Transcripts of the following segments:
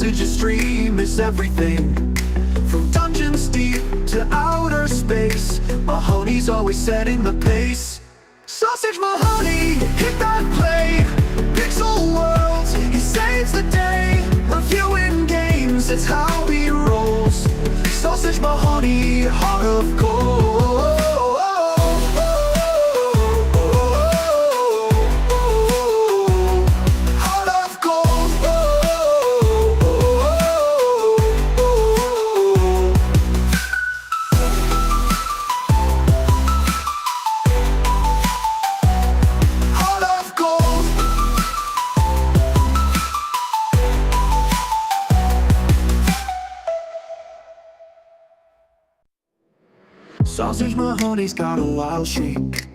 Sausage's stream is everything. From dungeons deep to outer space, Mahoney's always setting the pace. Sausage Mahoney, hit that play. Pixel worlds, he saves the day. Reviewing games, it's how he rolls. Sausage Mahoney, heart of gold. Sausage Mahoney's got a wild shake,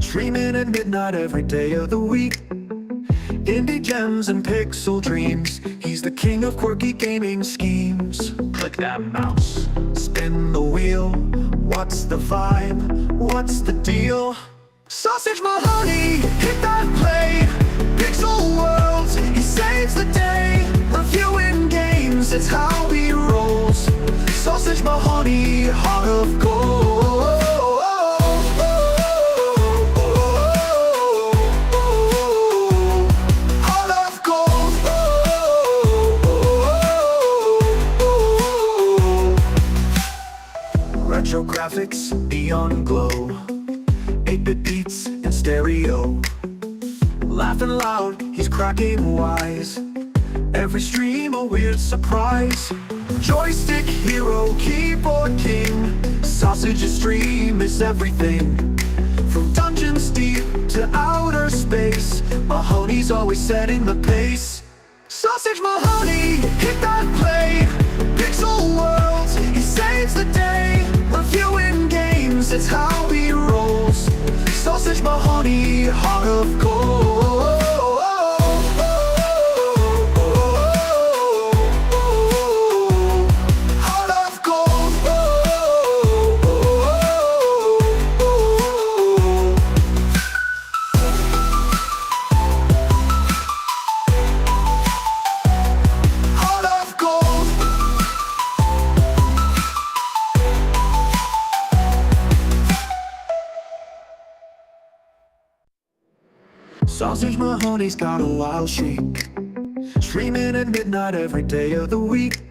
streaming at midnight every day of the week. Indie gems and pixel dreams, he's the king of quirky gaming schemes. Click that mouse, spin the wheel. What's the vibe? What's the deal? Sausage Mahoney, hit that play. Pixel worlds, he saves the day. Reviewing games, it's how he rolls. Sausage Mahoney, heart of gold. Heart of gold. Retro graphics, neon glow, 8-bit beats in stereo. Laughing loud, he's cracking wise. Every stream a weird surprise. Joystick hero, keyboard king. Sausage's stream is everything. From dungeons deep to outer space, Mahoney's always setting the pace. Sausage Mahoney, hit that play. Pixel worlds, he saves the day. Reviewing games, it's how he rolls. Sausage Mahoney, heart of gold. Sausage Mahoney's got a wild shake, streaming at midnight every day of the week.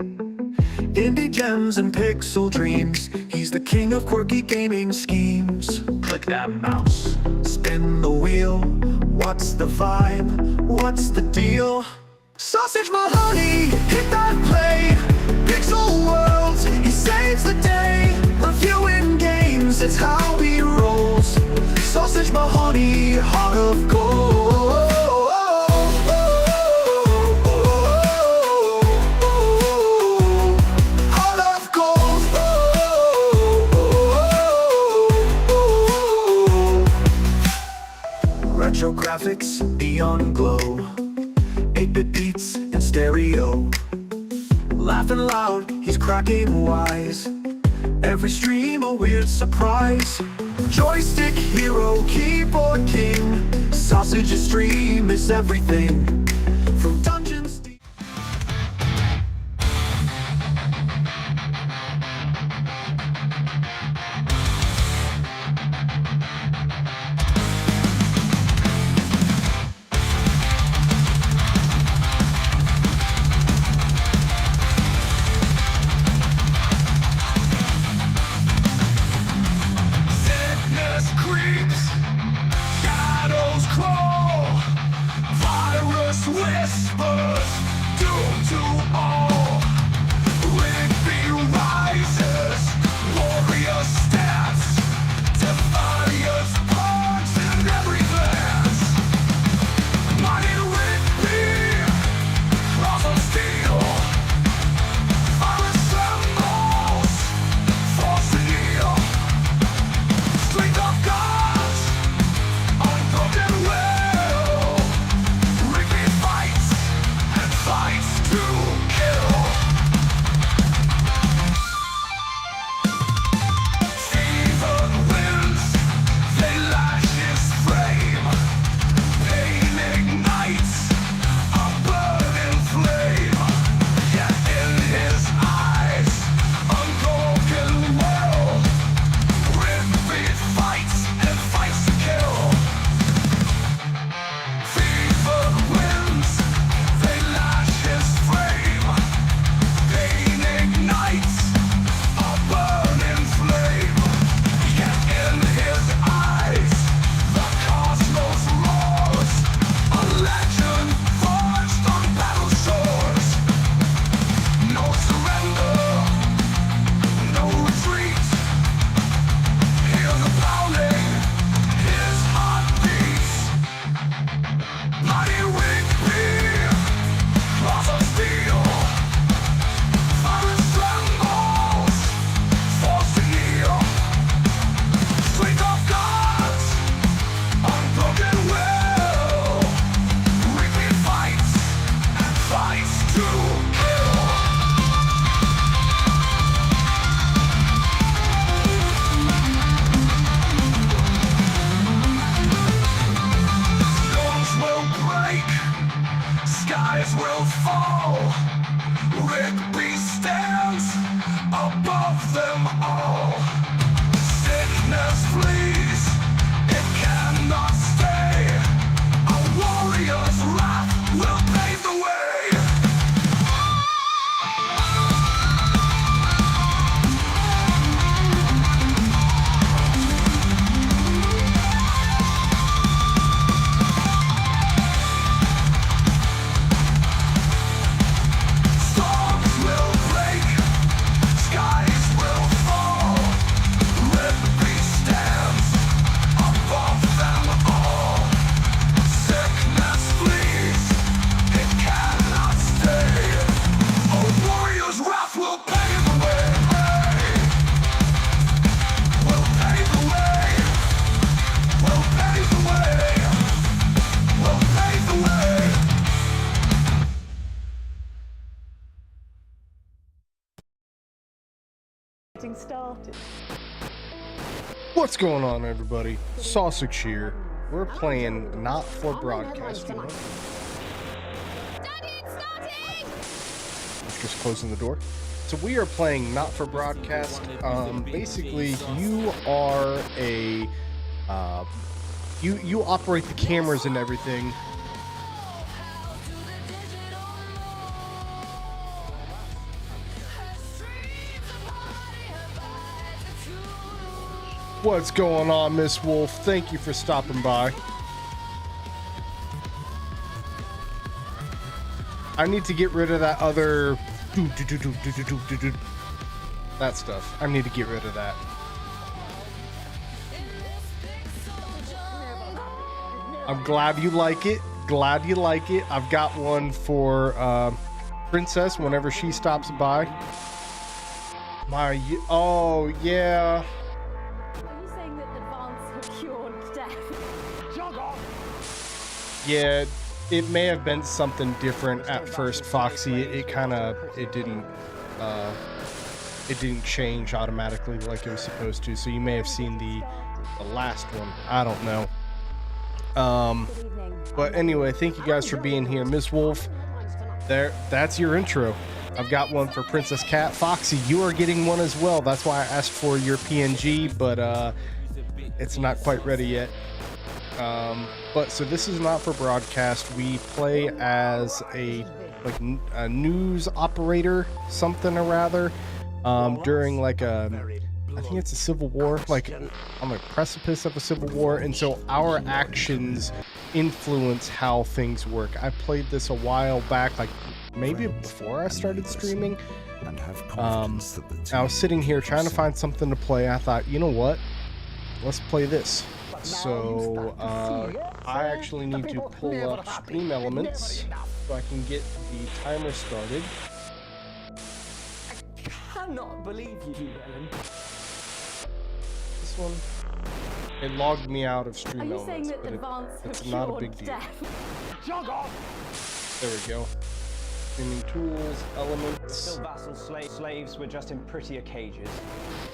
Indie gems and pixel dreams, he's the king of quirky gaming schemes. Click that mouse, spin the wheel. What's the vibe? What's the deal? Sausage Mahoney, hit that play. Pixel worlds, he saves the day. Reviewing games, it's how he rolls. Sausage Mahoney, heart of gold. Heart of gold. Retro graphics, neon glow, 8-bit beats in stereo. Laughing loud, he's cracking wise. Every stream a weird surprise. Joystick hero, keyboard king. Sausage's stream is everything. From dungeons deep. Creeps, shadows crawl, virus Rigby stands above them all. Sickness flees, it cannot stay. A warrior's wrath will pave the way. Storms will break, skies will fall. Rigby stands above them all. Sickness flees, it cannot stay. A warrior's wrath will pave the way. Will pave the way. Will pave the way. Will pave the way. Getting started. What's going on, everybody? Sausage here. We're playing Not For Broadcast. Let's just closing the door. So we are playing Not For Broadcast. Basically, you are a you operate the cameras and everything. What's going on, Miss Wolf? Thank you for stopping by. I need to get rid of that other that stuff. I need to get rid of that. I'm glad you like it. Glad you like it. I've got one for Princess whenever she stops by. Oh yeah. Yeah, it may have been something different at first, Foxy. It didn't change automatically like it was supposed to. So you may have seen the last one. I don't know. But anyway, thank you guys for being here. Miss Wolf, that's your intro. I've got one for Princess Cat. Foxy, you are getting one as well. That's why I asked for your PNG, but it's not quite ready yet. But so this is Not For Broadcast. We play as a news operator, something or rather, during I think it's a civil war, like on the precipice of a civil war, and so our actions influence how things work. I played this a while back, like maybe before I started streaming. I was sitting here trying to find something to play. I thought, you know what? Let's play this. So I actually need to pull up Stream Elements so I can get the timer started. I cannot believe you, Ellen. This one, it logged me out of Stream Are you Elements, saying that but advanced it's have not a cured big deal. death? Jog off! There we go. Streaming tools, elements. Still vassal slaves were just in prettier cages.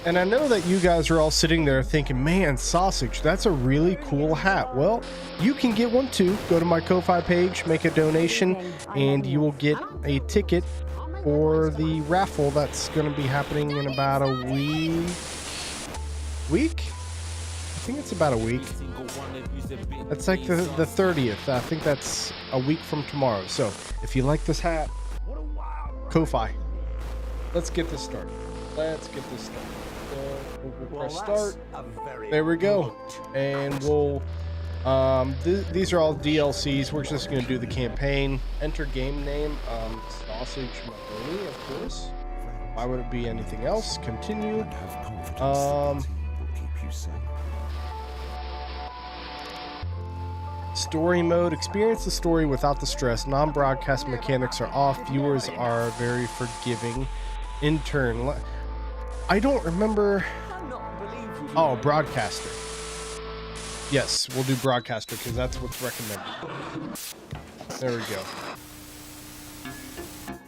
And I know that you guys are all sitting there thinking, man, Sausage, that's a really cool hat. Well, you can get one too. Go to my Ko-Fi page, make a donation, and you will get a ticket for the raffle that's going to be happening in about a week? I think it's about a week. That's like the 30th. I think that's a week from tomorrow. So if you like this hat, Ko-Fi. Let's get this started. Let's get this started. We'll press start. There we go. And we'll these are all DLCs. We're just going to do the campaign. Enter game name. Sausage Macaroni, of course. Why would it be anything else? Continue. Story mode. Experience the story without the stress. Non-broadcast mechanics are off. Viewers are very forgiving. In turn, I don't remember. Oh, broadcaster. Yes, we'll do broadcaster because that's what's recommended. There we go.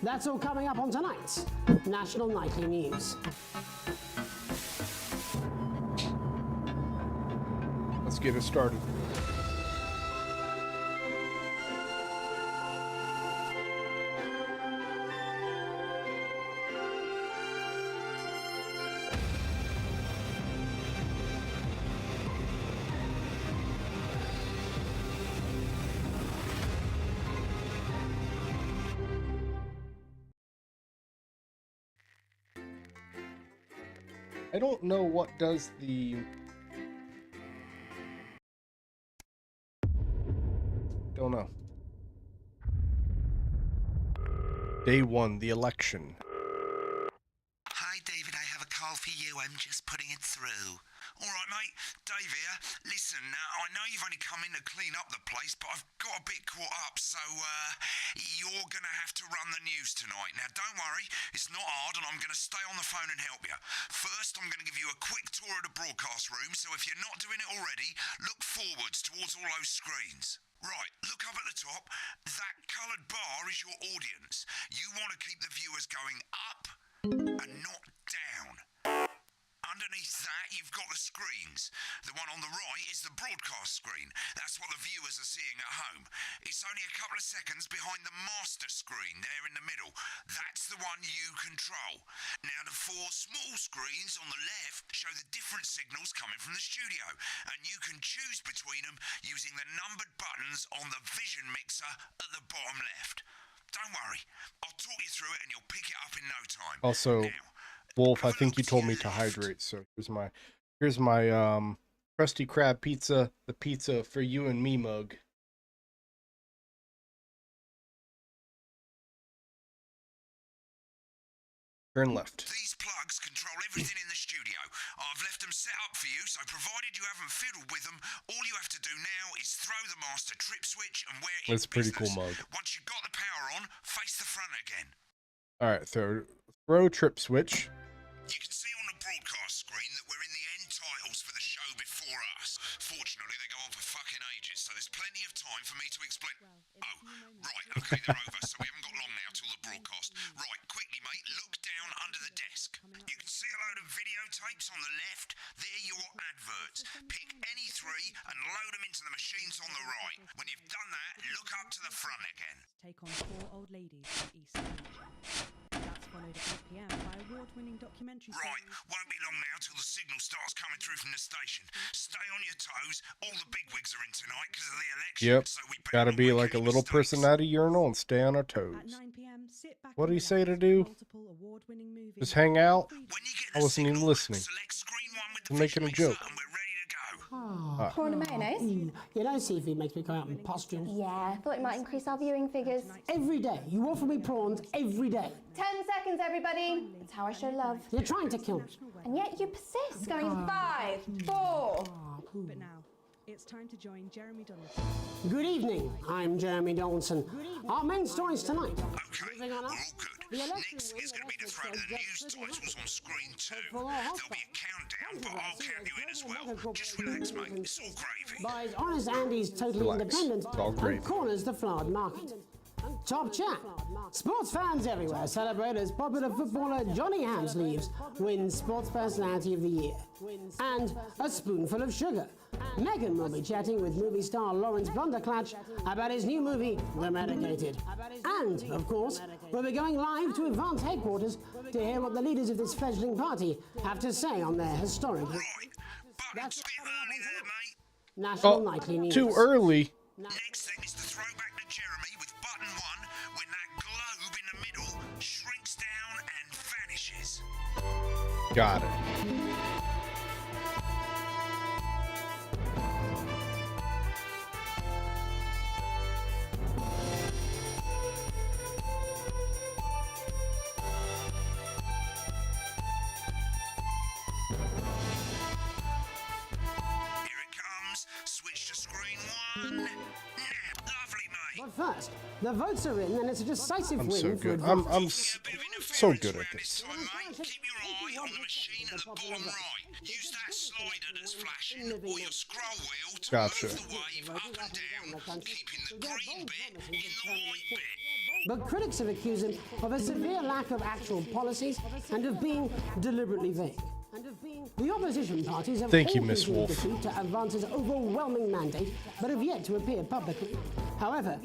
That's all coming up on tonight's National Nightly News. Let's get it started. I don't know what does the... Don't know. Day 1, the election. Hi, David, I have a call for you. I'm just putting it through. All right, mate. Dave here. Listen, I know you've only come in to clean up the place, but I've got a bit caught up, so you're going to have to run the news tonight. Now, don't worry. It's not hard, and I'm going to stay on the phone and help you. First, I'm going to give you a quick tour of the broadcast room, so if you're not doing it already, look forwards towards all those screens. Right, look up at the top. That coloured bar is your audience. You want to keep the viewers going up and not down. Underneath that, you've got the screens. The one on the right is the broadcast screen. That's what the viewers are seeing at home. It's only a couple of seconds behind the master screen there in the middle. That's the one you control. Now, the 4 small screens on the left show the different signals coming from the studio, and you can choose between them using the numbered buttons on the vision mixer at the bottom left. Don't worry, I'll talk you through it and you'll pick it up in no time. Also, now, Wolf, I think you told me to hydrate, so here's my Krusty Krab pizza, the pizza for you and me mug. Turn left. These plugs control everything in the studio. I've left them set up for you, so provided you haven't fiddled with them, all you have to do now is throw the master trip switch and wear it. That's a pretty cool mug. Once you've got the power on, face the front again. All right, throw trip switch. You can see on the broadcast screen that we're in the end titles for the show before us. Fortunately, they go on for fucking ages, so there's plenty of time for me to explain. Oh, right, okay, they're over, so we haven't got long now till the broadcast. Right, quickly, mate, look down under the desk. You can see a load of videotapes on the left. They're your adverts. Pick any 3 and load them into the machines on the right. When you've done that, look up to the front again. Take on 4 old ladies from East Asia. That's followed at 8 p.m. by award-winning documentary Right, series. won't be long now till the signal starts coming through from the station. Stay on your toes. All the bigwigs are in tonight because of the election. Yep, So we gotta better be not like a make any little person mistakes. at a urinal and stay on our At toes. 9 p.m., sit back What and did he say to relax do? with multiple award-winning movies. Just hang out? When you get I the wasn't even signal, listening. select screen 1 with the I'm making a vision joke. mixer and we're ready to go. Prawn and mayonnaise? You know, seafood makes me go out in pustules. Yeah, I thought it might increase our viewing figures. Every day. You offer me prawns every day. 10 seconds, everybody. It's how I show love. You're trying to kill me. And yet you persist, going 5, 4. But now, it's time to join Jeremy Donaldson. Good evening. I'm Jeremy Donaldson. Our main stories tonight. Okay, Moving on we're up. all good. The election Next is going to be the throw to the news titles on screen 2. For our There'll hostile. be a countdown, but I'll count you in as well. Just relax, mate. It's all gravy. Buys honest Andy's totally Relax. independent It's all great. and corners the flowered market. Top chat. Sports fans everywhere celebrate as popular footballer Johnny Hamsleeves wins Sports Personality of the Year. And a spoonful of sugar. Megan will be chatting with movie star Lawrence Blunderclatch about his new movie, The Medicated. And, of course, we'll be going live to Advance headquarters to hear what the leaders of this fledgling party have to say on their historic Right, but it's a bit early there, mate. National Nightly News. Too early. Next thing is the throwback to Jeremy with button 1 when that globe in the middle shrinks down and vanishes. Got it. Here it comes. Switch to screen 1. Now, lovely, mate. But first, the votes are in and it's a decisive I'm win so for good. Advance. I'm A bit of so interference good at around this. time, mate. Keep your eye on the machine at the bottom right. Use that slider that's flashing or your scroll wheel to Gotcha. move the wave up and down, keeping the green bit in the white bit. But critics have accused him of a severe lack of actual policies and of being deliberately vague. The opposition parties have Thank you, all Miss conceded Wolf. defeat to Advance's overwhelming mandate, but have yet to appear publicly. However,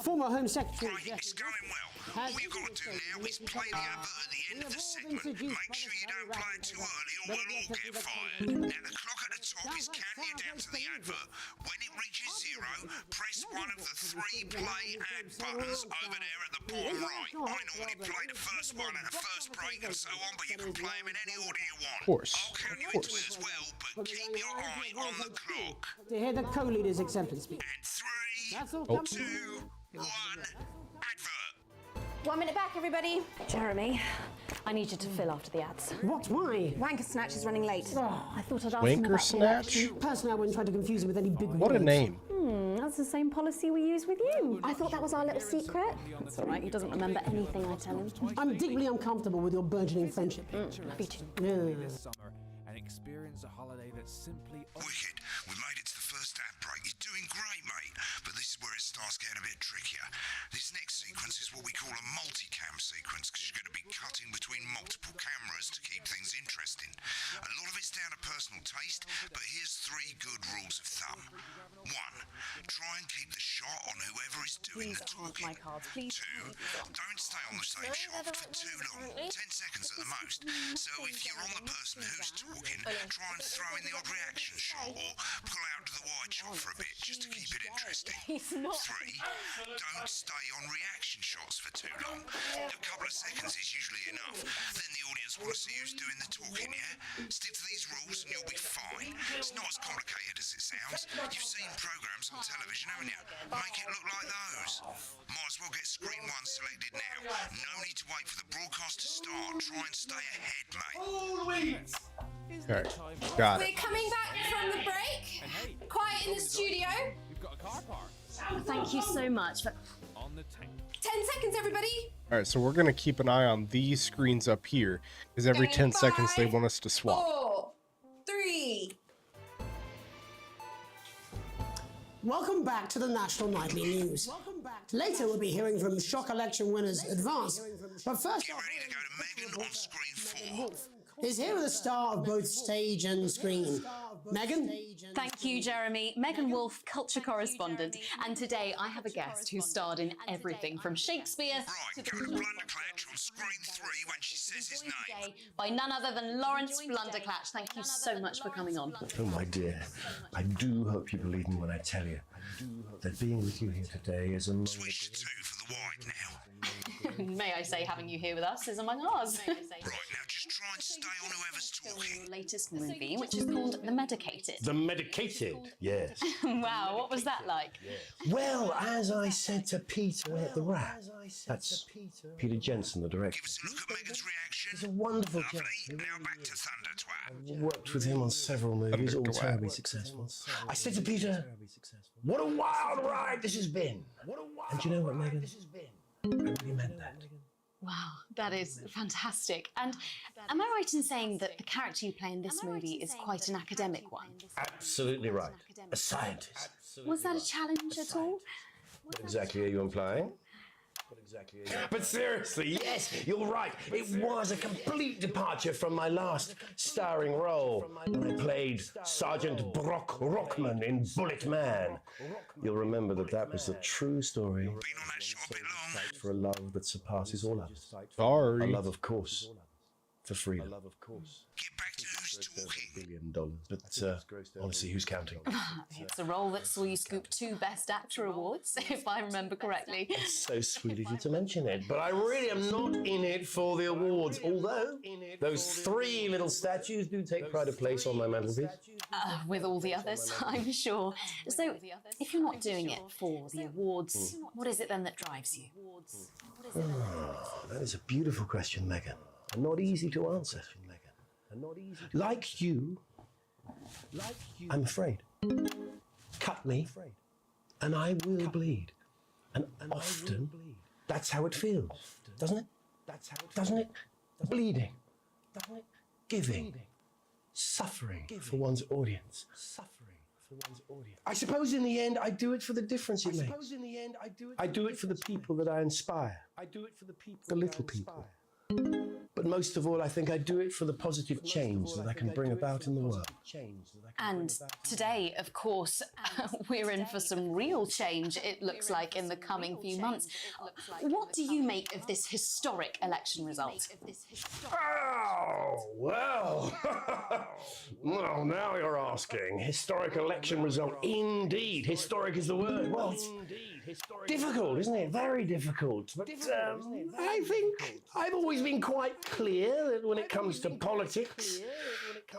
former Home Secretary Right, it's going well. All you've got to do now is play the advert at the end of the segment. Make sure you don't play it too early or we'll all get fired. Now the clock at the top is counting you down to the advert. When it reaches 0, press one of the 3 play ad buttons over there at the bottom right. I normally play the first one at the first break and so on, but you can play them in any order you want. Of course. I'll count you into it as well, but keep your eye on the clock. To hear the co-leader's acceptance speech. And 3, That's all. 2, 1, advert. 1 minute back, everybody. Jeremy, I need you to fill after the ads. What? Why? Wanker Snatch is running late. I thought I'd ask him Wanker about Snatch? Personally, I wouldn't try to confuse him with any big What a words. name. That's the same policy we use with you. I thought that was our little secret. That's all right, he doesn't remember anything I tell him. I'm deeply uncomfortable with your burgeoning friendship. Me too. Yeah. Summer and experience a holiday that's simply Wicked. We've made it to the first ad break. You're doing great, mate. But this is where it starts getting a bit trickier. This next sequence is what we call a multicam sequence because you're going to be cutting between multiple cameras to keep things interesting. A lot of it's down to personal taste, but here's 3 good rules of thumb. 1. Try and keep the shot on whoever is doing Please the aren't talking. my cards, please. 2. Don't stay on the same shot for too long. 10 seconds at the most. So if you're on the person who's talking, try and throw in the odd reaction shot or pull out to the wide shot for a bit just to keep it interesting. 3. Don't stay on reaction shots for too long. A couple of seconds is usually enough. Then the audience want to see who's doing the talking, yeah? Stick to these rules and you'll be fine. It's not as complicated as it sounds. You've seen programs on television, haven't you? Make it look like those. Might as well get screen 1 selected now. No need to wait for the broadcast to start. Try and stay ahead, mate. Okay, got We're it. coming back from the break. Quiet in the studio. we've got a car park Thank you so much. on the tank. 10 seconds, everybody. All right, so we're going to keep an eye on these screens up here because every Going 10 seconds they 5, want us to swap. 4, 3. Welcome back to the National Nightly News. Later, we'll be hearing from shock election winners Advance. But first Get ready to go to Megan on screen 4. is here with the star of both stage and screen. Megan? Thank you, Jeremy. Megan Wolf, culture correspondent. And today I have a guest who starred in everything from Shakespeare Right, go to Blunderclatch on screen 3 when she says his name. by none other than Lawrence Blunderclatch. Thank you so much for coming on. Oh, my dear, I do hope you believe me when I tell you that being with you here today is a Switch to 2 for the wide now. May I say, having you here with us is among ours. Right, now just try and stay on whoever's talking. Latest movie, which is called The Medicated. The Medicated, yes. Wow, what was that like? Well, as I said to Peter at the Rat, that's Peter Jensen, the director. Give us a look at Megan's reaction. He's a wonderful guy. Lovely. Now back to Thunder Twat. Worked with him on several movies, all Thundertwat. terribly successful. I said to Peter, what a wild ride this has been. And do you know what, Megan? I really meant that. Wow, that is fantastic. And am I right in saying that the character you play in this movie is quite an academic one? Absolutely right. A scientist. Was that a challenge at all? What exactly are you implying? But seriously, yes, you're right. It was a complete departure from my last starring role when I played Sergeant Brock Rockman in Bullet Man. You'll remember that was a true story Been on that shot a bit long. for a love that surpasses all others. A Sorry. love, of course, for freedom. Get back to who's talking. $1 billion. But honestly, who's counting? It's a role that saw you scoop 2 Best Actor awards, if I remember correctly. So sweet of you to mention it. But I really am not in it for the awards, although those 3 little statues do take pride of place on my mantelpiece. With all the others, I'm sure. So, if you're not doing it for the awards, what is it then that drives you? That is a beautiful question, Megan. And not easy to answer. Like you, I'm afraid. Cut me, and I will bleed. And often, that's how it feels, doesn't it? Doesn't it? Bleeding, giving, suffering for one's audience. I suppose in the end, I do it for the difference it makes. I do it for the people that I inspire. The little people. But most of all, I think I do it for the positive change that I can bring about in the world. And today, of course, we're in for some real change, it looks like, in the coming few months. What do you make of this historic election result? Oh, well. Well, now you're asking. Historic election result. Indeed. Historic is the word. Well, it's difficult, isn't it? Very difficult. But I think I've always been quite clear that when it comes to politics,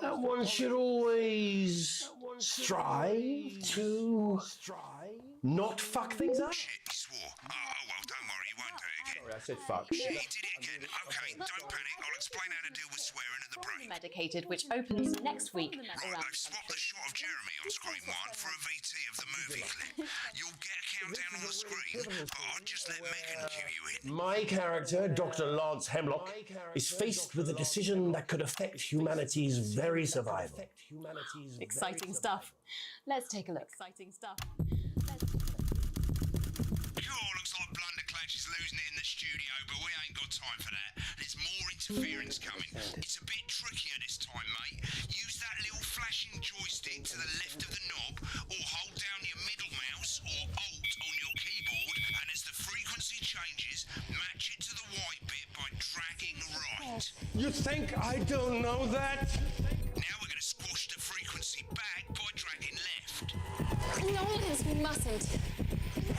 that one should always strive to not fuck things up. Shit, he swore. Oh, well, don't worry, he won't do it again. Sorry, I said fuck. He did it again. Okay, don't panic. I'll explain how to deal with swearing at the break. Medicated, which opens next week. Right, they've swapped the shot of Jeremy on screen 1 for a VT of the movie clip. You'll get a countdown on the screen, but I'll just let Megan cue you in. My character, Dr. Lance Hemlock, is faced with a decision that could affect humanity's very survival. Exciting stuff. Let's take a look. Exciting stuff. Cool, looks like Blunderclatch is losing it in the studio, but we ain't got time for that. There's more interference coming. It's a bit trickier this time, mate. Use that little flashing joystick to the left of the knob, or hold down your middle mouse or Alt on your keyboard, and as the frequency changes, match it to the white bit by dragging right. You think I don't know that? Now we're going to squash the frequency back by dragging left. No, we mustn't.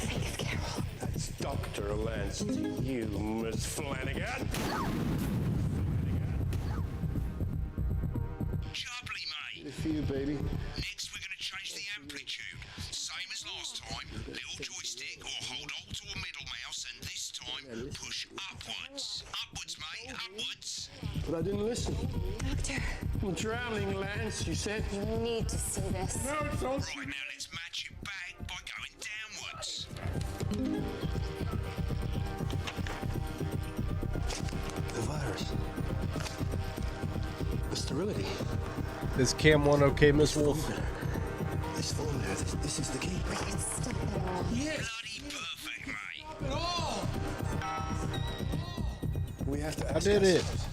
Think of Carol. That's Dr. Lance to you, Miss Flanagan. Jubbly, mate. Good for you, baby. Next, we're going to change the amplitude. Same as last time. Little joystick or hold Alt or middle mouse, and this time push upwards. Upwards, mate. Upwards. But I didn't listen. Doctor, I'm drowning, Lance, you said. you need to see this. No, don't. Right, now let's match it back by going downwards. The virus. The sterility. Is Cam 1 okay, Miss Wolf? This phone there, this is the key. It's still there. Bloody perfect, mate. We have to ask I did it. ourselves.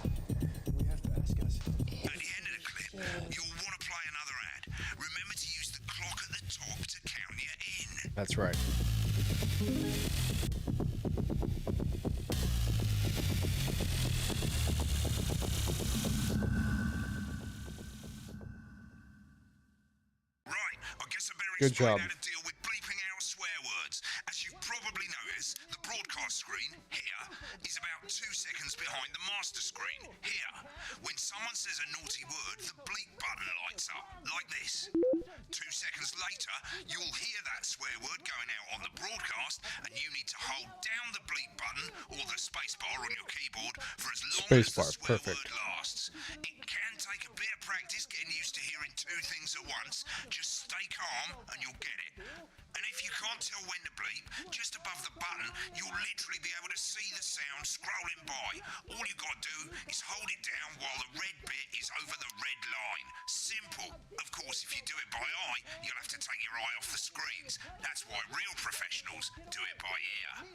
We have to ask ourselves. At the end of the clip, you'll want to play another ad. Remember to use the clock at the top to count you in. That's right. Right, I guess I better Good explain job. how to deal with bleeping out swear words. As you've probably noticed, the broadcast screen here is about 2 seconds behind the master screen here. When someone says a naughty word, the bleep button lights up, like this. 2 seconds later, you'll hear that swear word going out on the broadcast, and you need to hold down the bleep button or the space bar on your keyboard for as long as the swear word lasts. It can take a bit of practice getting used to hearing 2 things at once. Just stay calm and you'll get it. And if you can't tell when to bleep, just above the button, you'll literally be able to see the sound scrolling by. All you got to do is hold it down while the red bit is over the red line. Simple. Of course, if you do it by eye, you'll have to take your eye off the screens. That's why real professionals do it by ear.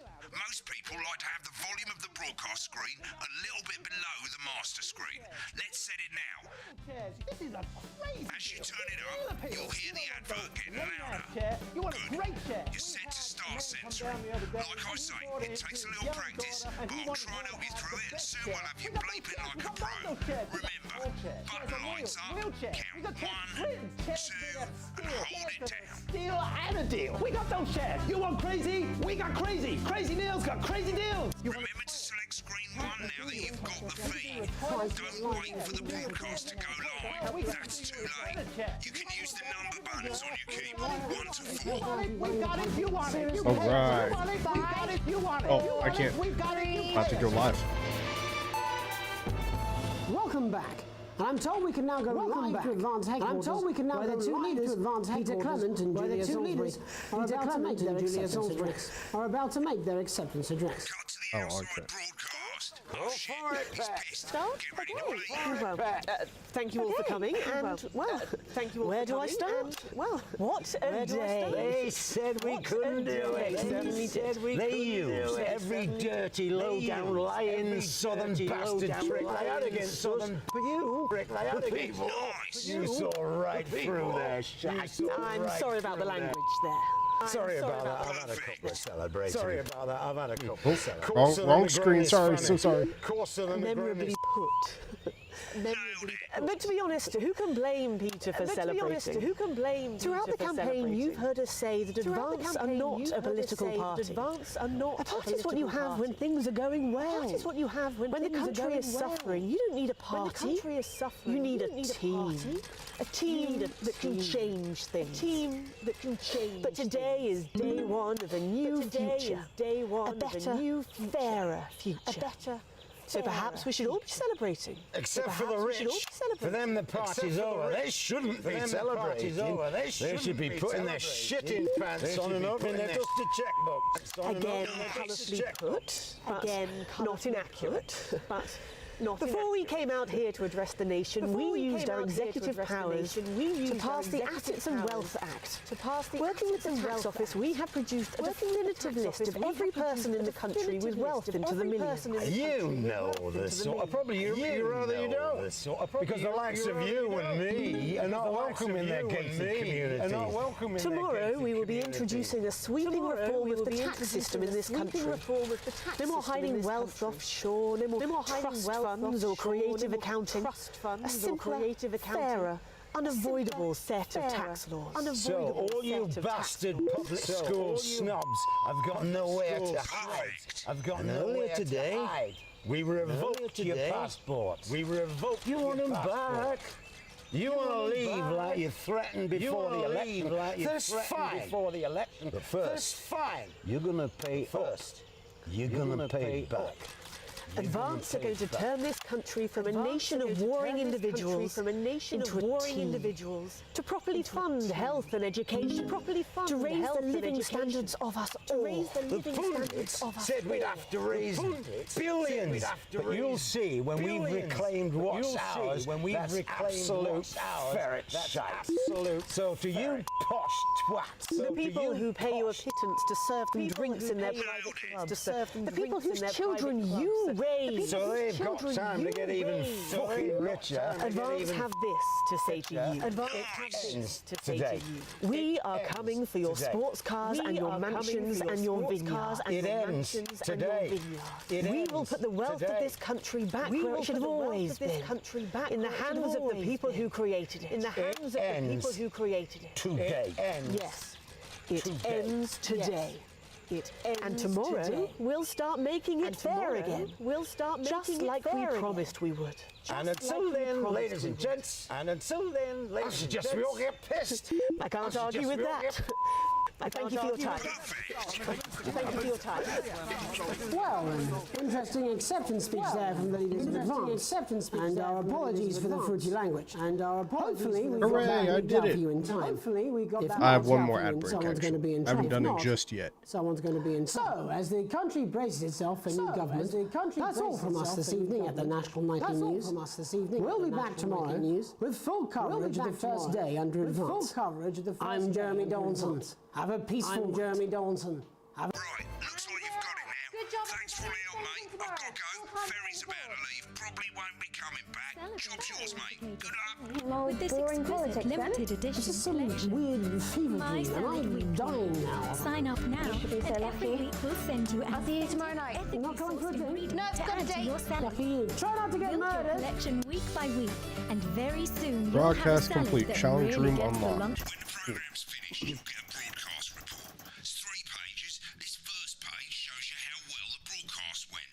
Most people like to have the volume of the broadcast screen a little bit below the master screen. Let's set it now. As you turn it up, you'll hear the advert getting louder. Good. You're set to start censoring. Like I say, it takes a little practice, but I'll try and help you through it, and soon we'll have you bleeping like a pro. Remember, button lights up, count 1, 2, and hold it down. Deal and a deal. We got those shares. You want crazy? We got crazy. Crazy Neil's got crazy deals. Remember to select screen 1 now that you've got the feed. Don't wait for the broadcast to go live. That's too late. You can use the number buttons on your keyboard 1 to 4. We got it. You want it. All right. We got it. You want it. Oh, I can't. We got it. About to go live. Welcome back. And I'm told we can now go live to Advanced Headquarters. I'm told we can now go live to Advanced Headquarters. Peter Clement and Julia Salisbury are about to make their acceptance address. Cut to the outside broadcast. Oh shit, he's pissed. Start Get ready to again. leave. Well, Thank you all for coming, and thank you all where for do I coming, start? and, well, What a where do I day. start? They said we couldn't do it. They said we They couldn't do used it. every dirty, low-down, lying southern bastard trick they had against us. But you, trick they had against us. Nice. You saw right through their shit. I'm sorry about the language there. Sorry about that. I've had a couple of celebrations. Sorry about that. I've had a couple of Oh, celebrations. wrong screen. Sorry, so sorry. Memorably put. But to be honest, who can blame Peter for celebrating? Throughout the campaign, you've heard us say that advance are not a political party. A party is what you have when things are going well. When the country is suffering, you don't need a party. You need a team. A team that can change things. But today is day one of a new future. A better, fairer future. So perhaps we should all be celebrating. Except for the rich. For them, the party's over. They shouldn't be celebrating. They should be putting their shitting pants on and opening their dusty checkbooks. Again, colourfully put, again, not inaccurate, but not Before we came out here to address the nation, we used our executive powers to pass the Assets and Wealth Act. Working with the tax office, we have produced a definitive list of every person in the country with wealth into the millions. You know this sort of problem. You rather you don't. Because the likes of you and me are not welcome in their gated communities. Tomorrow we will be introducing a sweeping reform of the tax system in this country. No more hiding wealth offshore, no more trust funds or creative accounting. A simpler, fairer, unavoidable set of tax laws. So all you bastard public school snobs have got nowhere to hide. I've got nowhere to hide. We revoked your passports. We revoked your passport. You want them back? You want to leave like you threatened before the election? That's fine. Before the election. But first, you're going to pay first. You're going to pay back. Advance are going to turn this country from a nation of warring individuals into a team. To properly fund health and education. To raise the living standards of us all. The pundits said we'd have to raise billions. But you'll see when we've reclaimed what's ours, that's absolute ferret shite. So to you posh twats. The people who pay you a pittance to serve them drinks in their private clubs. The people whose children you raise. So they've got time to get even fucking richer. Advance have this to say to you. Advance have this to say to you. We are coming for your sports cars and your mansions and your vineyards. It ends today. We will put the wealth of this country back where it should have always been. In the hands of the people who created it. Today. Yes. It ends today. And tomorrow, we'll start making it fair again. Just like we promised we would. And until then, ladies and gents, I suggest we all get pissed. I can't argue with that. I thank you for your time. Thank you for your time. Well, interesting acceptance speech there from the leaders of Advance. And our apologies for the fruity language. Hopefully we got Hooray, that I worked did out it. for you in time. Hopefully we got that I have worked one out more for you ad and break, someone's going to be in actually. I haven't time. done If it not, just yet. Someone's going to be in. So, as the country braces itself for new government, that's all from us this evening at the National Nightly News. We'll be back tomorrow with full coverage of the first day under Advance. I'm Jeremy Dawson. Have a peaceful Jeremy Dawson. Right, looks like you've got it now. Good job. Thanks for all the help, mate. I've got to go. Ferry's about to leave. Probably won't be coming back. Job's yours, mate. Good luck. With this exquisite limited edition collection, Weird fever My dream, and Salad I'm Week. dying now. Sign up now, and every week we'll send you I'll see you tomorrow night. Not coming for a drink? No, I've got a date. Your salad. Lucky you. Try not to get Build your murdered. collection week by week, and very soon Broadcast you'll have a salad complete. that Challenge really room gets the unlocked. lunch. When the programme's finished, you'll get a broadcast report. It's 3 pages. This first page shows you how well the broadcast went.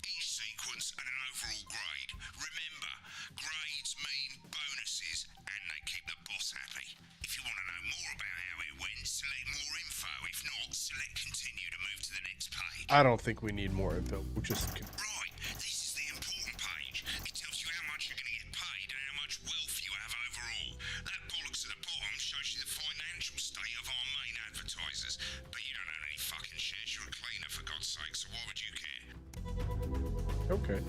Each sequence and an overall grade. Remember, grades mean bonuses, and they keep the boss happy. If you want to know more about how it went, select more info. If not, select continue to move to the next page. I don't think we need more info. We'll just Right, this is the important page. It tells you how much you're going to get paid and how much wealth you have overall. That bollocks at the bottom shows you the financial state of our main advertisers. But you don't own any fucking shares. You're a cleaner, for God's sake, so why would you care? okay.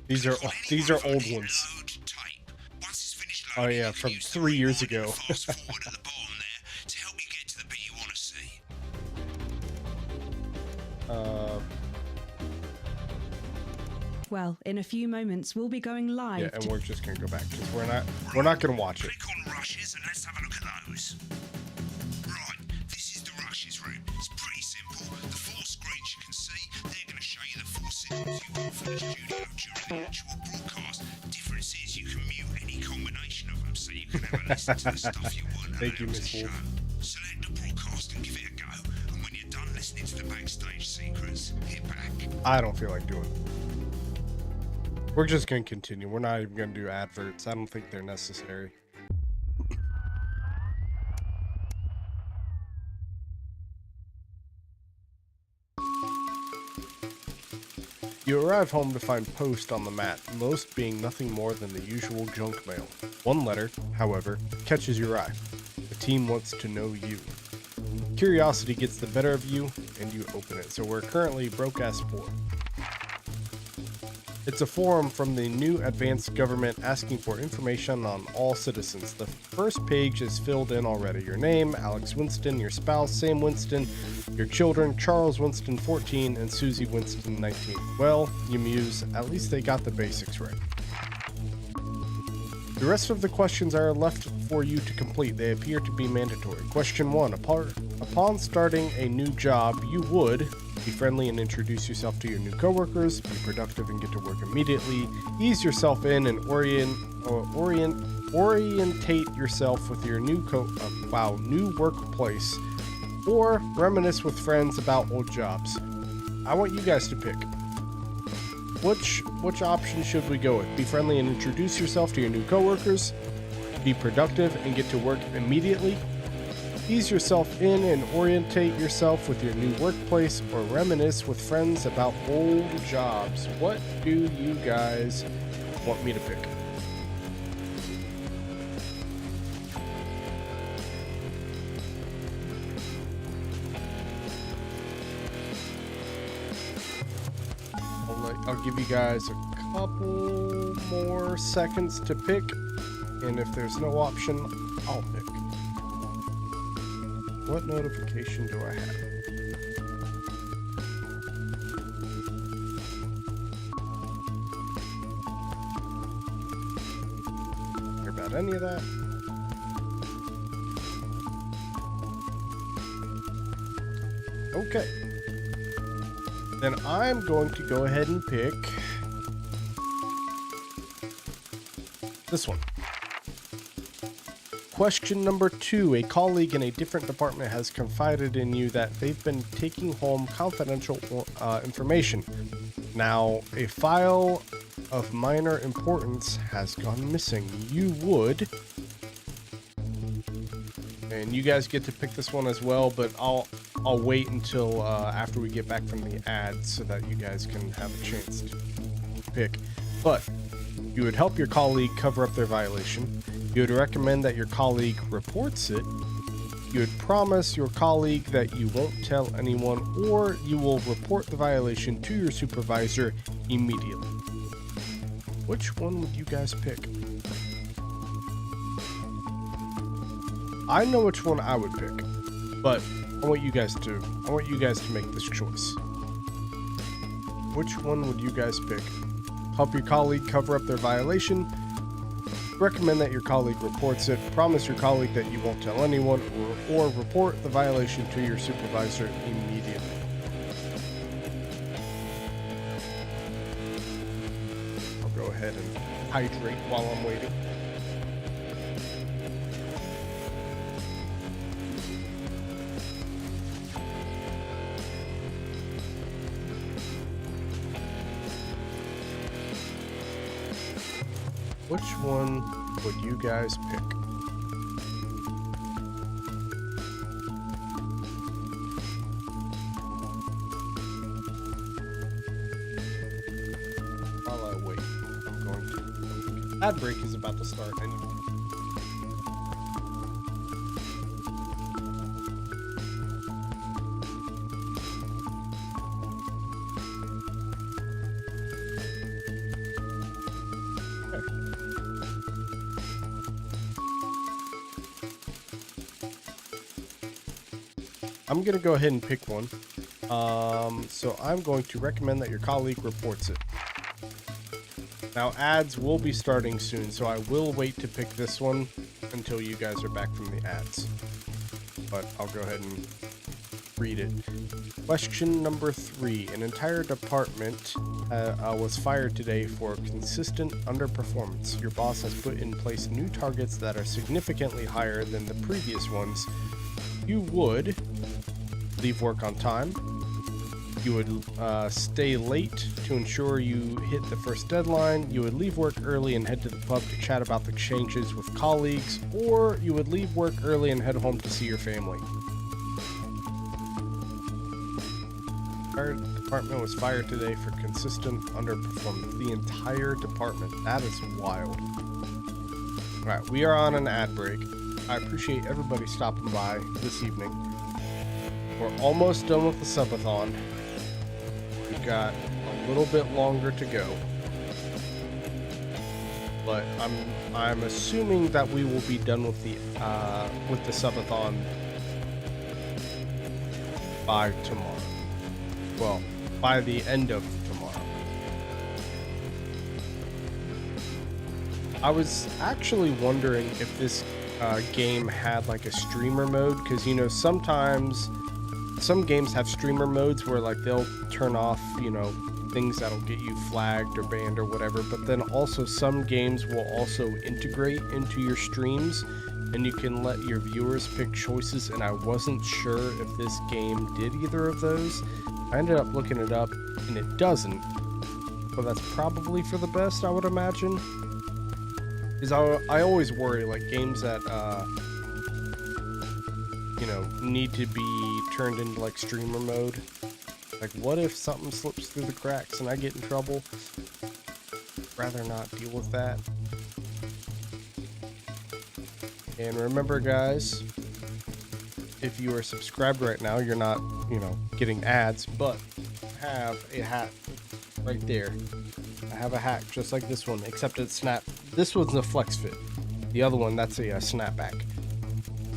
These are old ones. Oh yeah, from 3 years ago. Well, in a few moments, we'll be going live. Yeah, and we're just gonna go back because we're not gonna watch it. Click on rushes and let's have a look at those. Right, this is the rushes room. It's pretty simple. The 4 screens you can see, they're going to show you the 4 signals you want for the studio during the actual broadcast. The difference is you can mute any combination of them, so you can have a listen to the stuff you want. Thank you, Miss Wolf. Select the broadcast and give it a go. And when you're done listening to the backstage secrets, hit back. I don't feel like doing it. We're just gonna continue. We're not even gonna do adverts. I don't think they're necessary. You arrive home to find post on the mat, most being nothing more than the usual junk mail. One letter, however, catches your eye. The team wants to know you. Curiosity gets the better of you, and you open it. So we're currently broke-ass poor. It's a forum from the new advanced government asking for information on all citizens. The first page is filled in already. Your name, Alex Winston, your spouse, Sam Winston, your children, Charles Winston, 14, and Susie Winston, 19. Well, you muse, at least they got the basics right. The rest of the questions are left for you to complete. They appear to be mandatory. Question 1. Upon starting a new job, you would be friendly and introduce yourself to your new coworkers, be productive and get to work immediately, ease yourself in and orientate yourself with your new new workplace, or reminisce with friends about old jobs. I want you guys to pick. Which option should we go with? Be friendly and introduce yourself to your new coworkers, be productive and get to work immediately, ease yourself in and orientate yourself with your new workplace, or reminisce with friends about old jobs. What do you guys want me to pick? I'll give you guys a couple more seconds to pick, and if there's no option, I'll pick. What notification do I have? Care about any of that? Okay. Then I'm going to go ahead and pick this one. Question number 2. A colleague in a different department has confided in you that they've been taking home confidential information. Now, a file of minor importance has gone missing. You would... And you guys get to pick this one as well, but I'll wait until after we get back from the ads so that you guys can have a chance to pick. But you would help your colleague cover up their violation. You would recommend that your colleague reports it. You would promise your colleague that you won't tell anyone, or you will report the violation to your supervisor immediately. Which one would you guys pick? I know which one I would pick, but I want you guys to make this choice. Which one would you guys pick? Help your colleague cover up their violation, recommend that your colleague reports it, promise your colleague that you won't tell anyone, or report the violation to your supervisor immediately. I'll go ahead and hydrate while I'm waiting. Which one would you guys pick? While I wait, I'm going to... Ad break is about to start anyway. I'm going to go ahead and pick one. So I'm going to recommend that your colleague reports it. Now, ads will be starting soon, so I will wait to pick this one until you guys are back from the ads. But I'll go ahead and read it. Question number 3. An entire department was fired today for consistent underperformance. Your boss has put in place new targets that are significantly higher than the previous ones. You would leave work on time. You would stay late to ensure you hit the first deadline. You would leave work early and head to the pub to chat about the changes with colleagues, or you would leave work early and head home to see your family. Our department was fired today for consistent underperformance. The entire department. That is wild. Alright, we are on an ad break. I appreciate everybody stopping by this evening. We're almost done with the Sub-a-thon. We've got a little bit longer to go. But I'm assuming that we will be done with the Sub-a-thon by tomorrow. Well, by the end of tomorrow. I was actually wondering if this game had like a streamer mode, because you know sometimes some games have streamer modes where like they'll turn off, you know, things that'll get you flagged or banned or whatever, but then also some games will also integrate into your streams and you can let your viewers pick choices, and I wasn't sure if this game did either of those. I ended up looking it up and it doesn't, but that's probably for the best, I would imagine. Because I always worry, like games that you know, need to be turned into like streamer mode. Like, what if something slips through the cracks and I get in trouble? Rather not deal with that. And remember, guys, if you are subscribed right now, you're not, you know, getting ads, but I have a hat right there. I have a hat just like this one, except it's snap. This one's a flex fit. The other one, that's a snapback.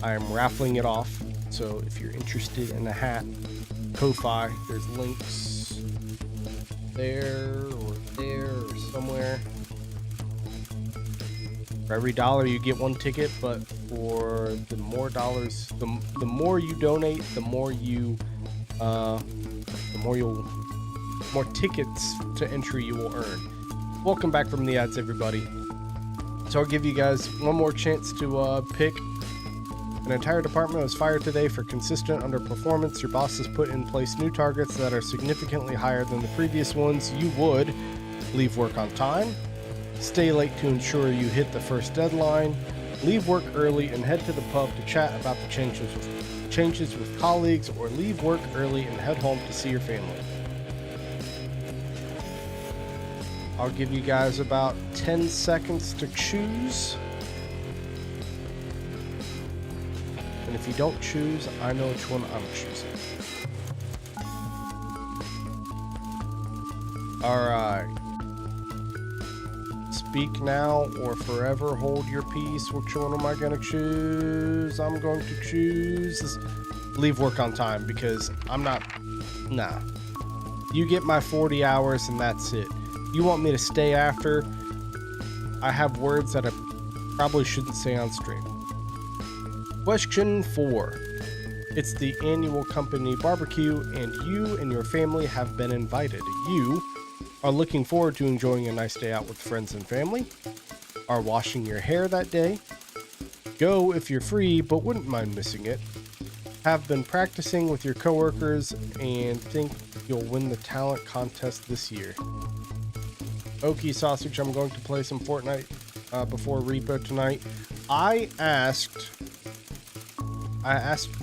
I am raffling it off, so if you're interested in a hat, Ko-Fi, there's links there or somewhere. For every $1 you get one ticket, but for the more dollars, the more you donate, the more tickets to entry you will earn. Welcome back from the ads, everybody. So I'll give you guys one more chance to pick. An entire department was fired today for consistent underperformance. Your boss has put in place new targets that are significantly higher than the previous ones. You would leave work on time, stay late to ensure you hit the first deadline, leave work early and head to the pub to chat about the changes with colleagues, or leave work early and head home to see your family. I'll give you guys about 10 seconds to choose. And if you don't choose, I know which one I'm choosing. Alright. Speak now or forever hold your peace. Which one am I going to choose? I'm going to choose leave work on time, because I'm not... Nah. You get my 40 hours and that's it. You want me to stay after? I have words that I probably shouldn't say on stream. Question 4. It's the annual company barbecue, and you and your family have been invited. You are looking forward to enjoying a nice day out with friends and family, are washing your hair that day, go if you're free but wouldn't mind missing it, have been practicing with your coworkers, and think you'll win the talent contest this year. Okie sausage, I'm going to play some Fortnite before repo tonight. I asked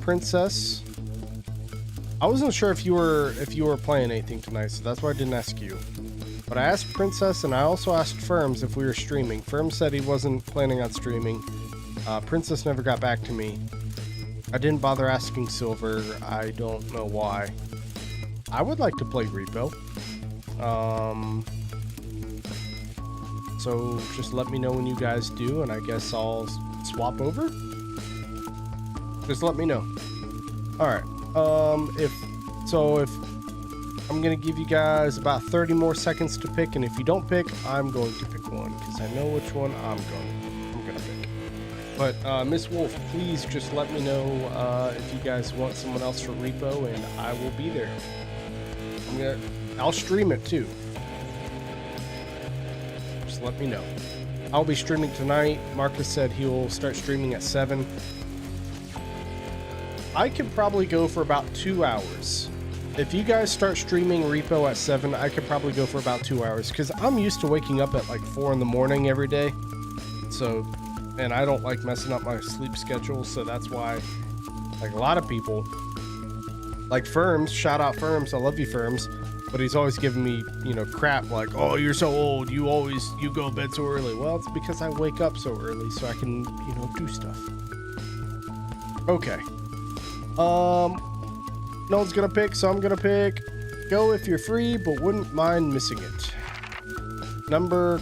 Princess. I wasn't sure if you were playing anything tonight, so that's why I didn't ask you. But I asked Princess, and I also asked Firms if we were streaming. Firms said he wasn't planning on streaming. Princess never got back to me. I didn't bother asking Silver. I don't know why. I would like to play repo. So just let me know when you guys do, and I guess I'll swap over. Just let me know. Alright, If I'm gonna give you guys about 30 more seconds to pick, and if you don't pick, I'm going to pick one because I know which one I'm gonna pick. But Miss Wolf, please just let me know if you guys want someone else for repo, and I will be there. I'll stream it too. Just let me know. I'll be streaming tonight. Marcus said he will start streaming at 7. I could probably go for about 2 hours. If you guys start streaming repo at 7, I could probably go for about 2 hours because I'm used to waking up at like 4 in the morning every day. So, and I don't like messing up my sleep schedule. So that's why, like a lot of people, like Firms, shout out Firms. I love you, Firms. But he's always giving me, you know, crap like, oh, you're so old. You go to bed so early. Well, it's because I wake up so early so I can, you know, do stuff. Okay. No one's gonna pick, so I'm gonna pick go if you're free, but wouldn't mind missing it.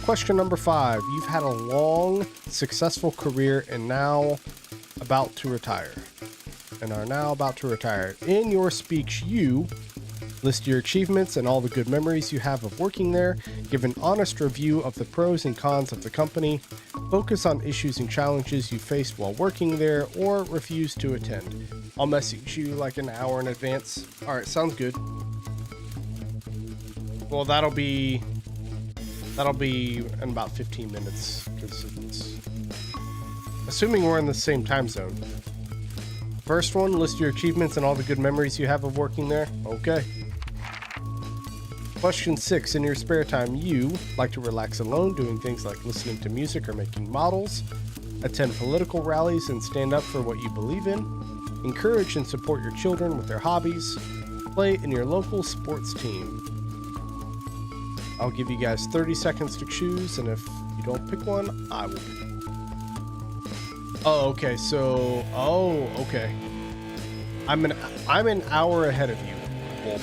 Question number 5. You've had a long, successful career and now about to retire. In your speech, you list your achievements and all the good memories you have of working there, give an honest review of the pros and cons of the company, focus on issues and challenges you faced while working there, or refuse to attend. I'll message you like an hour in advance. All right, sounds good. Well, that'll be in about 15 minutes, because it's assuming we're in the same time zone. First one, list your achievements and all the good memories you have of working there. Okay. Question 6. In your spare time, you like to relax alone, doing things like listening to music or making models, attend political rallies and stand up for what you believe in, encourage and support your children with their hobbies, play in your local sports team. I'll give you guys 30 seconds to choose, and if you don't pick one, I will pick one. Oh, okay. So, okay. I'm an hour ahead of you, Wolf.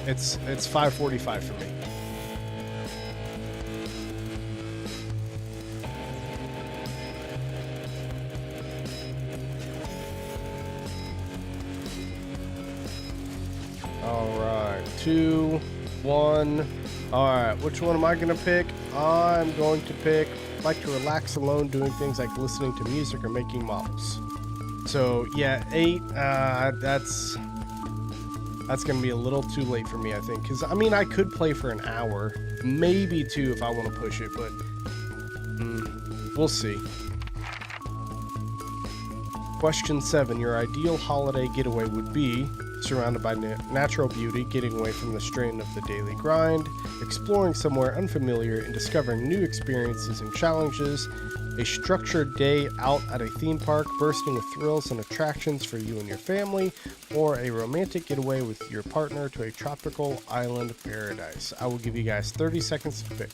It's 5:45 for me. All right, 2, 1. All right, which one am I gonna pick? I'm going to pick like to relax alone, doing things like listening to music or making models. So yeah, 8. That's gonna be a little too late for me, I think, because I mean I could play for an hour, maybe 2 if I want to push it, but we'll see. Question 7. Your ideal holiday getaway would be surrounded by natural beauty, getting away from the strain of the daily grind, exploring somewhere unfamiliar and discovering new experiences and challenges, a structured day out at a theme park bursting with thrills and attractions for you and your family, or a romantic getaway with your partner to a tropical island paradise. I will give you guys 30 seconds to pick.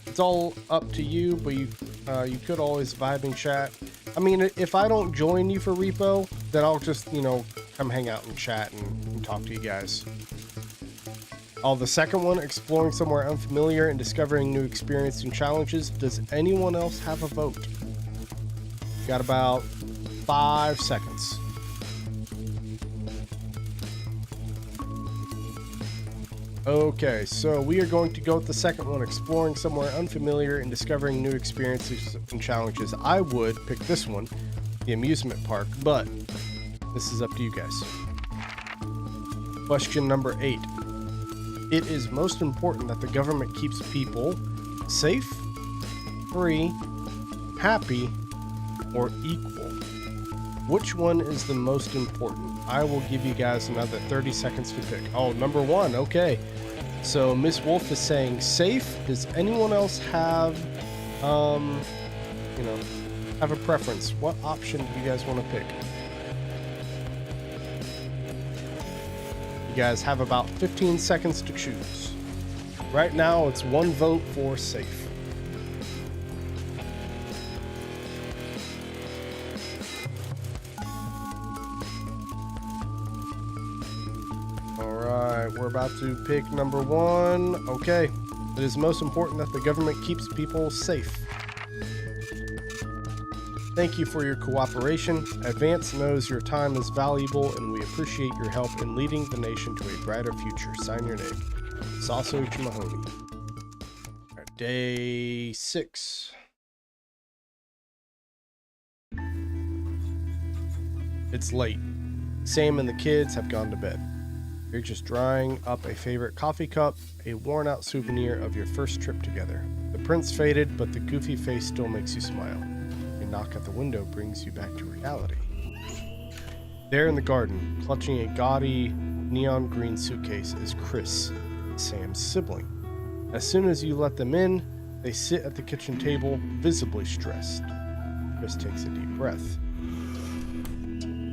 It's all up to you, but you could always vibe and chat. I mean, if I don't join you for repo, then I'll just, you know, come hang out and chat and talk to you guys. Oh, the second one, exploring somewhere unfamiliar and discovering new experiences and challenges. Does anyone else have a vote? Got about 5 seconds. Okay, so we are going to go with the second one, exploring somewhere unfamiliar and discovering new experiences and challenges. I would pick this one, the amusement park, but this is up to you guys. Question number 8. It is most important that the government keeps people safe, free, happy, or equal. Which one is the most important? I will give you guys another 30 seconds to pick. Oh, number 1. Okay. So Miss Wolf is saying safe. Does anyone else have, have a preference? What option do you guys want to pick? You guys have about 15 seconds to choose. Right now, it's 1 vote for safe. We're about to pick number 1. Okay. It is most important that the government keeps people safe. Thank you for your cooperation. Advance knows your time is valuable, and we appreciate your help in leading the nation to a brighter future. Sign your name. Sausage Mahoney. All right, day 6. It's late. Sam and the kids have gone to bed. You're just drying up a favorite coffee cup, a worn-out souvenir of your first trip together. The print's faded, but the goofy face still makes you smile. A knock at the window brings you back to reality. There in the garden, clutching a gaudy neon green suitcase, is Chris, Sam's sibling. As soon as you let them in, they sit at the kitchen table, visibly stressed. Chris takes a deep breath.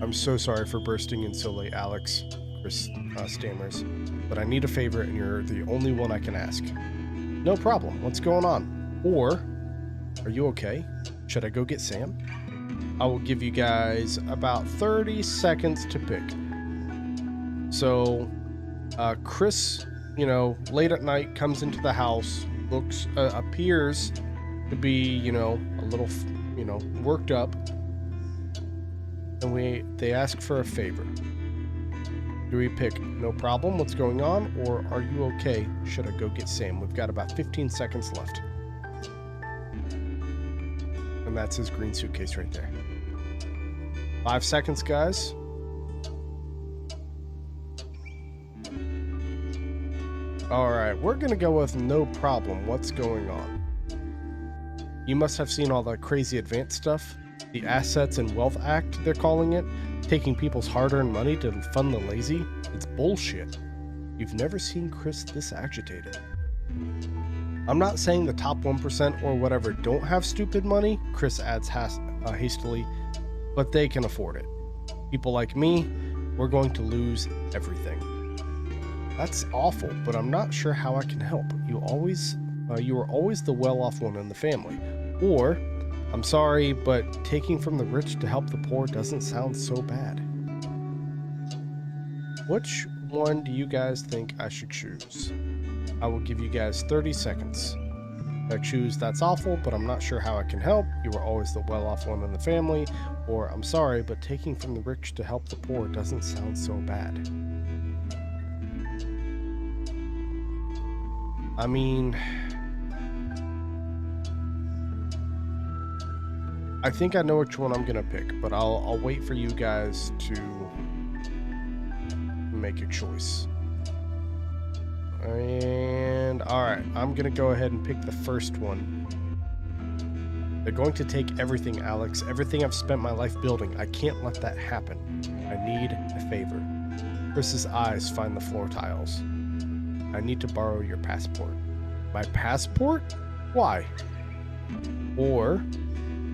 I'm so sorry for bursting in so late, Alex. Chris stammers, but I need a favor and you're the only one I can ask. No problem. What's going on? Or, are you okay? Should I go get Sam? I will give you guys about 30 seconds to pick. So, Chris, late at night comes into the house, appears to be, a little, worked up, and they ask for a favor. Do we pick no problem, what's going on, or are you okay? Should I go get Sam? We've got about 15 seconds left. And that's his green suitcase right there. 5 seconds, guys. Alright, we're gonna go with no problem, what's going on? You must have seen all that crazy advanced stuff. The Assets and Wealth Act, they're calling it. Taking people's hard-earned money to fund the lazy? It's bullshit. You've never seen Chris this agitated. I'm not saying the top 1% or whatever don't have stupid money, Chris adds hastily, but they can afford it. People like me, we're going to lose everything. That's awful, but I'm not sure how I can help. You were always the well-off one in the family. Or, I'm sorry, but taking from the rich to help the poor doesn't sound so bad. Which one do you guys think I should choose? I will give you guys 30 seconds. I choose that's awful, but I'm not sure how I can help. You were always the well-off one in the family. Or, I'm sorry, but taking from the rich to help the poor doesn't sound so bad. I mean, I think I know which one I'm gonna pick, but I'll wait for you guys to make a choice. And alright, I'm gonna go ahead and pick the first one. They're going to take everything, Alex. Everything I've spent my life building. I can't let that happen. I need a favor. Chris's eyes find the floor tiles. I need to borrow your passport. My passport? Why? Or,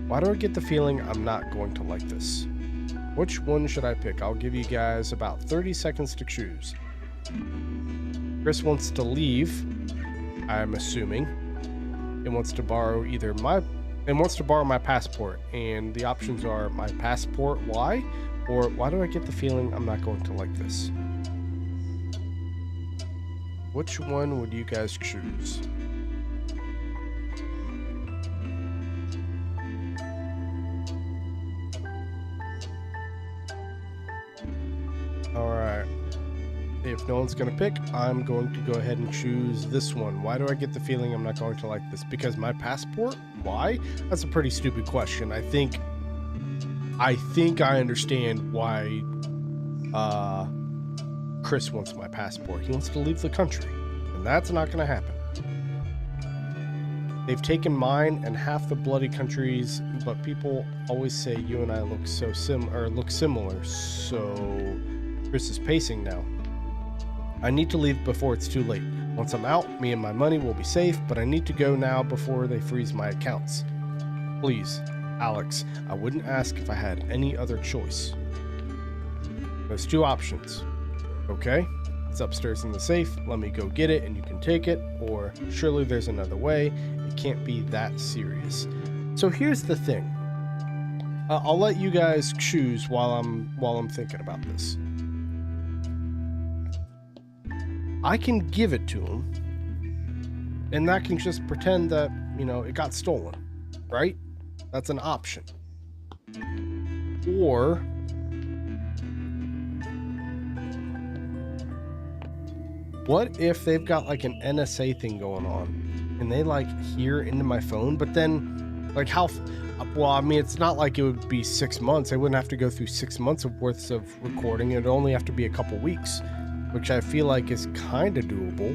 why do I get the feeling I'm not going to like this? Which one should I pick? I'll give you guys about 30 seconds to choose. Chris wants to leave, I'm assuming. It wants to borrow my passport, and the options are my passport, why? Or why do I get the feeling I'm not going to like this? Which one would you guys choose? Alright. If no one's going to pick, I'm going to go ahead and choose this one. Why do I get the feeling I'm not going to like this? Because my passport? Why? That's a pretty stupid question. I think I understand why Chris wants my passport. He wants to leave the country, and that's not going to happen. They've taken mine and half the bloody countries, but people always say you and I look similar. So Chris is pacing now. I need to leave before it's too late. Once I'm out, me and my money will be safe, but I need to go now before they freeze my accounts. Please, Alex, I wouldn't ask if I had any other choice. There's 2 options. Okay, it's upstairs in the safe. Let me go get it and you can take it. Or surely there's another way. It can't be that serious. So here's the thing. I'll let you guys choose while I'm thinking about this. I can give it to him, and that can just pretend that, it got stolen, right? That's an option. Or what if they've got like an NSA thing going on and they like hear into my phone, but then like how, well, I mean, it's not like it would be 6 months. They wouldn't have to go through 6 months of worth of recording. It'd only have to be a couple weeks, which I feel like is kind of doable.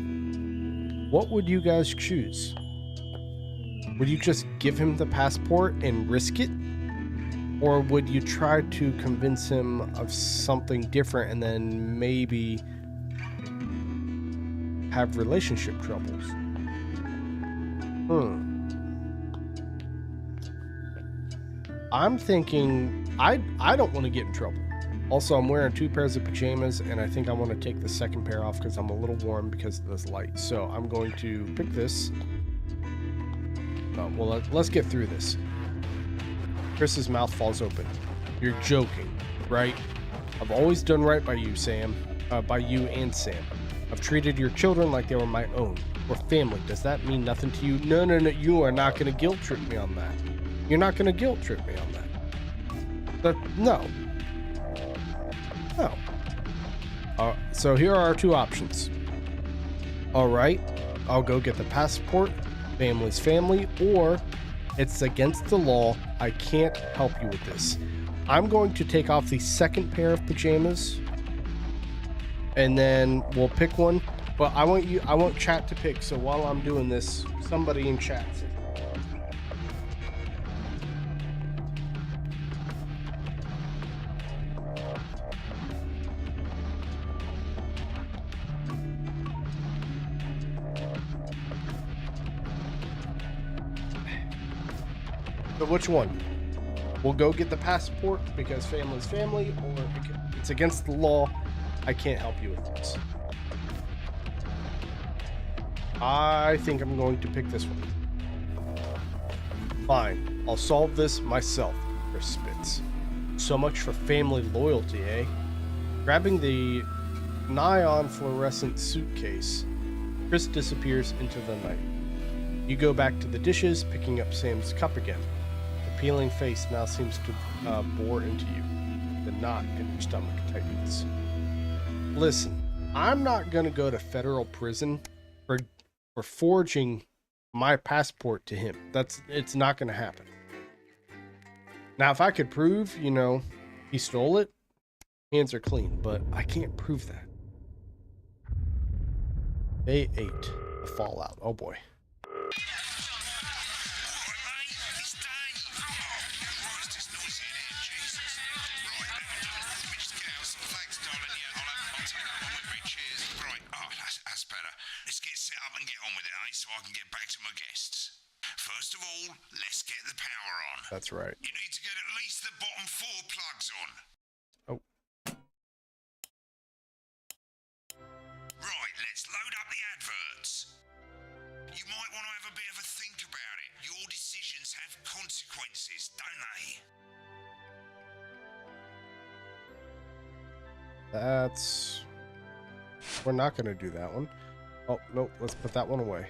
What would you guys choose? Would you just give him the passport and risk it? Or would you try to convince him of something different and then maybe have relationship troubles? I'm thinking I don't want to get in trouble. Also, I'm wearing 2 pairs of pajamas, and I think I want to take the second pair off because I'm a little warm because of this light. So I'm going to pick this. Well, let's get through this. Chris's mouth falls open. You're joking, right? I've always done right by you, Sam. By you and Sam. I've treated your children like they were my own. We're family. Does that mean nothing to you? No. You are not going to guilt trip me on that. You're not going to guilt trip me on that. No. So here are our 2 options. All right, I'll go get the passport. Family's family, or it's against the law. I can't help you with this. I'm going to take off the second pair of pajamas, and then we'll pick one. But I want chat to pick. So while I'm doing this, somebody in chat. So which one? We'll go get the passport because family's family, or it's against the law. I can't help you with this. I think I'm going to pick this one. Fine, I'll solve this myself, Chris spits. So much for family loyalty, eh? Grabbing the nigh-on fluorescent suitcase, Chris disappears into the night. You go back to the dishes, picking up Sam's cup again. The peeling face now seems to bore into you. The knot in your stomach tightens. Listen, I'm not gonna go to federal prison for forging my passport to him. It's not gonna happen. Now, if I could prove, he stole it, hands are clean, but I can't prove that. Day 8, the fallout. Oh boy. That's right. You need to get at least the bottom 4 plugs on. Oh. Right, let's load up the adverts. You might want to have a bit of a think about it. Your decisions have consequences, don't they? We're not going to do that one. Oh, nope. Let's put that one away.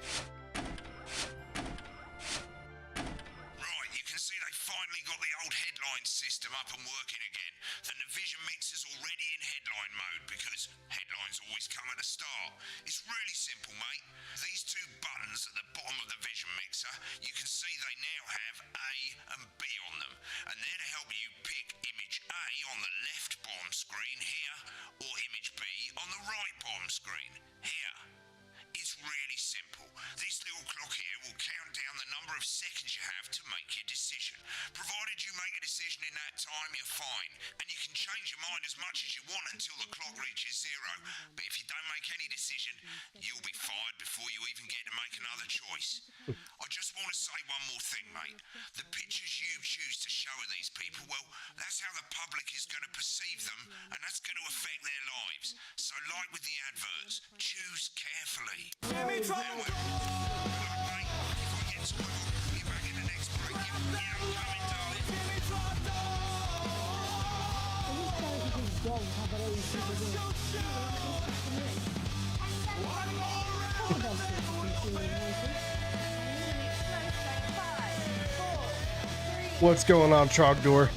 What's going on, Trogdor?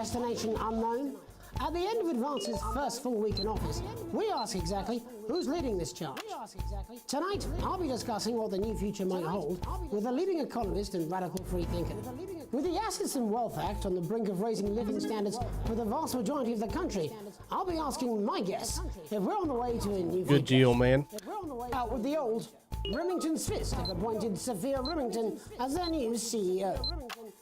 destination unknown? At the end of Advance's first full week in office, we ask exactly who's leading this charge. Tonight, I'll be discussing what the new future might hold with a leading economist and radical free thinker. With the Assets and Wealth Act on the brink of raising living standards for the vast majority of the country, I'll be asking my guests if we're on the way to a new future. Good deal, man. Out with the old, Remington's Fist have appointed Sophia Remington as their new CEO.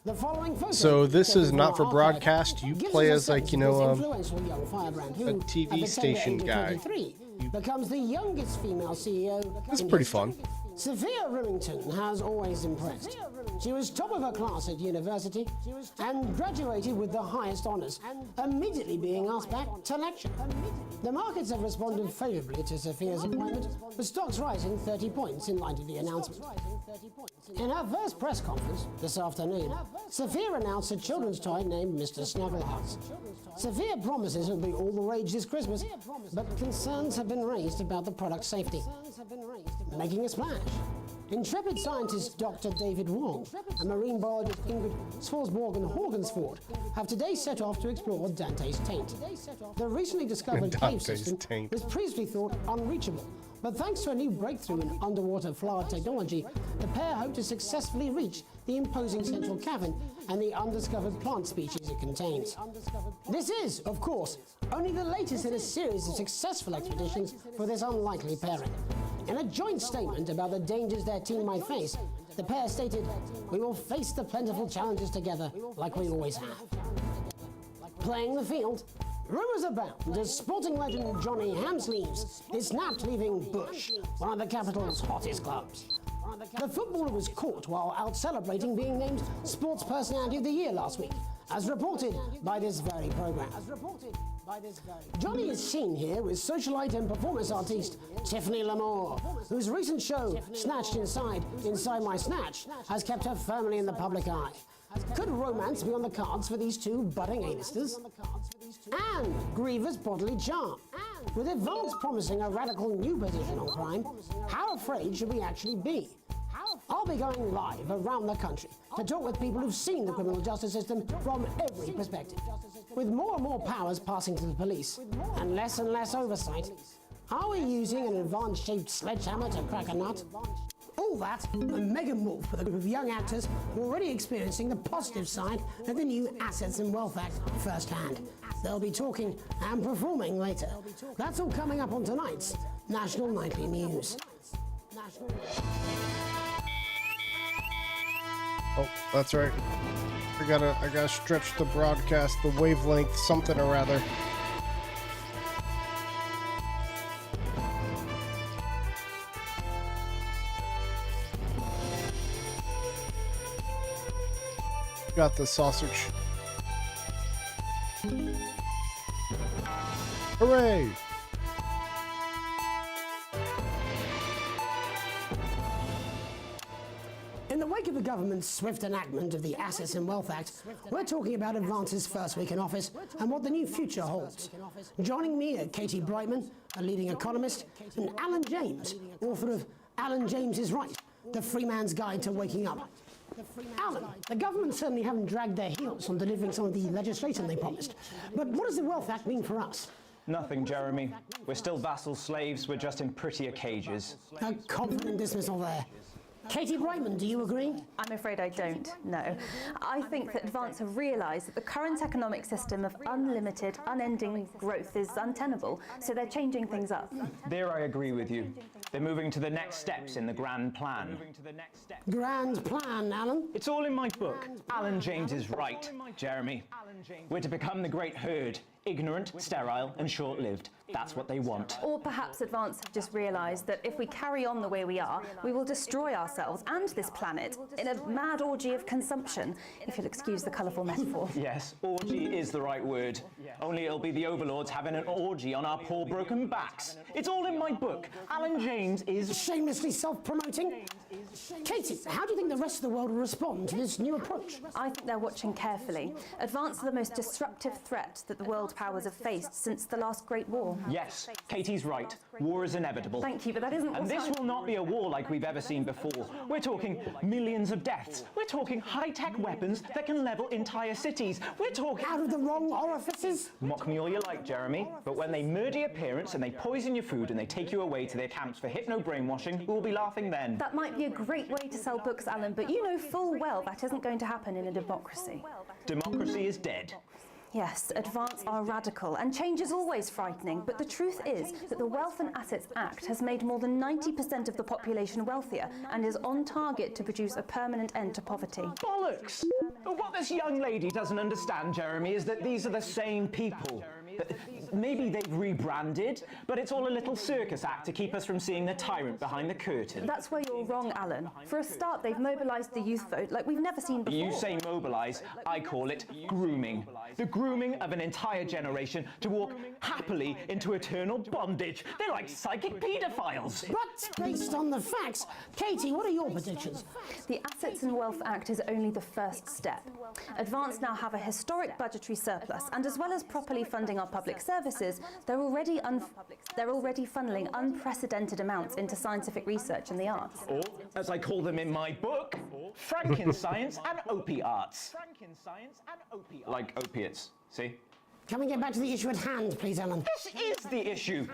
The following photo So this is not for our broadcast. You gives play us as like, sense you of this know, influential young firebrand who, a at TV the tender station age of guy. 23, becomes the youngest female CEO. It's in pretty history. fun. Sophia Remington has always impressed. She was top of her class at university and graduated with the highest honours, immediately being asked back to lecture. The markets have responded favourably to Sophia's appointment, with stocks rising 30 points in light of the announcement. In her first press conference this afternoon, Sophia announced a children's toy named Mr. Snugglehouse. Sophia promises it will be all the rage this Christmas, but concerns have been raised about the product's safety. Making a splash. Intrepid scientist Dr. David Wong and marine biologist Ingrid Swarsborg and Horgensford have today set off to explore Dante's Taint. The recently discovered cave Dante's system Taint. was previously thought unreachable, but thanks to a new breakthrough in underwater flower technology, the pair hope to successfully reach the imposing central cavern and the undiscovered plant species it contains. This is, of course, only the latest in a series of successful expeditions for this unlikely pairing. In a joint statement about the dangers their team might face, the pair stated, "We will face the plentiful challenges together like we always have." Playing the field, rumours abound as sporting legend Johnny Hamsleeves is snapped leaving Bush, one of the capital's hottest clubs. The footballer was caught while out celebrating being named Sports Personality of the Year last week, as reported by this very programme. Johnny is seen here with socialite and performance artiste Tiffany Lamore, whose recent show, Snatched Inside My Snatch, has kept her firmly in the public eye. Could romance be on the cards for these two budding A-listers? And Griever's bodily charm. With Advance promising a radical new position on crime, how afraid should we actually be? I'll be going live around the country to talk with people who've seen the criminal justice system from every perspective. With more and more powers passing to the police and less oversight, are we using an Advance-shaped sledgehammer to crack a nut? All that and Mega Morph with a group of young actors who are already experiencing the positive side of the new Assets and Wealth Act firsthand. They'll be talking and performing later. That's all coming up on tonight's National Nightly News. Oh, that's right. I gotta stretch the broadcast, the wavelength, something or other. Got the sausage. Hooray! In the wake of the government's swift enactment of the Assets and Wealth Act, we're talking about Advance's first week in office and what the new future holds. Joining me are Katie Brightman, a leading economist, and Alan James, author of Alan James is Right, The Free Man's Guide to Waking Up. Alan, the government certainly haven't dragged their heels on delivering some of the legislation they promised. But what does the Wealth Act mean for us? Nothing, Jeremy. We're still vassal slaves, we're just in prettier cages. A confident dismissal there. Katie Brightman, do you agree? I'm afraid I don't, no. I think that Advance have realised that the current economic system of unlimited, unending growth is untenable, so they're changing things up. There I agree with you. They're moving to the next steps in the grand plan. Grand plan, Alan? It's all in my book. Alan James is right, Jeremy. We're to become the great herd. Ignorant, sterile, and short-lived. That's what they want. Or perhaps Advance have just realised that if we carry on the way we are, we will destroy ourselves and this planet in a mad orgy of consumption, if you'll excuse the colourful metaphor. Yes, orgy is the right word. Only it'll be the overlords having an orgy on our poor broken backs. It's all in my book. Alan James is... Shamelessly self-promoting? Katie, how do you think the rest of the world will respond to this new approach? I think they're watching carefully. Advance are the most disruptive threat that the world powers have faced since the last Great War. Yes, Katie's right. War is inevitable. Thank you, but that isn't And this will not be a war like we've ever seen before. We're talking millions of deaths. We're talking high-tech weapons that can level entire cities. We're talking... Out of the wrong orifices? Mock me all you like, Jeremy, but when they murder your parents and they poison your food and they take you away to their camps for hypno-brainwashing, we'll be laughing then. That might be a great way to sell books, Alan, but you know full well that isn't going to happen in a democracy. Democracy is dead. Yes, advance are radical, and change is always frightening, but the truth is that the Wealth and Assets Act has made more than 90% of the population wealthier and is on target to produce a permanent end to poverty. Bollocks! What this young lady doesn't understand, Jeremy, is that these are the same people. Maybe they've rebranded, but it's all a little circus act to keep us from seeing the tyrant behind the curtain. That's where you're wrong, Alan. For a start, they've mobilised the youth vote like we've never seen before. You say mobilise, I call it grooming. The grooming of an entire generation to walk happily into eternal bondage. They're like psychic paedophiles. But based on the facts, Katie, what are your predictions? The Assets and Wealth Act is only the first step. Advance now have a historic budgetary surplus, and as well as properly funding our public services, they're already funneling unprecedented amounts into scientific research and the arts. Or, as I call them in my book, Frankenscience and opiates. Like opiates, see? Can we get back to the issue at hand, please, Alan? This is the issue.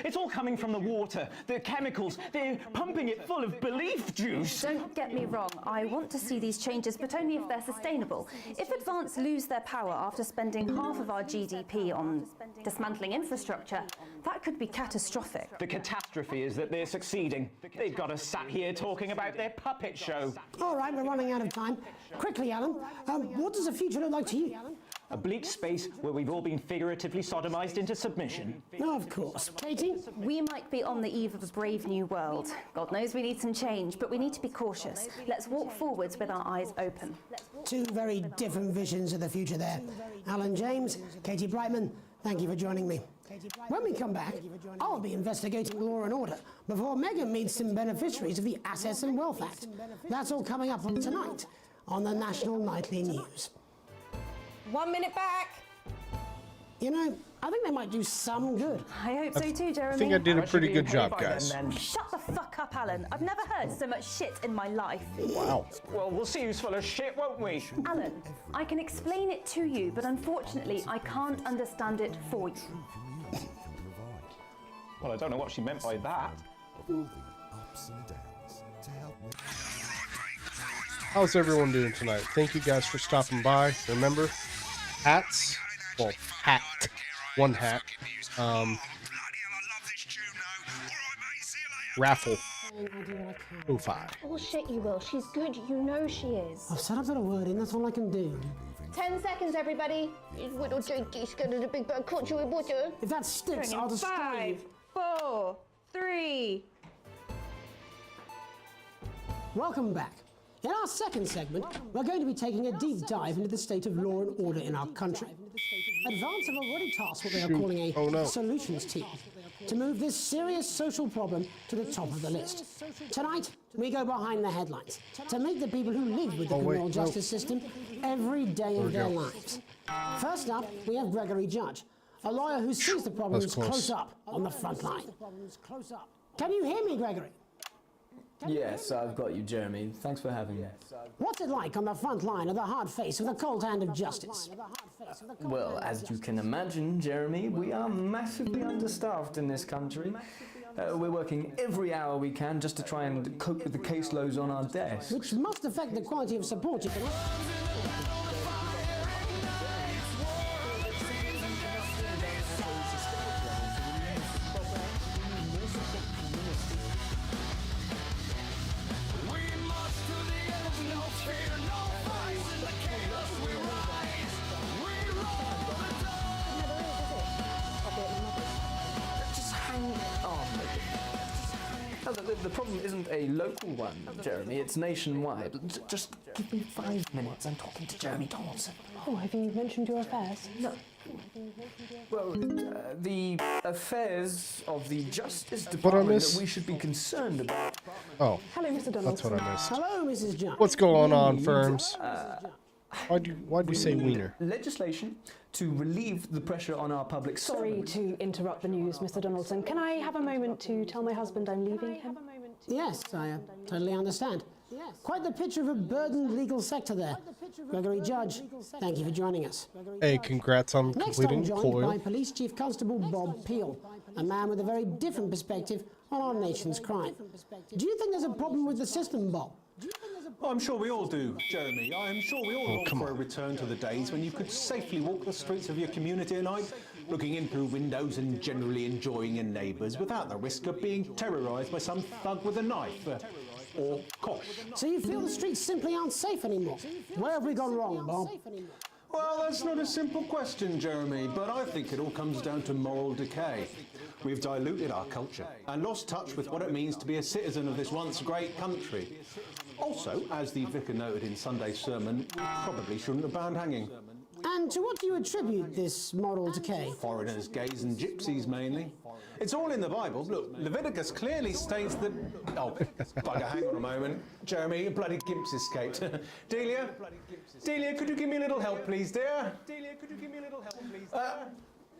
It's all coming from the water, the chemicals. They're pumping it full of belief juice. Don't get me wrong. I want to see these changes, but only if they're sustainable. If Advance lose their power after spending half of our GDP on dismantling infrastructure, that could be catastrophic. The catastrophe is that they're succeeding. They've got us sat here talking about their puppet show. All right, we're running out of time. Quickly, Alan, what does the future look like to you? A bleak space where we've all been figuratively sodomized into submission. No, of course. Katie? We might be on the eve of a brave new world. God knows we need some change, but we need to be cautious. Let's walk forwards with our eyes open. Two very different visions of the future there. Alan James, Katie Brightman, thank you for joining me. When we come back, I'll be investigating law and order before Megan meets some beneficiaries of the Assets and Wealth Act. That's all coming up tonight on the National Nightly News. 1 minute back. You know, I think they might do some good. I hope so too, Jeremy. I think I did a pretty good job, guys. Shut the fuck up, Alan. I've never heard so much shit in my life. Wow. Well, we'll see who's full of shit, won't we? Alan, I can explain it to you, but unfortunately, I can't understand it for you. Well, I don't know what she meant by that. How's everyone doing tonight? Thank you guys for stopping by. Remember, hats, well, hat, one hat, raffle, 05. Bullshit, you will. She's good. You know she is. I've set up that word in, that's all I can do. 10 seconds, everybody. Little Jakey's going to the big bird caught you with water. If that sticks, I'll destroy you. 5, 4, 3. Welcome back. In our second segment, we're going to be taking a deep dive into the state of law and order in our country. Advance have already tasked what they are calling a solutions team to move this serious social problem to the top of the list. Tonight, we go behind the headlines to meet the people who live with the criminal justice system every day of their lives. First up, we have Gregory Judge, a lawyer who sees the problems close up on the front line. Can you hear me, Gregory? Yes, I've got you, Jeremy. Thanks for having me. What's it like on the front line of the hard face with the cold hand of justice? Well, as you can imagine, Jeremy, we are massively understaffed in this country. We're working every hour we can just to try and cope with the caseloads on our desks. Which must affect the quality of support you can offer. The problem isn't a local one, Jeremy, it's nationwide. Just give me 5 minutes, I'm talking to Jeremy Thompson. Oh, have you mentioned your affairs? No. Well, the affairs of the Justice Department that we should be concerned about. Oh, hello, Mr. Donaldson. That's what I missed. Hello, Mrs. John. What's going on, firms? Why'd you say wiener? Legislation to relieve the pressure on our public Sorry to interrupt the news, Mr. Donaldson. Can I have a moment to tell my husband I'm leaving him? Yes, I totally understand. Quite the picture of a burdened legal sector there. Gregory Judge, thank you for joining us. Hey, congrats on Next, completing I'm joined Coil. by Police Chief Constable Bob Peel, a man with a very different perspective on our nation's crime. Do you think there's a problem with the system, Bob? I'm sure we all do, Jeremy. I'm sure we all long for a return to the days when you could safely walk the streets of your community at night, looking in through windows and generally enjoying your neighbours without the risk of being terrorised by some thug with a knife. Or cosh. So you feel the streets simply aren't safe anymore? Where have we gone wrong, Bob? Well, that's not a simple question, Jeremy, but I think it all comes down to moral decay. We've diluted our culture and lost touch with what it means to be a citizen of this once great country. Also, as the vicar noted in Sunday's sermon, we probably shouldn't have banned hanging. And to what do you attribute this moral decay? Foreigners, gays and gypsies mainly. It's all in the Bible. Look, Leviticus clearly states that... Oh, bugger, hang on a moment. Jeremy, your bloody gimp's escaped. Delia? Delia, could you give me a little help, please, dear? Delia, could you give me a little help, please, dear?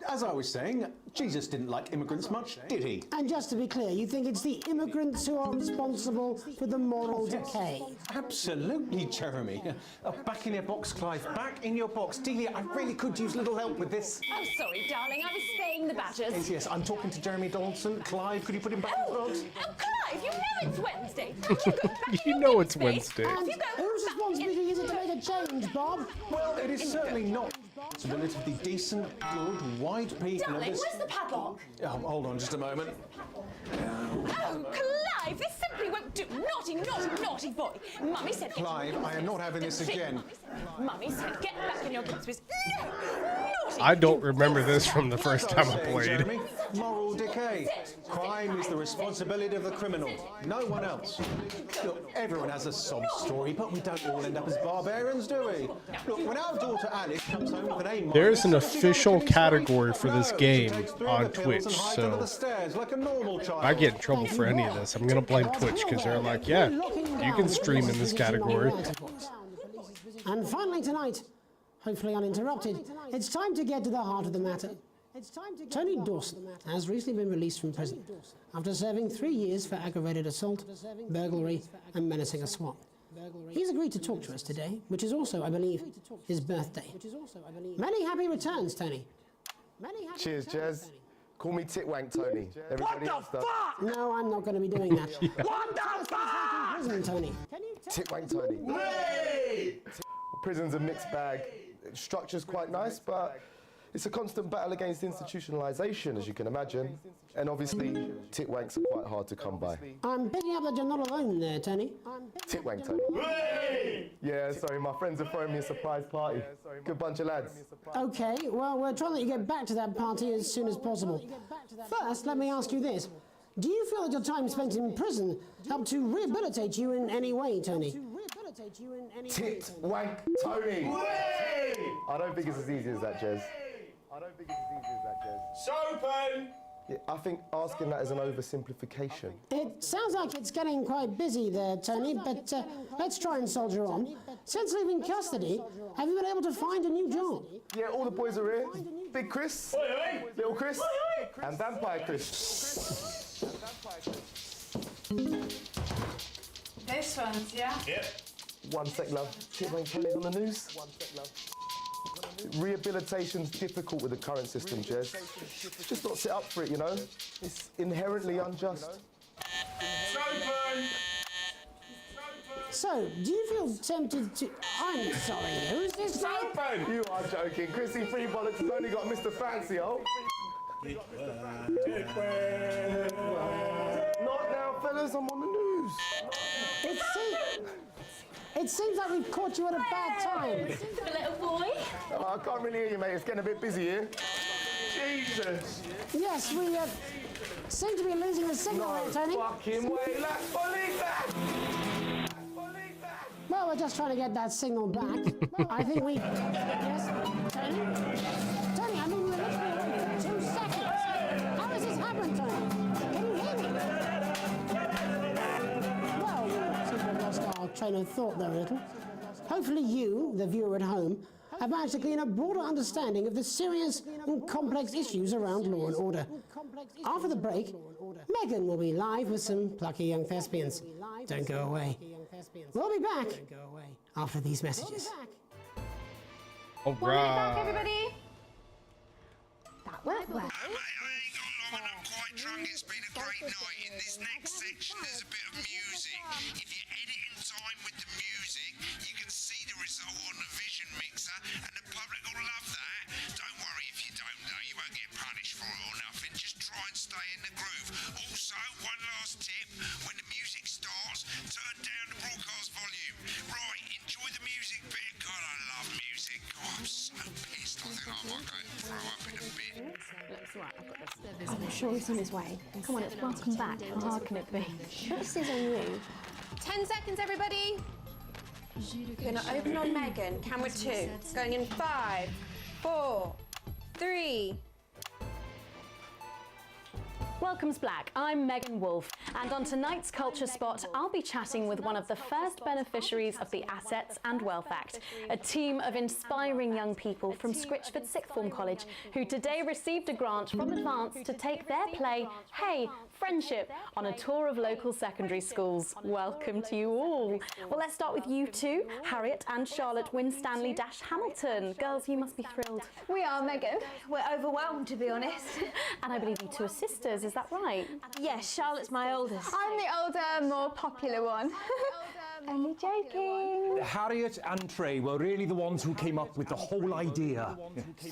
As I was saying, Jesus didn't like immigrants much, did he? And just to be clear, you think it's the immigrants who are responsible for the moral decay? Absolutely, Jeremy. Back in your box, Clive. Back in your box. Delia, I really could use a little help with this. Oh, sorry, darling. I was spaying the badgers. Yes, I'm talking to Jeremy Donaldson. Clive, could you put him back in the box? Oh, Clive, you know it's Wednesday. You know it's Wednesday. And whose responsibility is it to make a change, Bob? Well, it is certainly not the responsibility of the decent, good, white people Darling, of this... where's the padlock? Oh, hold on just a moment. Oh, Clive, this simply won't do. Naughty, naughty, naughty boy. Mummy said... Clive, I am not having this again. Mummy said, get back in your boxes. No! Naughty! I don't remember this from the first time I played. Jeremy, moral decay. Crime is the responsibility of the criminal, no one else. Look, everyone has a sob story, but we don't all end up as barbarians, do we? Look, when our daughter Alice comes home with an A-, There's an official category for this game on Twitch, so if I get in trouble for any of this, I'm gonna blame Twitch because they're like, yeah, you can stream in this category. And finally tonight, hopefully uninterrupted, it's time to get to the heart of the matter. Tony Dawson has recently been released from prison after serving 3 years for aggravated assault, burglary and menacing a SWAT. He's agreed to talk to us today, which is also, I believe, his birthday. Many happy returns, Tony. Cheers, Jez. Call me Titwank Tony. What the fuck? No, I'm not going to be doing that. What the fuck? Prison, Tony. Titwank Tony. Prison's a mixed bag. Structure's quite nice, but it's a constant battle against institutionalization, as you can imagine. And obviously, titwanks are quite hard to come by. I'm picking up that you're not alone there, Tony. Titwank Tony. Yeah, sorry, my friends are throwing me a surprise party. Good bunch of lads. Okay, well, we're trying to let you get back to that party as soon as possible. First, let me ask you this. Do you feel that your time spent in prison helped to rehabilitate you in any way, Tony? Titwank Tony. I don't think it's as easy as that, Jez. Soapin! Yeah, I think asking that is an oversimplification. It sounds like it's getting quite busy there, Tony, but let's try and soldier on. Since leaving custody, have you been able to find a new job? Yeah, all the boys are here. Big Chris, Little Chris, and Vampire Chris. This one's, yeah? Yep. 1 sec, love. Titwank Tony's on the news. Rehabilitation's difficult with the current system, Jez. Just not set up for it, you know? It's inherently unjust. So, do you feel tempted to... I'm sorry, who's this guy? You are joking. Chrissy Free Bollocks has only got Mr. Fancy, oh. Not now, fellas, I'm on the news. It seems like we've caught you at a bad time. The little boy? Oh, I can't really hear you, mate. It's getting a bit busy here. Jesus. Yes, we seem to be losing the signal here, Tony. Fucking way, lad. Believe that! Well, we're just trying to get that signal back. I think we... Yes, Tony? Tony, I mean, we're literally away for 2 seconds. How has this happened, Tony? Can you hear me? Well, we seem to have lost our train of thought there a little. Hopefully you, the viewer at home, have managed to glean a broader understanding of the serious and complex issues around law and order. After the break, Megan will be live with some plucky young thespians. Don't go away. We'll be back after these messages. All We'll be back, right. everybody. That went well. Quite drunk, it's been a great night. In this next section, there's a bit of music. If you edit in time with the music, you can see the result on the vision mixer, and the public will love that. Don't worry if you don't know, you won't get punished for it or nothing. Just try and stay in the groove. Also, one last tip, when the music starts, turn down the broadcast volume. Right, enjoy the music bit. God, I love music. Oh, I'm so pissed. I think I might go and throw up in a bit. Looks right, I've got this. I'm sure he's on his way. Come on, it's welcome back. How hard can it be? This is on you. 10 seconds, everybody. We're going to open on Megan. Camera 2. Going in 5, 4, 3. Welcome's Black, I'm Megan Wolfe, and on tonight's Culture Spot, I'll be chatting with one of the first beneficiaries of the Assets and Wealth Act, a team of inspiring young people from Scritchford Sixth Form College who today received a grant from Advance to take their play, Hey, Friendship, on a tour of local secondary schools. Welcome to you all. Well, let's start with you two, Harriet and Charlotte Winstanley-Hamilton. Girls, you must be thrilled. We are, Megan. We're overwhelmed, to be honest. And I believe you two are sisters, is that right? Yes, Charlotte's my oldest. I'm the older, more popular one. Only joking. Harriet and Trey were really the ones who came up with the whole idea.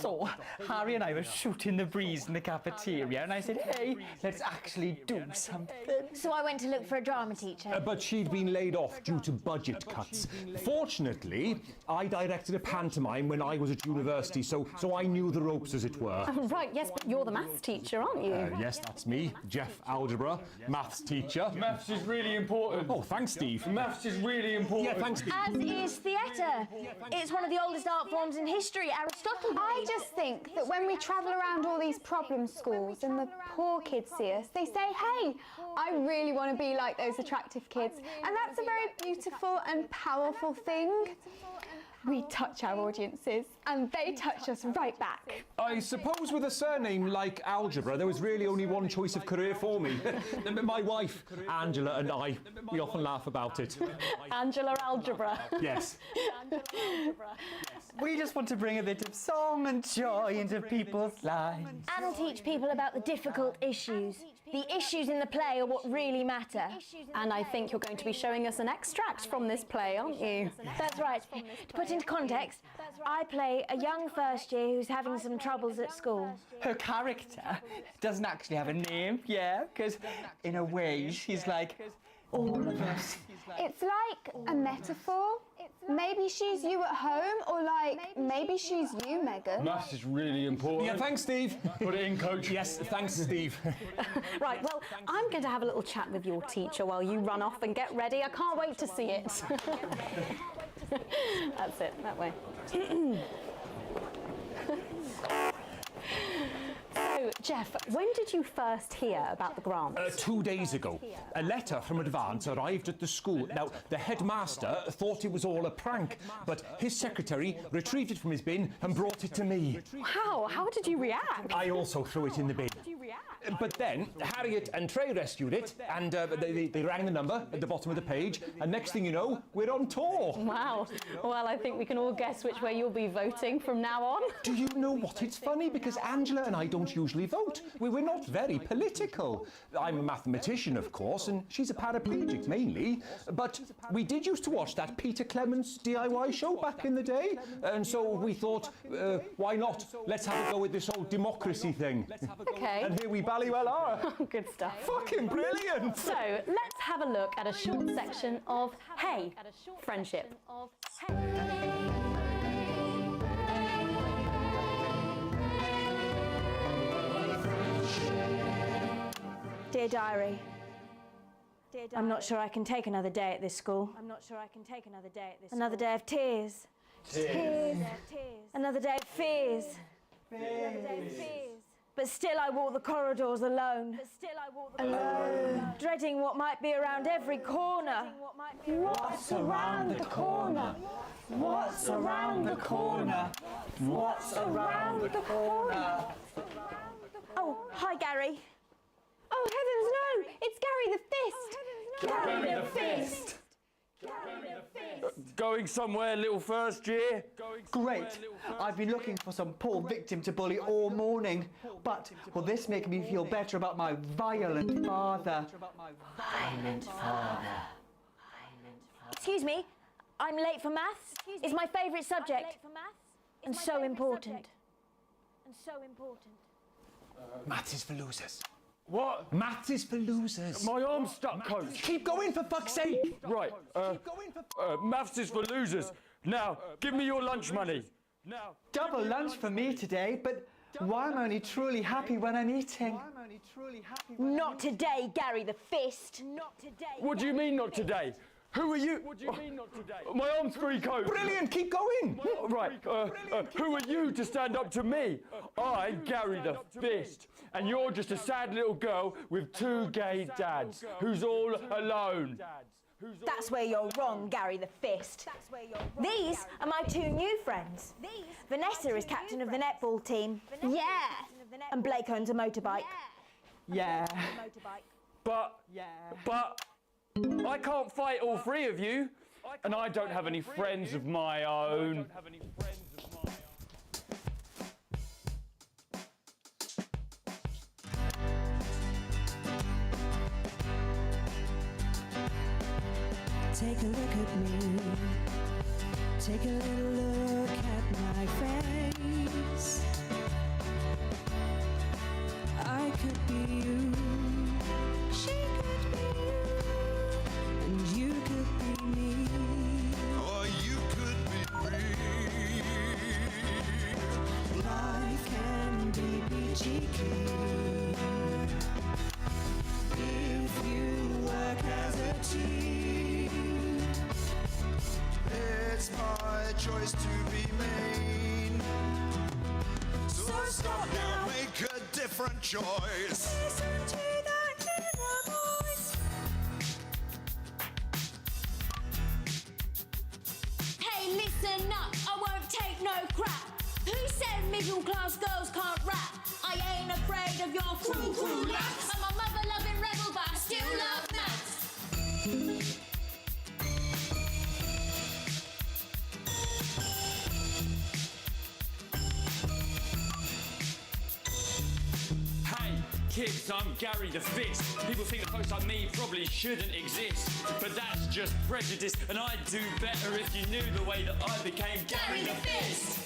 So, Harry and I were shooting the breeze in the cafeteria, and I said, hey, let's actually do something. So I went to look for a drama teacher. But she'd been laid off due to budget cuts. Fortunately, I directed a pantomime when I was at university, so I knew the ropes, as it were. Oh, right, yes, but you're the maths teacher, aren't you? Yes, that's me, Jeff Algebra, maths teacher. Maths is really important. Oh, thanks, Steve. Maths is really important. Yeah, thanks, Steve. As is theatre. It's one of the oldest art forms in history, Aristotle. I just think that when we travel around all these problem schools and the poor kids see us, they say, hey, I really want to be like those attractive kids. And that's a very beautiful and powerful thing. We touch our audiences and they touch us right back. I suppose with a surname like Algebra, there was really only one choice of career for me. My wife, Angela, and I, we often laugh about it. Angela Algebra. Yes. We just want to bring a bit of song and joy into people's lives. And teach people about the difficult issues. The issues in the play are what really matter. And I think you're going to be showing us an extract from this play, aren't you? That's right. To put into context, I play a young first year who's having some troubles at school. Her character doesn't actually have a name, yeah, because in a way she's like all of us. It's like a metaphor. Maybe she's you at home, or like maybe she's you, Megan. Maths is really important. Yeah, thanks, Steve. Put it in, coach. Yes, thanks, Steve. Right, well, I'm going to have a little chat with your teacher while you run off and get ready. I can't wait to see it. That's it, that way. So, Jeff, when did you first hear about the grant? 2 days ago. A letter from Advance arrived at the school. Now, the headmaster thought it was all a prank, but his secretary retrieved it from his bin and brought it to me. Wow, how did you react? I also threw it in the bin. But then Harriet and Trey rescued it, and they rang the number at the bottom of the page, and next thing you know, we're on tour. Wow. Well, I think we can all guess which way you'll be voting from now on. Do you know what? It's funny because Angela and I don't usually vote. We're not very political. I'm a mathematician, of course, and she's a paraplegic mainly. But we did used to watch that Peter Clements DIY show back in the day, and so we thought, why not? Let's have a go with this whole democracy thing. Okay. And here we bally well are. Good stuff. Fucking brilliant! So, let's have a look at a short section of Hey, Friendship. Dear Diary, I'm not sure I can take another day at this school. Another day of tears. Tears. Another day of fears. But still I walk the corridors alone. Alone. Dreading what might be around every corner. What's around the corner? What's around the corner? What's around the corner? Oh, hi, Gary. Oh, heavens no! It's Gary the Fist! Gary the Fist! Going somewhere, little first year? Great. I've been looking for some poor victim to bully all morning, but will this make me feel better about my violent father? Violent father. Excuse me, I'm late for maths. It's my favourite subject. And so important. Maths is for losers. What? Maths is for losers. My arm's stuck, coach. Keep going, for fuck's sake. Right. Maths is for losers. Now, give me your lunch money. Now. Double lunch for me today, but why am I only truly happy when I'm eating? Not today, Gary the Fist. Not today. What do you mean not today? Who are you? What do you mean not today? My arm's free, coach. Brilliant, keep going. Right, who are you to stand up to me? I'm Gary the Fist, and you're just a sad little girl with two gay dads who's all alone. That's where you're wrong, Gary the Fist. These are my two new friends. Vanessa is captain of the netball team. Yeah. And Blake owns a motorbike. Yeah. But I can't fight all three of you, and I don't have any friends of my own. Take a look at me. Take a little look at my face. I could be you. She could be you. And you could be me. Or you could be me. Life can be cheeky if you work as a team. It's my choice to be mean. So stop now, make a different choice. Listen to that inner voice. Hey, listen up, I won't take no crap. Who said middle class girls can't rap? I ain't afraid of your cruel lads. I'm a mother-loving rebel, but I still love maths. Kids, I'm Gary the Fist. People think that folks like me probably shouldn't exist, but that's just prejudice, and I'd do better if you knew the way that I became Gary the Fist.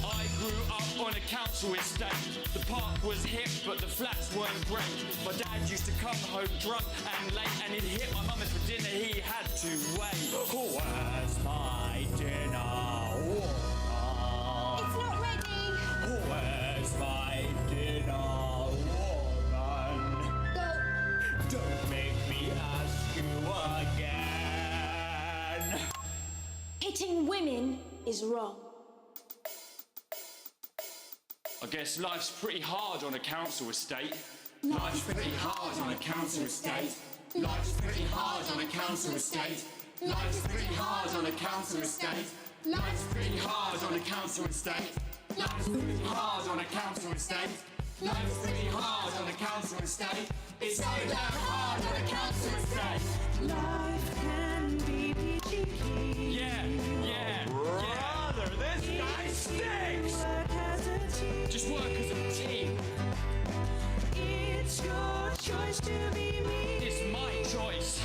I grew up on a council estate. The park was hip, but the flats weren't great. My dad used to come home drunk and late, and he'd hit my mum for dinner, he had to wait. Where's my dinner? Not ready. Where's my dinner, woman? Don't make me ask you again. Hitting women is wrong. I guess life's pretty hard on a council estate. Life's pretty hard on a council estate. Life's pretty hard on a council estate. Life's pretty hard on a council estate. Life's pretty hard on a council estate. Life's pretty hard on a council estate. Life's pretty hard on a council estate. It's so damn hard on a council estate. Life can be cheeky. Yeah. Brother, this guy stinks! Just work as a team. It's your choice to be me. It's my choice.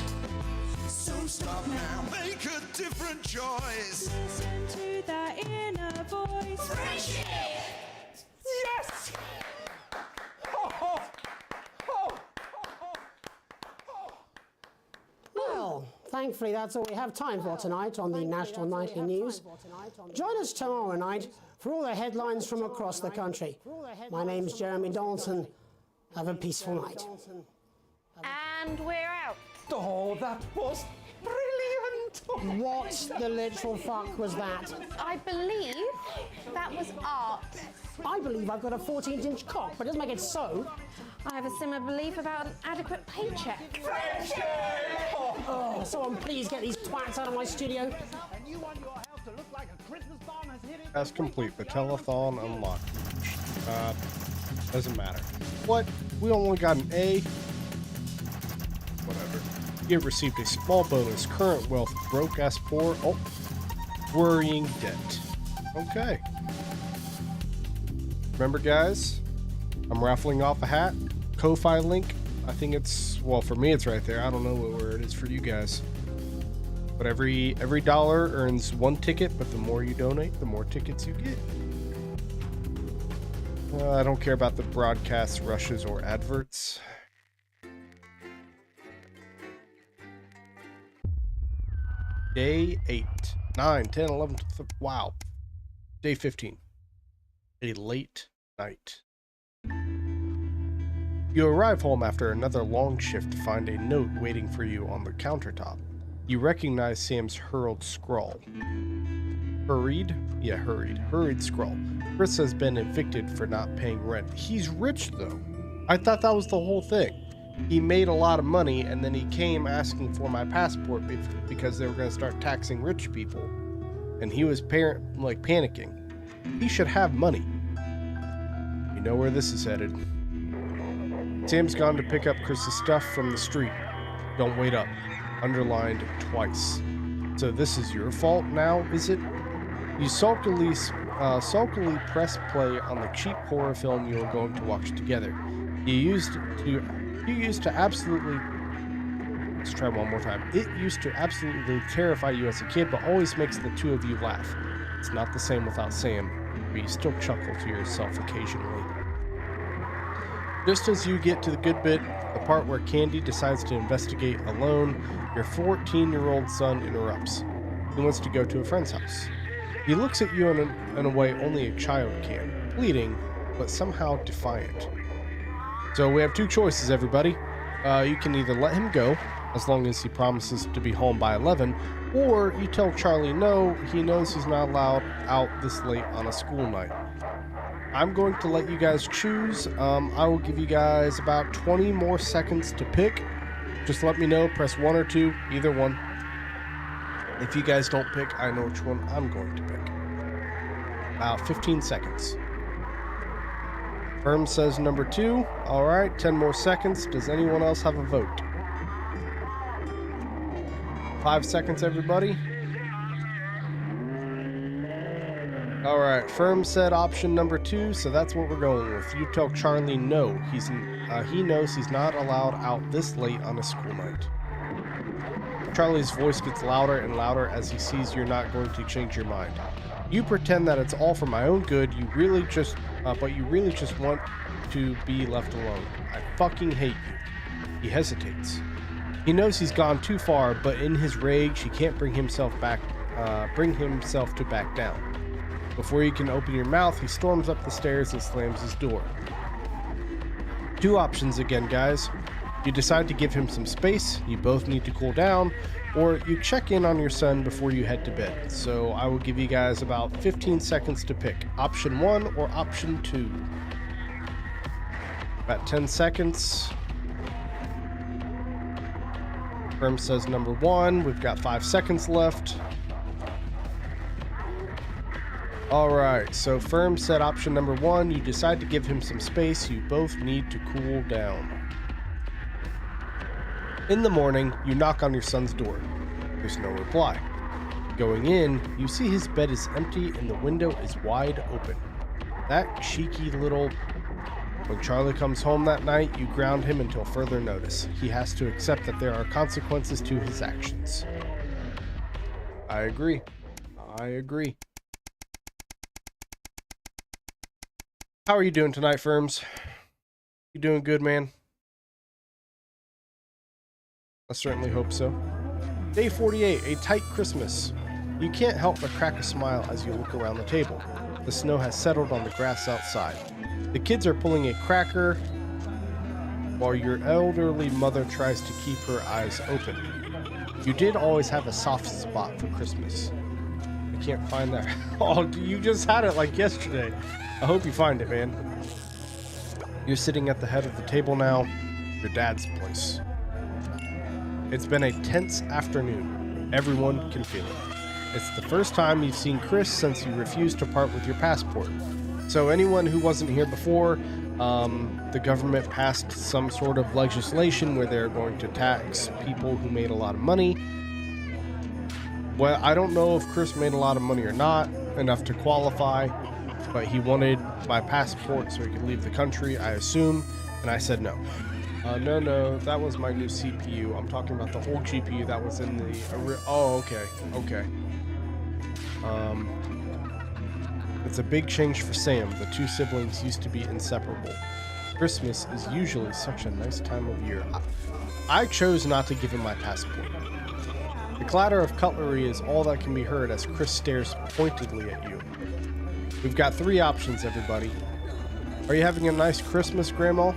So stop now, make a different choice. Listen to that inner voice. Friendship! Yes! Well, thankfully that's all we have time for tonight on the National Nightly News. Join us tomorrow night for all the headlines from across the country. My name's Jeremy Dalton. Have a peaceful night. And we're out. Oh, that was brilliant! What the literal fuck was that? I believe that was art. I believe I've got a 14-inch cock, but it doesn't make it so. I have a similar belief about an adequate paycheck. Oh, someone please get these twats out of my studio. As complete. The telethon unlocked. Doesn't matter. What? We only got an A? Whatever. You have received a small bonus. Current wealth broke as poor. Oh. Worrying debt. Okay. Remember, guys? I'm raffling off a hat. Ko-Fi link. I think it's, well, for me it's right there. I don't know where it is for you guys. But every dollar earns one ticket, but the more you donate, the more tickets you get. I don't care about the broadcasts, rushes, or adverts. Day 8, 9, 10, 11, wow. Day 15. A late night. You arrive home after another long shift to find a note waiting for you on the countertop. You recognize Sam's hurried scrawl. Hurried? Yeah, hurried. Hurried scrawl. Chris has been evicted for not paying rent. He's rich, though. I thought that was the whole thing. He made a lot of money, and then he came asking for my passport because they were going to start taxing rich people. And he was panicking. He should have money. You know where this is headed. Sam's gone to pick up Chris's stuff from the street. Don't wait up. Underlined twice. So this is your fault now, is it? You sulkily press play on the cheap horror film you were going to watch together. You used to absolutely... Let's try one more time. It used to absolutely terrify you as a kid, but always makes the two of you laugh. It's not the same without Sam, but you still chuckle to yourself occasionally. Just as you get to the good bit, the part where Candy decides to investigate alone, your 14-year-old son interrupts. He wants to go to a friend's house. He looks at you in a way only a child can, pleading, but somehow defiant. So we have two choices, everybody. You can either let him go, as long as he promises to be home by 11, or you tell Charlie no, he knows he's not allowed out this late on a school night. I'm going to let you guys choose. I will give you guys about 20 more seconds to pick. Just let me know, press 1 or 2, either one. If you guys don't pick, I know which one I'm going to pick. About 15 seconds. Firm says number 2. All right, 10 more seconds. Does anyone else have a vote? 5 seconds, everybody. All right, Firm said option number 2, so that's what we're going with. You tell Charlie no. He knows he's not allowed out this late on a school night. Charlie's voice gets louder and louder as he sees you're not going to change your mind. You pretend that it's all for my own good. But you really just want to be left alone. I fucking hate you. He hesitates. He knows he's gone too far, but in his rage, he can't bring himself to back down. Before you can open your mouth, he storms up the stairs and slams his door. Two options again, guys. You decide to give him some space, you both need to cool down, or you check in on your son before you head to bed. So I will give you guys about 15 seconds to pick. Option 1 or option 2. About 10 seconds. Firm says number 1. We've got 5 seconds left. Alright, so Firm said option number 1, you decide to give him some space, you both need to cool down. In the morning, you knock on your son's door. There's no reply. Going in, you see his bed is empty and the window is wide open. That cheeky little... When Charlie comes home that night, you ground him until further notice. He has to accept that there are consequences to his actions. I agree. How are you doing tonight, Firms? You doing good, man? I certainly hope so. Day 48, a tight Christmas. You can't help but crack a smile as you look around the table. The snow has settled on the grass outside. The kids are pulling a cracker while your elderly mother tries to keep her eyes open. You did always have a soft spot for Christmas. I can't find that. Oh, you just had it like yesterday. I hope you find it, man. You're sitting at the head of the table now. Your dad's place. It's been a tense afternoon. Everyone can feel it. It's the first time you've seen Chris since you refused to part with your passport. So anyone who wasn't here before, the government passed some sort of legislation where they're going to tax people who made a lot of money. Well, I don't know if Chris made a lot of money or not, enough to qualify, but he wanted my passport so he could leave the country, I assume, and I said no. No, that was my new CPU. I'm talking about the old GPU that was in the... Oh, okay. It's a big change for Sam. The two siblings used to be inseparable. Christmas is usually such a nice time of year. I chose not to give him my passport. The clatter of cutlery is all that can be heard as Chris stares pointedly at you. We've got 3 options, everybody. Are you having a nice Christmas, Grandma?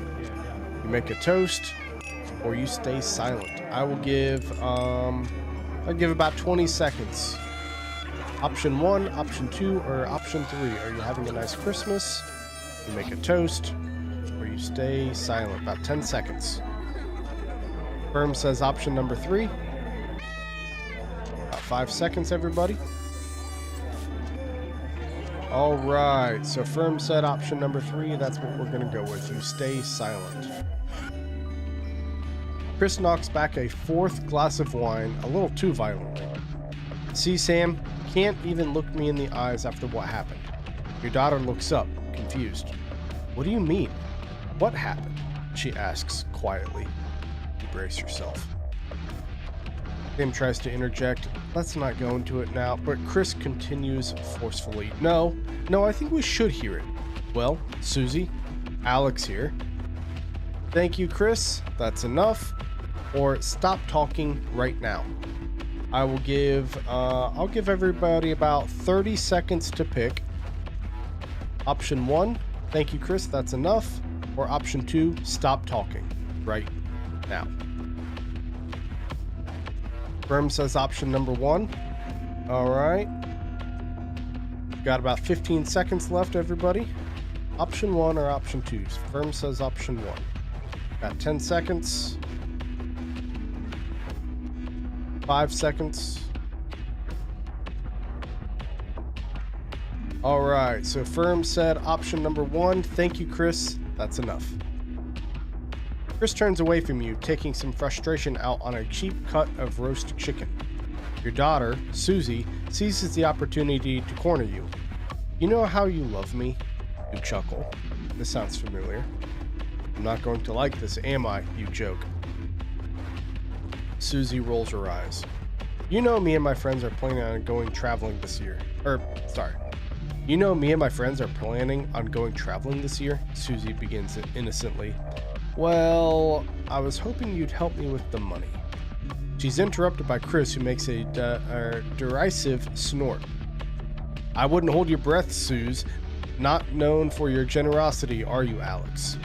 You make a toast, or you stay silent. I'll give about 20 seconds. Option 1, option 2, or option 3. Are you having a nice Christmas? You make a toast, or you stay silent. About 10 seconds. Firm says option number 3. About 5 seconds, everybody. All right, so Firm said option number 3. That's what we're gonna go with. You stay silent. Chris knocks back a 4th glass of wine, a little too violently. See, Sam, can't even look me in the eyes after what happened. Your daughter looks up, confused. What do you mean? What happened? She asks quietly. You brace yourself. Sam tries to interject. Let's not go into it now, but Chris continues forcefully. No, I think we should hear it. Well, Susie, Alex here. Thank you, Chris. That's enough. Or stop talking right now. I'll give everybody about 30 seconds to pick. Option 1, thank you, Chris, that's enough. Or option 2, stop talking right now. Firm says option number 1. All right. Got about 15 seconds left, everybody. Option 1 or option 2? Firm says option 1. Got 10 seconds. 5 seconds. All right, so Firm said option number 1. Thank you, Chris. That's enough. Chris turns away from you, taking some frustration out on a cheap cut of roast chicken. Your daughter, Susie, seizes the opportunity to corner you. You know how you love me? You chuckle. This sounds familiar. I'm not going to like this, am I? You joke. Susie rolls her eyes. You know me and my friends are planning on going traveling this year. You know me and my friends are planning on going traveling this year? Susie begins innocently. Well, I was hoping you'd help me with the money. She's interrupted by Chris, who makes a derisive snort. I wouldn't hold your breath, Suze. Not known for your generosity, are you, Alex?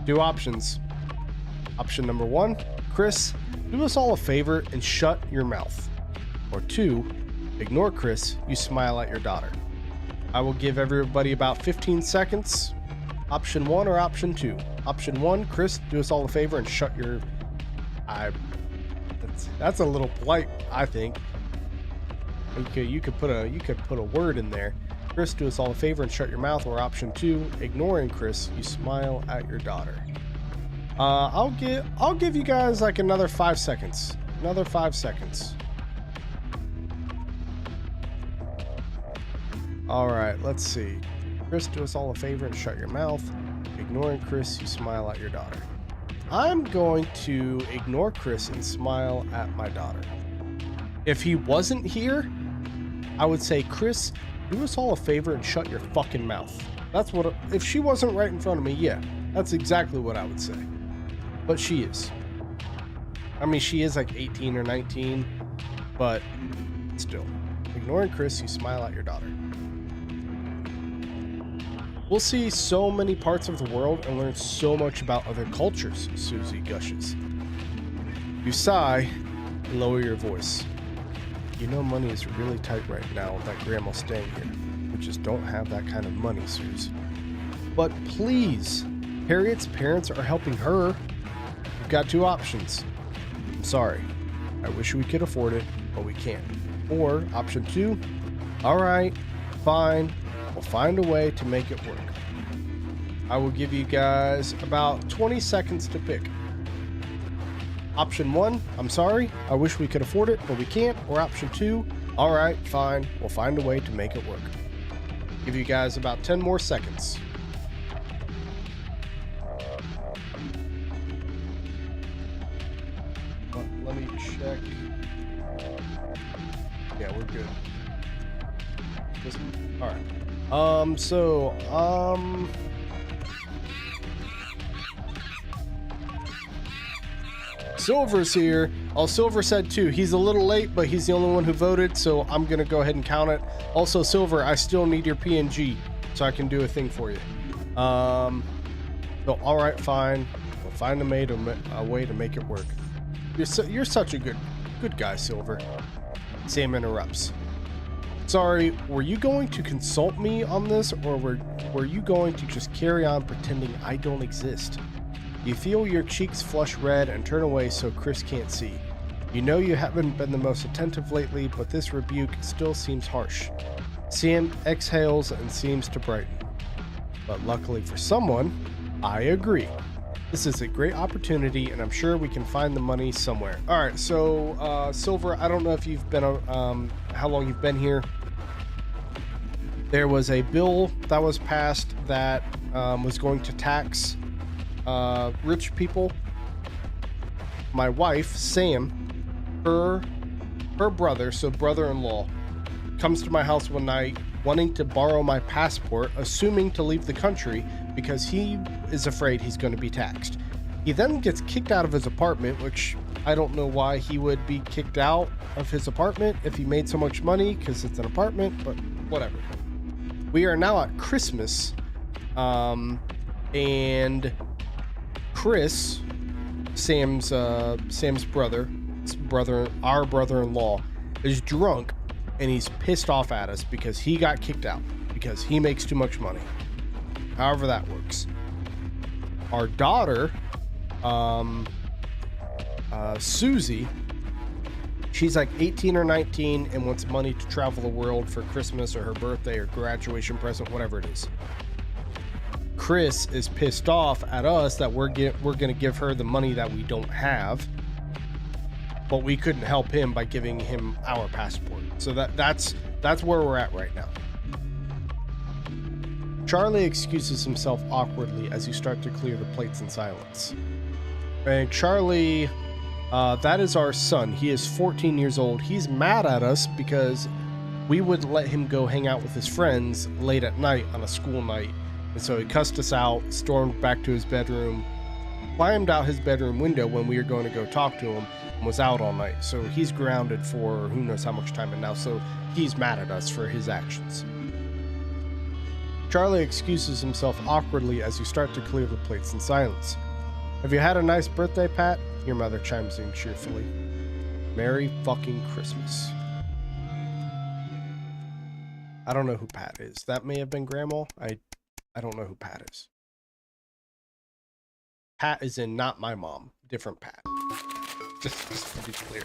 2 options. Option number 1, Chris, do us all a favor and shut your mouth. Or 2, ignore Chris, you smile at your daughter. I will give everybody about 15 seconds. Option 1 or option 2? Option 1, Chris, do us all a favor and shut your... That's a little polite, I think. You could put a word in there. Chris, do us all a favor and shut your mouth. Or option 2, ignoring Chris, you smile at your daughter. I'll give you guys like another 5 seconds. Another 5 seconds. All right, let's see. Chris, do us all a favor and shut your mouth. Ignoring Chris, you smile at your daughter. I'm going to ignore Chris and smile at my daughter. If he wasn't here, I would say, Chris, do us all a favor and shut your fucking mouth. That's what, if she wasn't right in front of me, yeah, that's exactly what I would say. But she is. I mean, she is like 18 or 19, but still. Ignoring Chris, you smile at your daughter. We'll see so many parts of the world and learn so much about other cultures, Susie gushes. You sigh. and lower your voice. You know money is really tight right now with that grandma staying here. We just don't have that kind of money, Suze. But please, Harriet's parents are helping her. You've got two options. I'm sorry. I wish we could afford it, but we can't. Or option two, all right, fine. We'll find a way to make it work. I will give you guys about 20 seconds to pick. Option one, I'm sorry, I wish we could afford it, but we can't. Or option two, all right, fine, we'll find a way to make it work. Give you guys about 10 more seconds. Let me check. Yeah, we're good. All right. Silver's here. Oh, Silver said two. He's a little late, but he's the only one who voted, so I'm gonna go ahead and count it. Also, Silver, I still need your PNG so I can do a thing for you. So all right, fine. We'll find a way to make it work. You're such a good guy, Silver. Sam interrupts. Sorry, were you going to consult me on this, or were you going to just carry on pretending I don't exist? You feel your cheeks flush red and turn away so Chris can't see. You know you haven't been the most attentive lately, but this rebuke still seems harsh. Sam exhales and seems to brighten. But luckily for someone, I agree. This is a great opportunity, and I'm sure we can find the money somewhere. All right, so Silver, I don't know if you've been, how long you've been here. There was a bill that was passed that was going to tax rich people. My wife, Sam, her brother, so brother-in-law, comes to my house one night wanting to borrow my passport, assuming to leave the country because he is afraid he's going to be taxed. He then gets kicked out of his apartment, which I don't know why he would be kicked out of his apartment if he made so much money, because it's an apartment, but whatever. We are now at Christmas, and Chris, Sam's brother, our brother-in-law, is drunk, and he's pissed off at us because he got kicked out because he makes too much money. However that works. Our daughter, Susie, she's like 18 or 19 and wants money to travel the world for Christmas or her birthday or graduation present, whatever it is. Chris is pissed off at us that we're gonna give her the money that we don't have, but we couldn't help him by giving him our passport. So that's where we're at right now. Charlie excuses himself awkwardly as you start to clear the plates in silence. And Charlie, that is our son. He is 14 years old. He's mad at us because we wouldn't let him go hang out with his friends late at night on a school night. And so he cussed us out, stormed back to his bedroom, climbed out his bedroom window when we were going to go talk to him, and was out all night. So he's grounded for who knows how much time, and now so he's mad at us for his actions. Charlie excuses himself awkwardly as you start to clear the plates in silence. Have you had a nice birthday, Pat? Your mother chimes in cheerfully. Merry fucking Christmas. I don't know who Pat is. That may have been Grandma. I don't know who Pat is. Pat is in not my mom. Different Pat. Just to be clear.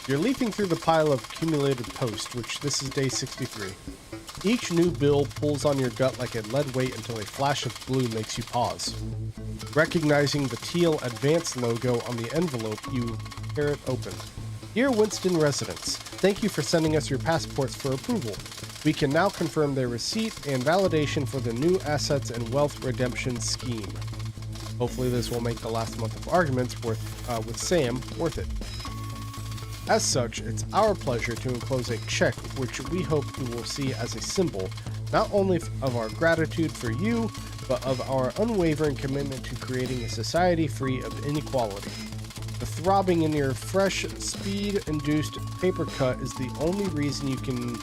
You're leafing through the pile of accumulated posts, which this is day 63. Each new bill pulls on your gut like a lead weight until a flash of blue makes you pause. Recognizing the teal advance logo on the envelope, you tear it open. Dear Winston residents, thank you for sending us your passports for approval. We can now confirm their receipt and validation for the new assets and wealth redemption scheme. Hopefully this will make the last month of arguments with Sam worth it. As such, it's our pleasure to enclose a check which we hope you will see as a symbol, not only of our gratitude for you, but of our unwavering commitment to creating a society free of inequality. The throbbing in your fresh, speed-induced paper cut is the only reason you can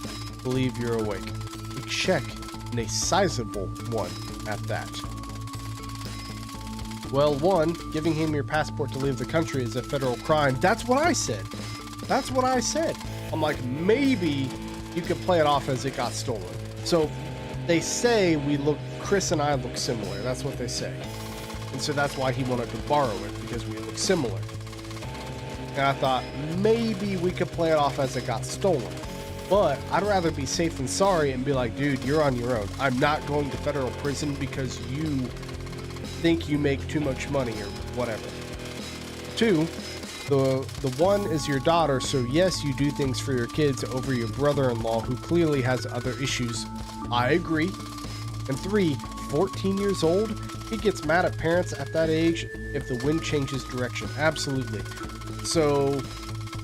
believe you're awake. A check, and a sizable one at that. Well, one, giving him your passport to leave the country is a federal crime. That's what I said. That's what I said. I'm like, maybe you could play it off as it got stolen. So they say Chris and I look similar. That's what they say. And so that's why he wanted to borrow it, because we look similar. And I thought maybe we could play it off as it got stolen. But I'd rather be safe than sorry and be like, dude, you're on your own. I'm not going to federal prison because you think you make too much money or whatever. 2, the one is your daughter, so yes, you do things for your kids over your brother-in-law who clearly has other issues. I agree. And 3, 14 years old, he gets mad at parents at that age if the wind changes direction. Absolutely. So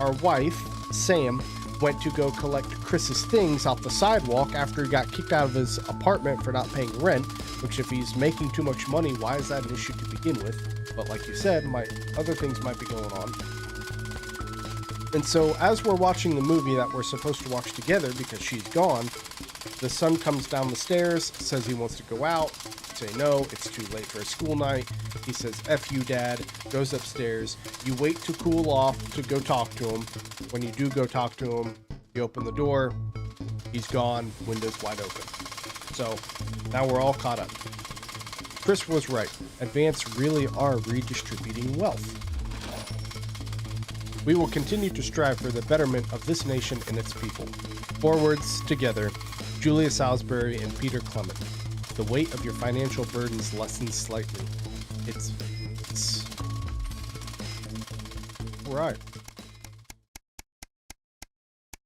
our wife, Sam, went to go collect Chris's things off the sidewalk after he got kicked out of his apartment for not paying rent, which if he's making too much money, why is that an issue to begin with? But like you said, other things might be going on. And so as we're watching the movie that we're supposed to watch together because she's gone, the son comes down the stairs, says he wants to go out. Say no, it's too late for a school night. He says, F you, Dad, goes upstairs. You wait to cool off to go talk to him. When you do go talk to him, you open the door, he's gone, windows wide open. So now we're all caught up. Chris was right. Advance really are redistributing wealth. We will continue to strive for the betterment of this nation and its people. Forwards together, Julia Salisbury and Peter Clement. The weight of your financial burdens lessens slightly. It's right.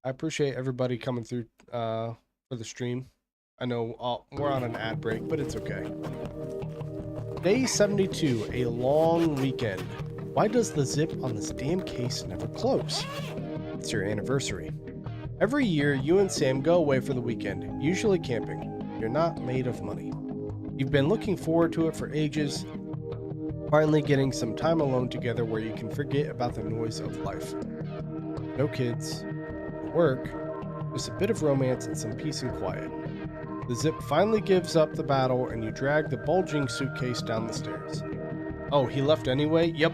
I appreciate everybody coming through for the stream. I know we're on an ad break, but it's okay. Day 72, a long weekend. Why does the zip on this damn case never close? It's your anniversary. Every year, you and Sam go away for the weekend, usually camping. You're not made of money. You've been looking forward to it for ages, finally getting some time alone together where you can forget about the noise of life. No kids, no work, just a bit of romance and some peace and quiet. The zip finally gives up the battle and you drag the bulging suitcase down the stairs. Oh, he left anyway? Yep.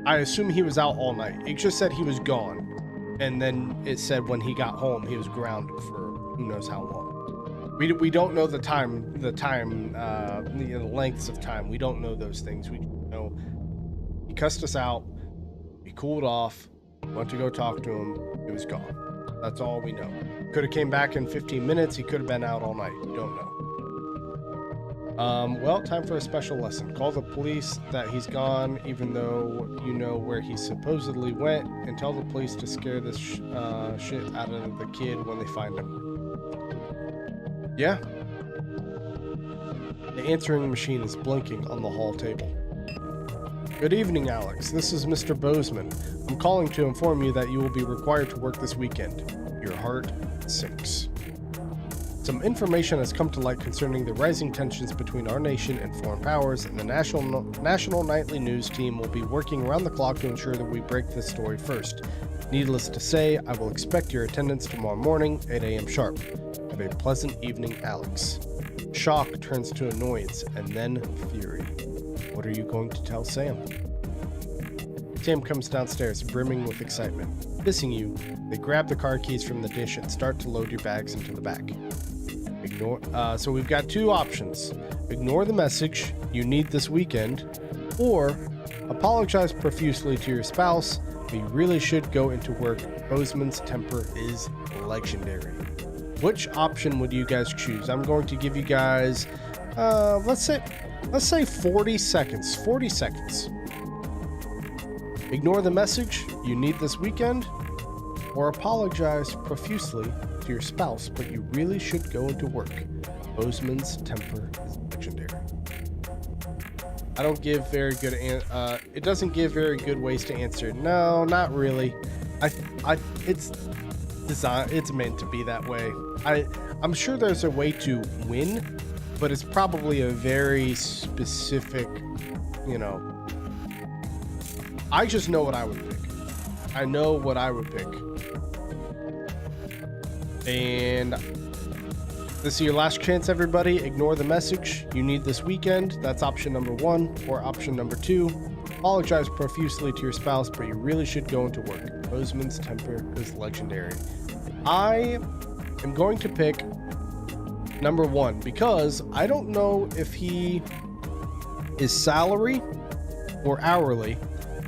I assume he was out all night. It just said he was gone. And then it said when he got home, he was grounded for who knows how long. We don't know the lengths of time. We don't know those things. We know he cussed us out. He cooled off. Went to go talk to him. He was gone. That's all we know. Could have came back in 15 minutes. He could have been out all night. We don't know. Well, time for a special lesson. Call the police that he's gone, even though you know where he supposedly went, and tell the police to scare this shit out of the kid when they find him. Yeah. The answering machine is blinking on the hall table. Good evening, Alex. This is Mr. Bozeman. I'm calling to inform you that you will be required to work this weekend. Your heart sinks. Some information has come to light concerning the rising tensions between our nation and foreign powers, and the National Nightly News team will be working around the clock to ensure that we break this story first. Needless to say, I will expect your attendance tomorrow morning, 8 a.m. sharp. Have a pleasant evening, Alex. Shock turns to annoyance and then fury. What are you going to tell Sam? Sam comes downstairs, brimming with excitement. Missing you, they grab the car keys from the dish and start to load your bags into the back. So we've got two options. Ignore the message, you need this weekend, or apologize profusely to your spouse, but you really should go into work. Bozeman's temper is legendary. Which option would you guys choose? I'm going to give you guys, let's say 40 seconds. 40 seconds. Ignore the message, you need this weekend, or apologize profusely to your spouse, but you really should go into work. Bozeman's temper is legendary. I don't give very good, it doesn't give very good ways to answer. No, not really. It's designed, it's meant to be that way. I'm sure there's a way to win, but it's probably a very specific, I just know what I would pick. I know what I would pick. And This is your last chance, everybody. Ignore the message you need this weekend. That's option number 1. Or option number 2, apologize profusely to your spouse, but you really should go into work. Rosamund's temper is legendary. I am going to pick number 1 because I don't know if he is salary or hourly,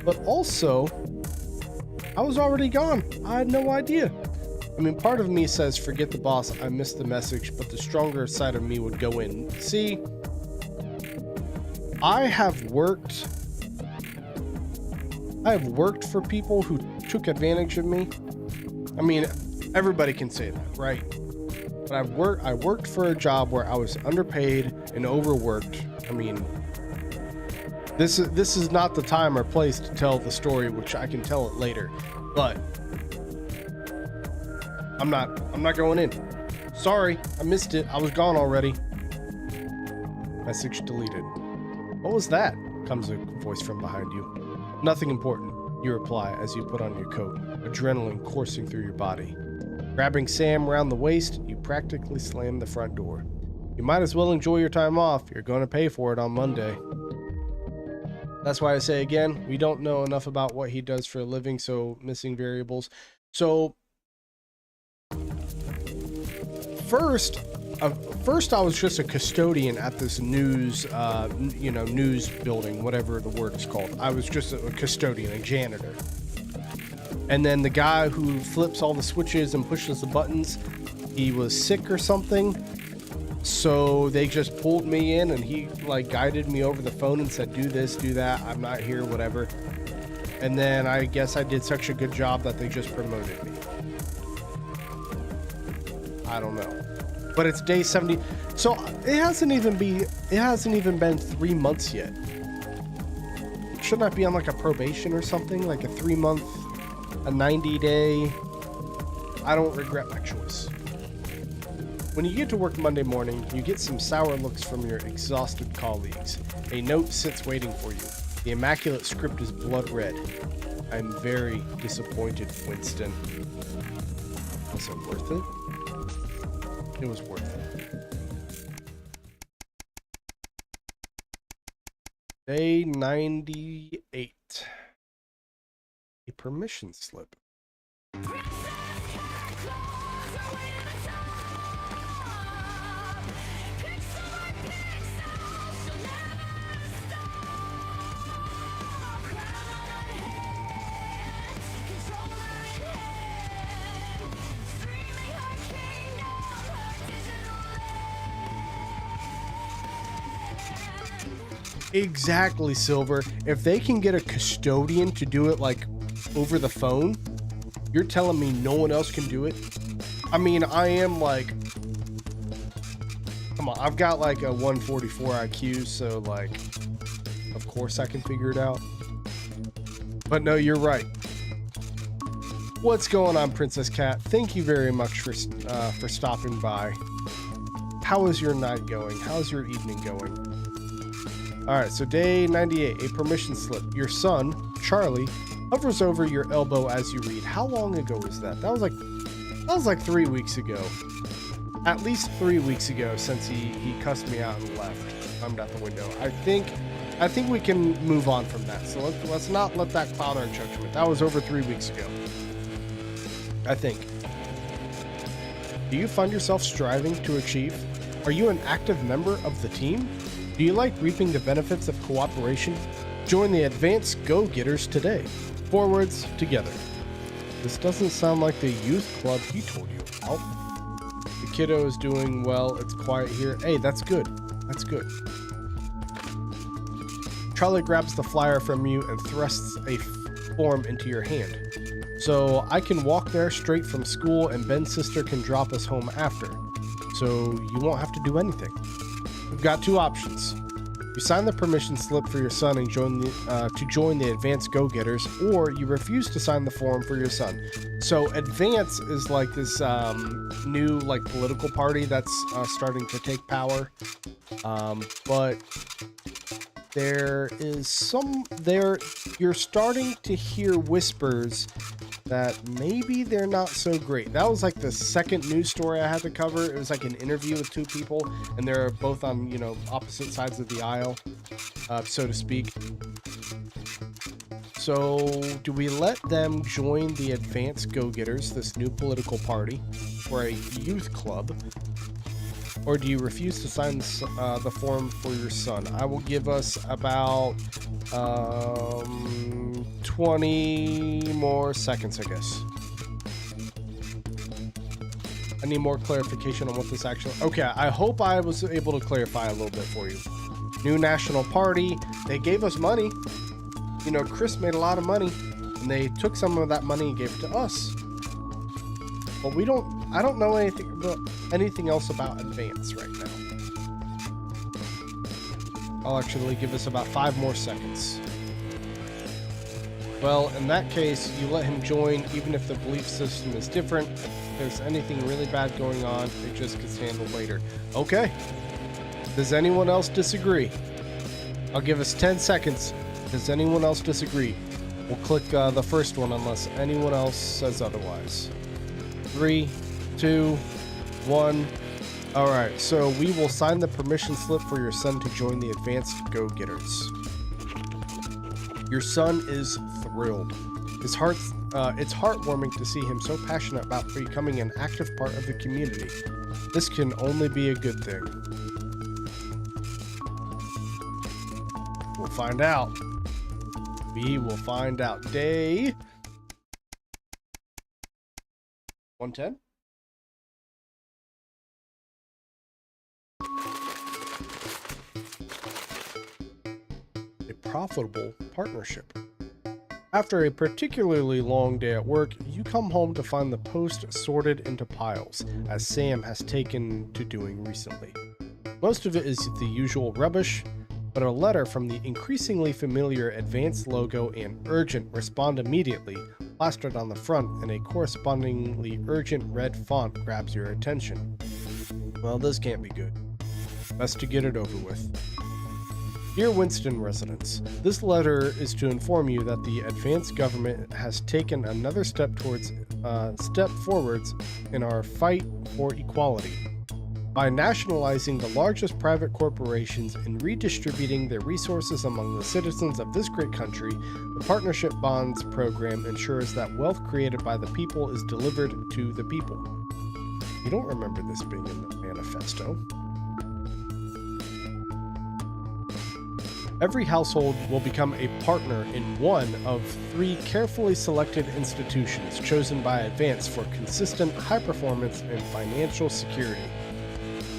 but also I was already gone. I had no idea. I mean, part of me says, forget the boss, I missed the message, but the stronger side of me would go in. See, I have worked for people who took advantage of me. I mean, everybody can say that, right? But I worked for a job where I was underpaid and overworked. I mean, this is not the time or place to tell the story, which I can tell it later, but I'm not going in. Sorry, I missed it. I was gone already. Message deleted. What was that? Comes a voice from behind you. Nothing important, you reply as you put on your coat, adrenaline coursing through your body. Grabbing Sam around the waist, you practically slam the front door. You might as well enjoy your time off. You're going to pay for it on Monday. That's why I say again, we don't know enough about what he does for a living, so missing variables. So first I was just a custodian at this news building, whatever the word is called. I was just a custodian, a janitor. And then the guy who flips all the switches and pushes the buttons, he was sick or something. So they just pulled me in and he like guided me over the phone and said, do this, do that. I'm not here, whatever. And then I guess I did such a good job that they just promoted me. I don't know, but it's day 70. So it hasn't even been 3 months yet. Shouldn't I be on like a probation or something, like a 3-month, a 90-day? I don't regret my choice. When you get to work Monday morning, you get some sour looks from your exhausted colleagues. A note sits waiting for you. The immaculate script is blood red. I'm very disappointed, Winston. Was it worth it? It was worth it. Day 98. A permission slip. Exactly, Silver. If they can get a custodian to do it like over the phone, you're telling me no one else can do it? I mean, I am like, come on, I've got like a 144 IQ, so like, of course I can figure it out. But no, you're right. What's going on, Princess Cat? Thank you very much for stopping by. How is your night going? How's your evening going? All right, so day 98, a permission slip. Your son, Charlie, hovers over your elbow as you read. How long ago was that? That was like 3 weeks ago. At least 3 weeks ago, since he cussed me out and left. I'm out the window. I think we can move on from that. So let's not let that cloud our judgment. That was over 3 weeks ago, I think. Do you find yourself striving to achieve? Are you an active member of the team? Do you like reaping the benefits of cooperation? Join the Advanced Go-Getters today. Forwards together. This doesn't sound like the youth club he told you about. The kiddo is doing well. It's quiet here. Hey, that's good. That's good. Charlie grabs the flyer from you and thrusts a form into your hand. So I can walk there straight from school and Ben's sister can drop us home after. So you won't have to do anything. We've got 2 options. You sign the permission slip for your son and join the Advanced Go-Getters, or you refuse to sign the form for your son. So Advance is like this new like political party that's starting to take power, but you're starting to hear whispers that maybe they're not so great. That was like the second news story I had to cover. It was like an interview with two people, and they're both on, you know, opposite sides of the aisle, so to speak. So do we let them join the Advanced Go-Getters, this new political party, or a youth club? Or do you refuse to sign the form for your son? I will give us about 20 more seconds, I guess. I need more clarification on what this actually... Okay, I hope I was able to clarify a little bit for you. New National Party. They gave us money. You know, Chris made a lot of money, and they took some of that money and gave it to us. But we don't... I don't know anything else about Advance right now. I'll actually give us about 5 more seconds. Well, in that case, you let him join, even if the belief system is different. If there's anything really bad going on, it just gets handled later. Okay. Does anyone else disagree? I'll give us 10 seconds. Does anyone else disagree? We'll click the first one unless anyone else says otherwise. 3, 2, 1. All right, so we will sign the permission slip for your son to join the Advanced Go-Getters. Your son is thrilled. It's heartwarming to see him so passionate about becoming an active part of the community. This can only be a good thing. We'll find out. We will find out. Day 110. A profitable partnership. After a particularly long day at work, you come home to find the post sorted into piles, as Sam has taken to doing recently. Most of it is the usual rubbish, but a letter from the increasingly familiar Advanced logo and urgent respond immediately plastered on the front in a correspondingly urgent red font grabs your attention. Well, this can't be good. Best to get it over with. Dear Winston residents, this letter is to inform you that the Advanced government has taken another step forwards in our fight for equality. By nationalizing the largest private corporations and redistributing their resources among the citizens of this great country, the Partnership Bonds program ensures that wealth created by the people is delivered to the people. You don't remember this being in the manifesto. Every household will become a partner in one of 3 carefully selected institutions chosen by Advance for consistent high performance and financial security.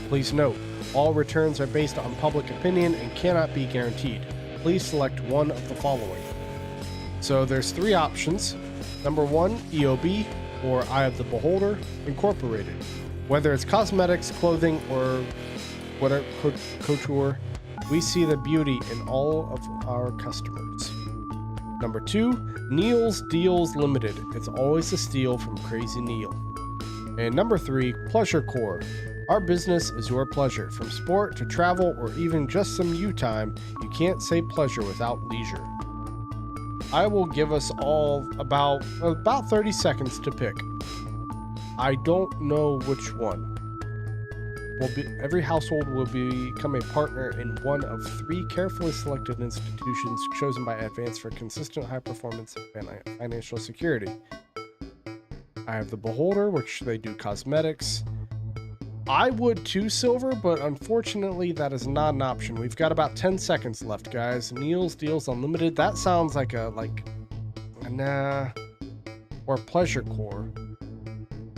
Please note, all returns are based on public opinion and cannot be guaranteed. Please select one of the following. So there's 3 options. Number 1, EOB, or Eye of the Beholder, Incorporated. Whether it's cosmetics, clothing, or whatever couture, we see the beauty in all of our customers. Number 2, Neil's Deals Limited. It's always a steal from Crazy Neil. And number 3, Pleasure Core. Our business is your pleasure. From sport to travel or even just some you time, you can't say pleasure without leisure. I will give us all about 30 seconds to pick. I don't know which one. Every household will become a partner in one of 3 carefully selected institutions chosen by Advance for consistent high performance and financial security. I have the Beholder, which they do cosmetics. I would too, Silver, but unfortunately that is not an option. We've got about 10 seconds left, guys. Neil's Deals Unlimited. That sounds like nah. Or Pleasure Core.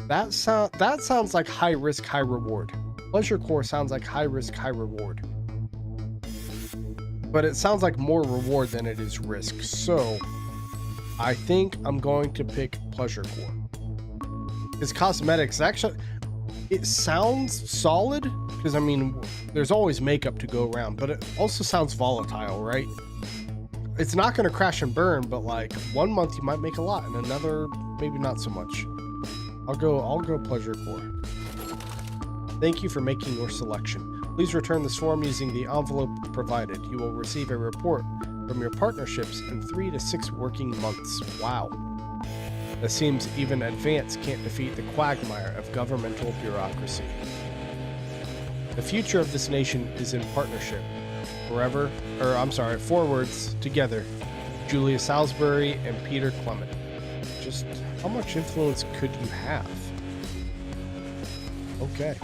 That sounds like high risk, high reward. Pleasure Core sounds like high risk, high reward. But it sounds like more reward than it is risk. So I think I'm going to pick Pleasure Core. Because cosmetics, actually, it sounds solid. Because, I mean, there's always makeup to go around. But it also sounds volatile, right? It's not going to crash and burn. But, like, 1 month you might make a lot. And another, maybe not so much. I'll go Pleasure Core. Thank you for making your selection. Please return this form using the envelope provided. You will receive a report from your partnerships in 3 to 6 working months. Wow. It seems even advance can't defeat the quagmire of governmental bureaucracy. The future of this nation is in partnership. Forwards, together, Julia Salisbury and Peter Clement. Just how much influence could you have? Okay.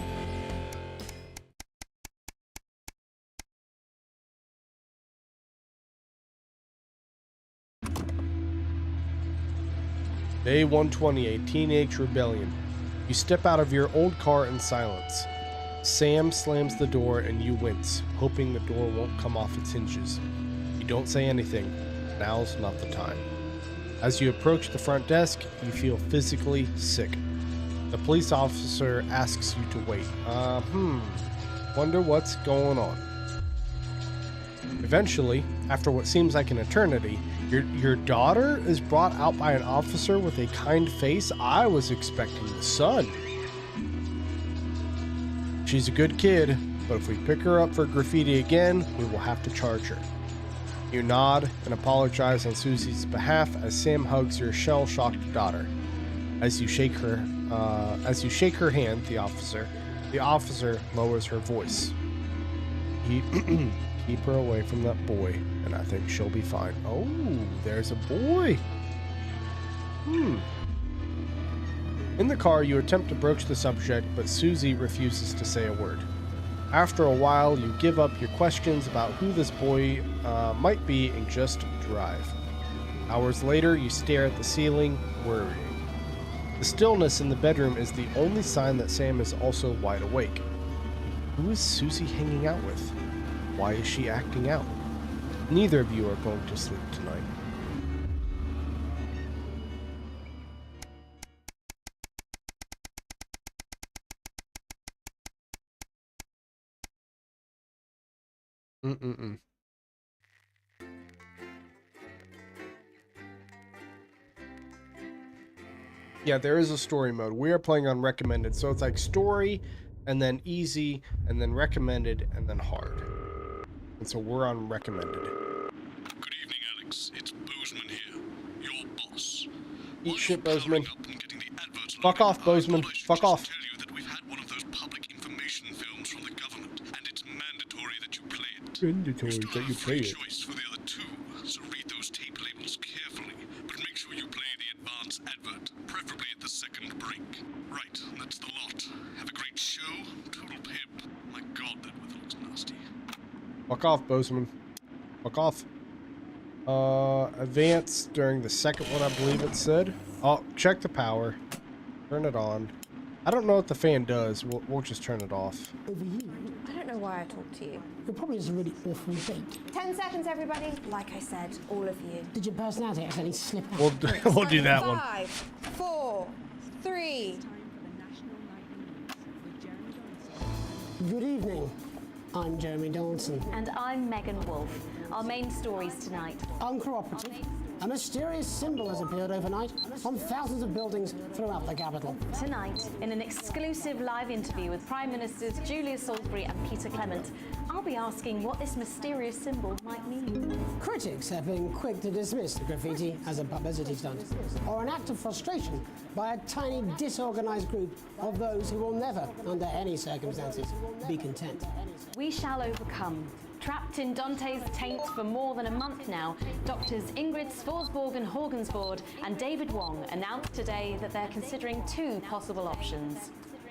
Day 120, a teenage rebellion. You step out of your old car in silence. Sam slams the door and you wince, hoping the door won't come off its hinges. You don't say anything. Now's not the time. As you approach the front desk, you feel physically sick. The police officer asks you to wait. Wonder what's going on. Eventually, after what seems like an eternity, your daughter is brought out by an officer with a kind face. I was expecting the son. She's a good kid, but if we pick her up for graffiti again, we will have to charge her. You nod and apologize on Susie's behalf as Sam hugs your shell-shocked daughter. As you shake her hand, the officer lowers her voice. Keep her away from that boy, and I think she'll be fine. Oh, there's a boy. In the car, you attempt to broach the subject, but Susie refuses to say a word. After a while, you give up your questions about who this boy might be and just drive. Hours later, you stare at the ceiling, worrying. The stillness in the bedroom is the only sign that Sam is also wide awake. Who is Susie hanging out with? Why is she acting out? Neither of you are going to sleep tonight. Yeah, there is a story mode. We are playing on recommended, so it's like story, and then easy, and then recommended, and then hard. And so we're on recommended. Good evening, Alex. It's Bozeman here, your boss. Eat shit, Bozeman. Fuck off, Bozeman. Fuck off. Tell you that we've had one of those public information films from the government, and it's mandatory that you play it. Mandatory that you play it. Choice for the other two, so read those tape labels carefully, but make sure you play the advance advert, preferably at the second break. Right, that's the lot. Have a great show. Total pimp. My God, that weather looks nasty. Fuck off, Bozeman. Fuck off. Advance during the second one, I believe it said. Oh, check the power. Turn it on. I don't know what the fan does. We'll just turn it off. Over you. I don't know why I talked to you. You're probably just a really awful date. 10 seconds, everybody. Like I said, all of you. Did your personality accidentally slip out? We'll do that one. 5, 4, 3. Good evening. I'm Jeremy Donaldson. And I'm Megan Wolf. Our main stories tonight. Uncooperative. A mysterious symbol has appeared overnight on thousands of buildings throughout the capital. Tonight, in an exclusive live interview with Prime Ministers Julia Salisbury and Peter Clement, I'll be asking what this mysterious symbol might mean. Critics have been quick to dismiss the graffiti as a publicity stunt or an act of frustration by a tiny disorganized group of those who will never, under any circumstances, be content. We shall overcome. Trapped in Dante's taint for more than a month now, doctors Ingrid Svorsborg-Horgensvoord and David Wong announced today that they're considering 2 possible options.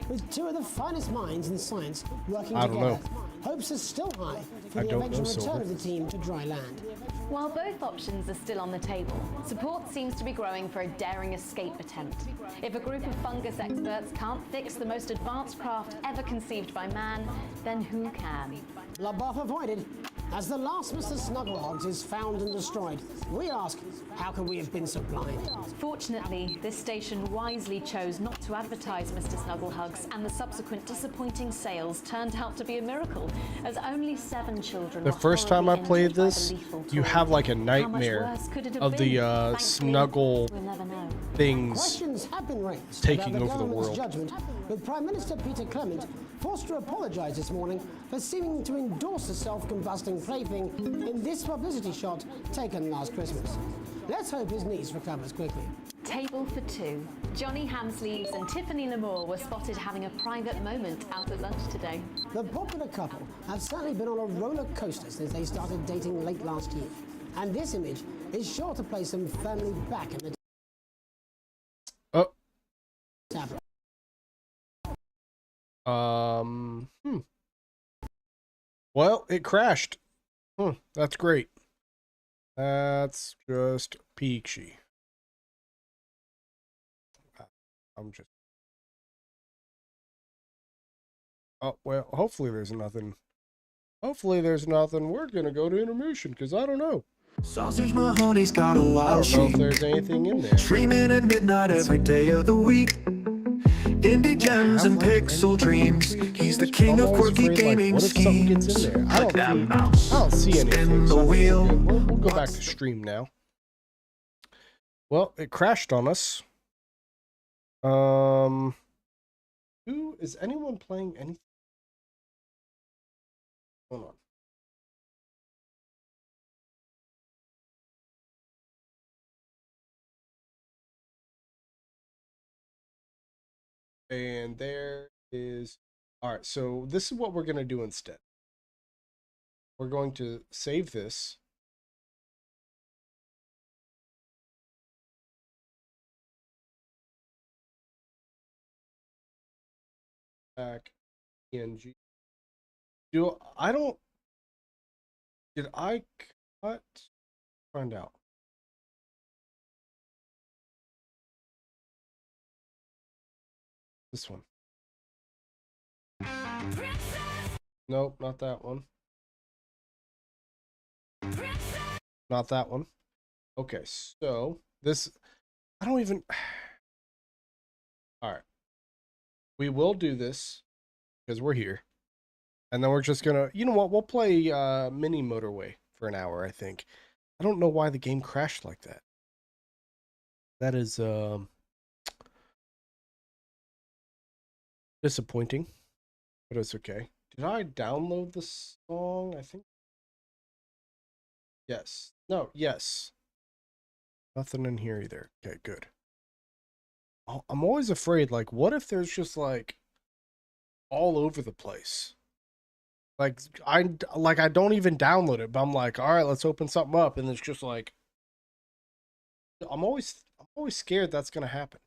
With 2 of the finest minds in science working I don't together, know. hopes are still high for I the don't eventual know, return Silver. of the team to dry land. While both options are still on the table, support seems to be growing for a daring escape attempt. If a group of fungus experts can't fix the most advanced craft ever conceived by man, then who can? Bloodbath avoided. As the last Mr. Snugglehogs is found and destroyed, we ask, how could we have been so blind? Fortunately, this station wisely chose not to advertise Mr. Snugglehugs, and the subsequent disappointing sales turned out to be a miracle, as only 7 children The were first time I horribly played injured by this, the lethal you toy. have like a How much nightmare worse could it have of been? the Thankfully, snuggle we'll never know. things Questions have been raised taking about over the government's world. judgment, with Prime Minister Peter Clement forced to apologise this morning for seeming to endorse a self-combusting plaything in this publicity shot taken last Christmas. Let's hope his niece recovers quickly. Table for two. Johnny Hamsleeves and Tiffany Lamore were spotted having a private moment out at lunch today. The popular couple have certainly been on a roller coaster since they started dating late last year. And this image is sure to place them firmly back in the tablet. Well, it crashed. That's great. That's just peachy. I'm just... Oh, well, hopefully there's nothing. Hopefully there's nothing. We're going to go to intermission because I don't know. Sausage Mahoney's got a I wild don't know if chic. there's anything in there. Streaming at midnight every day of the week. Indie gems and pixel dreams. He's the king of quirky gaming schemes. I don't see anything. So we'll go back to stream now. Well, it crashed on us. Who is anyone playing anything? Hold on. And there is... All right, so this is what we're going to do instead. We're going to save this. Back PNG. Did I cut? Find out. This one. Nope, not that one. Not that one. Okay, so this, I don't even... All right. We will do this because we're here. And then we're just gonna, you know what, we'll play Mini Motorway for an hour, I think. I don't know why the game crashed like that. That is disappointing, but it's okay. Did I download the song? I think. Yes. No, yes. Nothing in here either. Okay, good. I'm always afraid, like, what if there's just, like, all over the place? Like, I don't even download it, but I'm like, all right, let's open something up, and it's just like, I'm always scared that's gonna happen.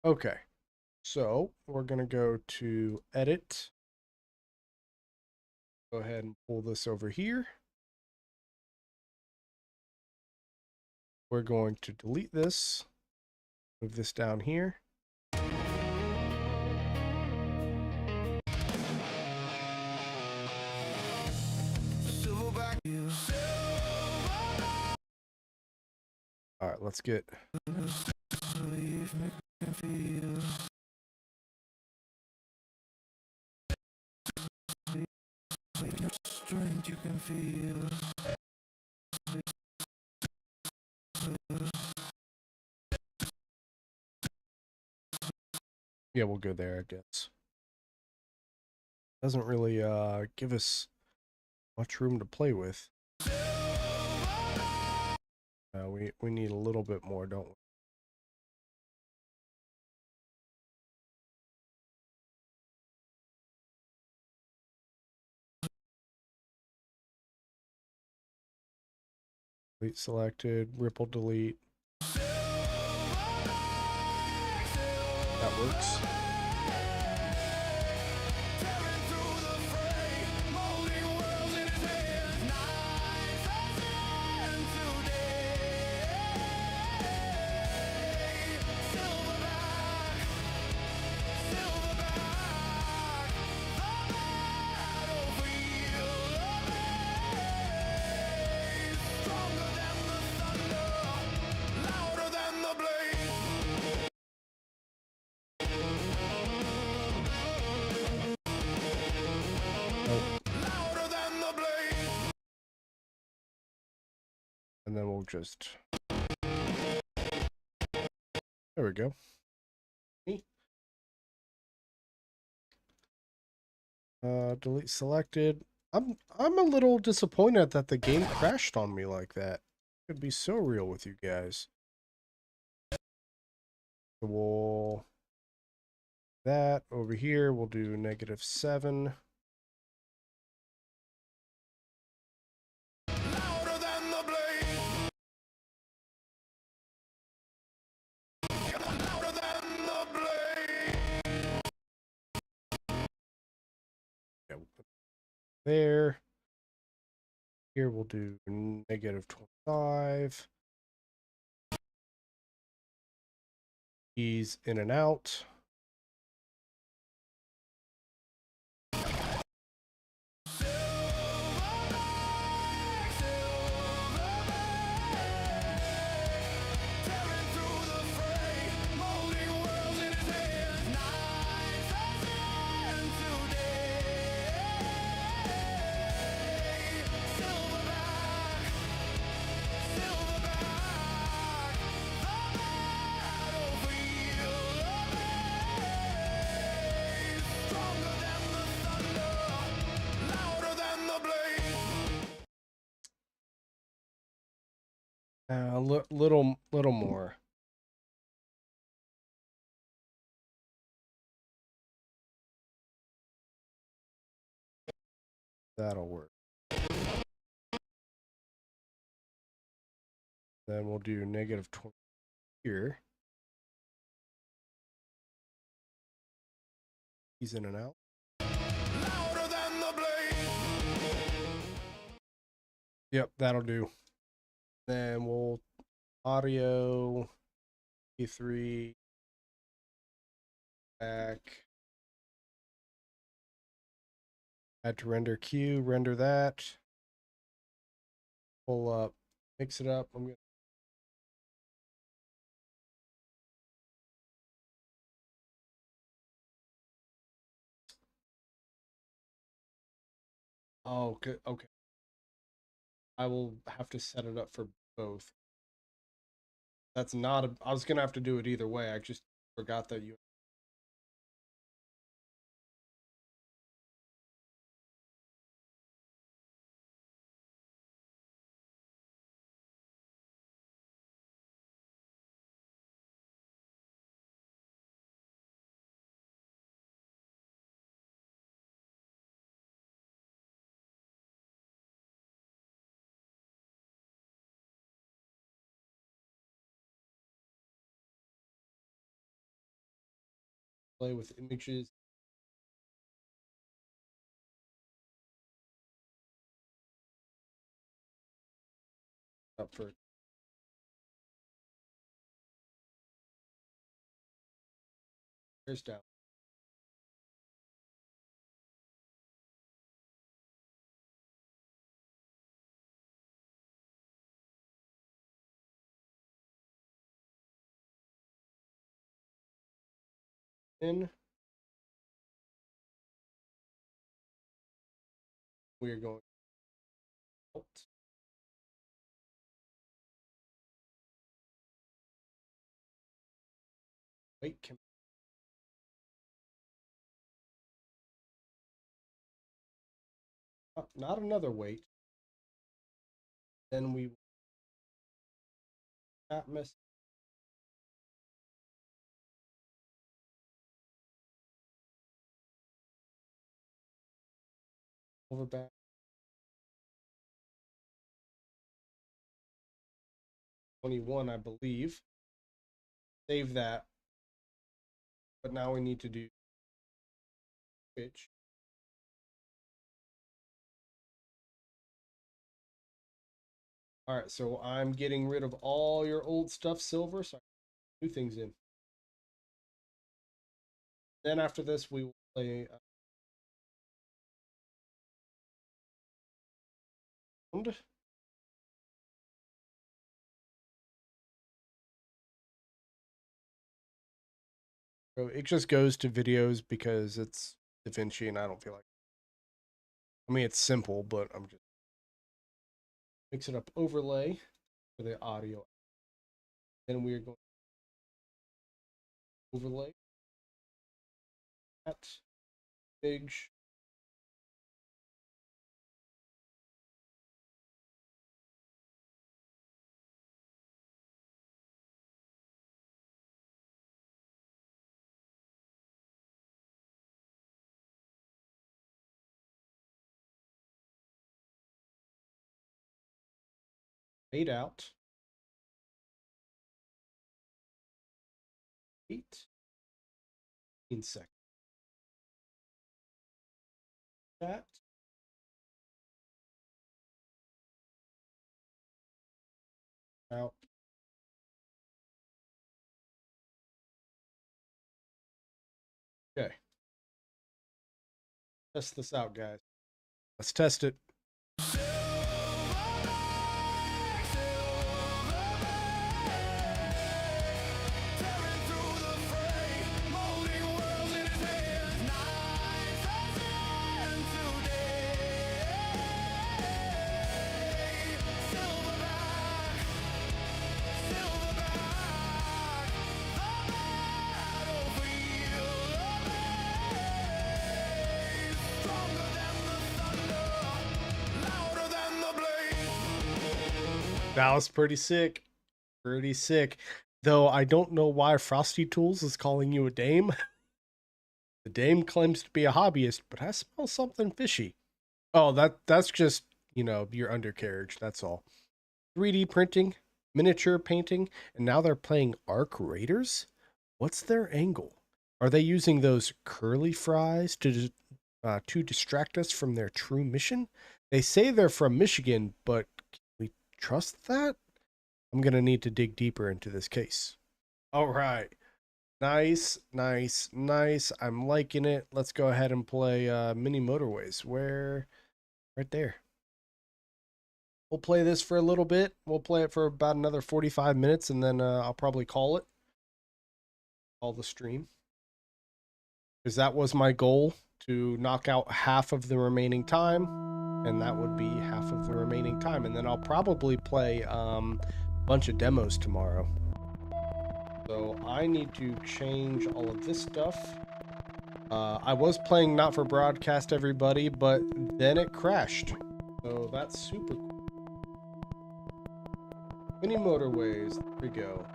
Okay, so we're gonna go to edit. Go ahead and pull this over here. We're going to delete this, move this down here. All right, let's get. Strength you can feel. Yeah, we'll go there, I guess. Doesn't really give us much room to play with. We need a little bit more, don't we? Delete selected, ripple delete. That works. And then we'll just, there we go. Delete selected. I'm a little disappointed that the game crashed on me like that. Could be so real with you guys. We'll that over here. We'll do -7. Yeah, we'll put there. Here we'll do -25. He's in and out. Little more. That'll work. Then we'll do -20 here. He's in and out. Yep, that'll do. Then we'll audio E3 back. Add to render queue, render that. Pull up, mix it up. I'm gonna Oh, okay, okay. I will have to set it up for both. That's not a, I was gonna have to do it either way. I just forgot that you play with images. Up for here's down. In we are going out. Wait, can not another wait. Then we not miss over back. '21, I believe. Save that. But now we need to do Twitch. All right, so I'm getting rid of all your old stuff, Silver, so I can new things in. Then after this, we will play So it just goes to videos because it's DaVinci and I don't feel like. I mean, it's simple, but I'm just mix it up overlay for the audio. Then we are going to overlay that image Fade out. 8. 15 seconds. That. Out. Okay. Test this out, guys. Let's test it. That was pretty sick. Pretty sick. Though I don't know why Frosty Tools is calling you a dame. The dame claims to be a hobbyist, but I smell something fishy. Oh, that's just, you know, your undercarriage. That's all. 3D printing, miniature painting, and now they're playing Arc Raiders? What's their angle? Are they using those curly fries to distract us from their true mission? They say they're from Michigan, but can we trust that? I'm going to need to dig deeper into this case. All right. Nice, nice, nice. I'm liking it. Let's go ahead and play Mini Motorways. Where? Right there. We'll play this for a little bit. We'll play it for about another 45 minutes, and then I'll probably call it. Call the stream. Because that was my goal, to knock out half of the remaining time. And that would be half of the remaining time. And then I'll probably play a bunch of demos tomorrow. So I need to change all of this stuff. I was playing Not for Broadcast, everybody, but then it crashed. So that's super cool. Mini Motorways. There we go.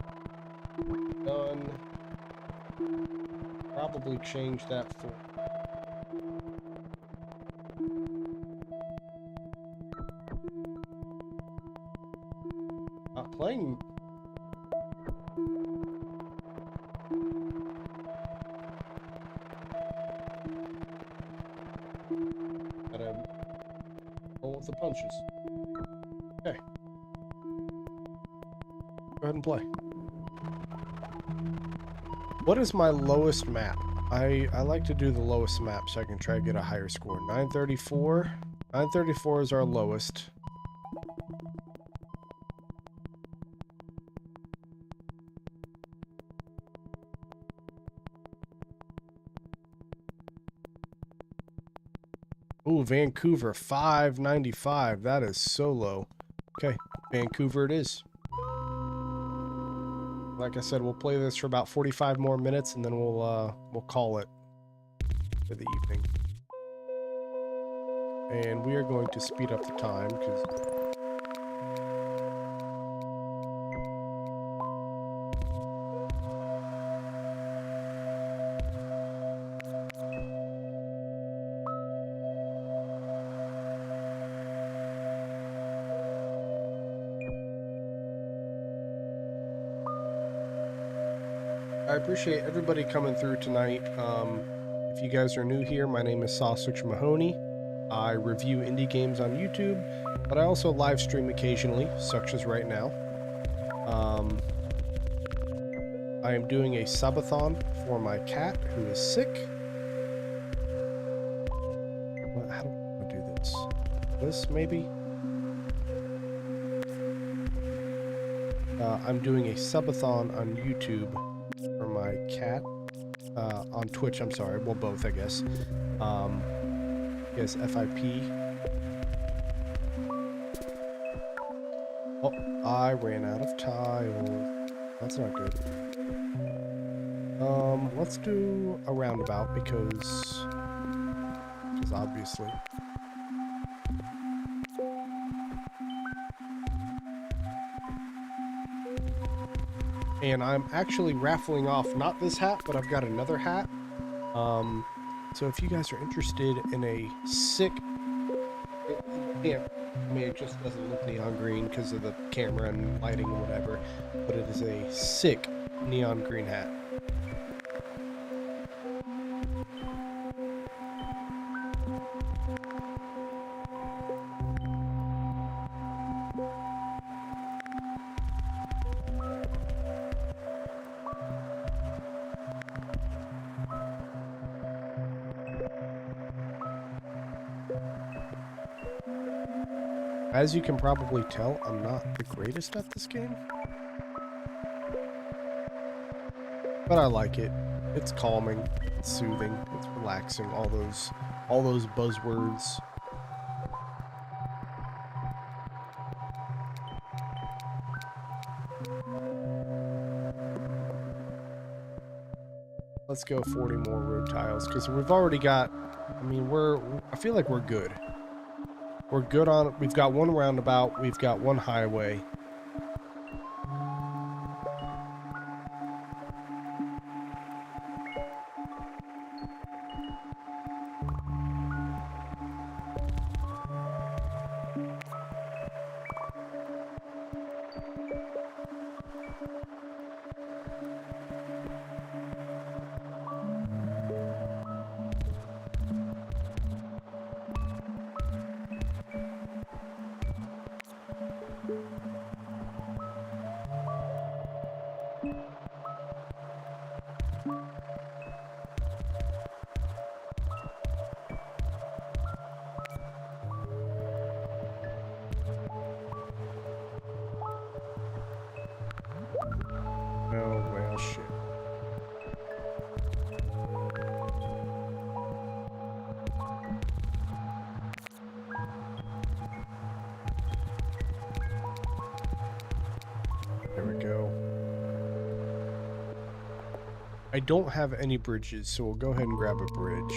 Done. Probably change that for... Not playing... Gotta roll with the punches. Okay. Go ahead and play. What is my lowest map? I like to do the lowest map so I can try to get a higher score. 934. 934 is our lowest. Ooh, Vancouver, 595. That is so low. Okay, Vancouver it is. Like I said, we'll play this for about 45 more minutes, and then we'll call it for the evening. And we are going to speed up the time because I appreciate everybody coming through tonight. If you guys are new here, my name is Sausage Mahoney. I review indie games on YouTube, but I also live stream occasionally, such as right now. I am doing a subathon for my cat who is sick. How do I do this? This, maybe? I'm doing a subathon on YouTube for my cat. On Twitch, I'm sorry. Well, both, I guess. Yes, FIP. Oh, I ran out of tile. That's not good. Let's do a roundabout because obviously. And I'm actually raffling off not this hat, but I've got another hat. So if you guys are interested in a sick, Yeah, I mean, it just doesn't look neon green because of the camera and lighting and whatever, but it is a sick neon green hat. As you can probably tell, I'm not the greatest at this game. But I like it. It's calming, it's soothing, it's relaxing, all those buzzwords. Let's go 40 more road tiles because we've already got, I mean, I feel like we're good. We're good on, we've got one roundabout, we've got one highway. Oh, well, shit. There we go. I don't have any bridges, so we'll go ahead and grab a bridge.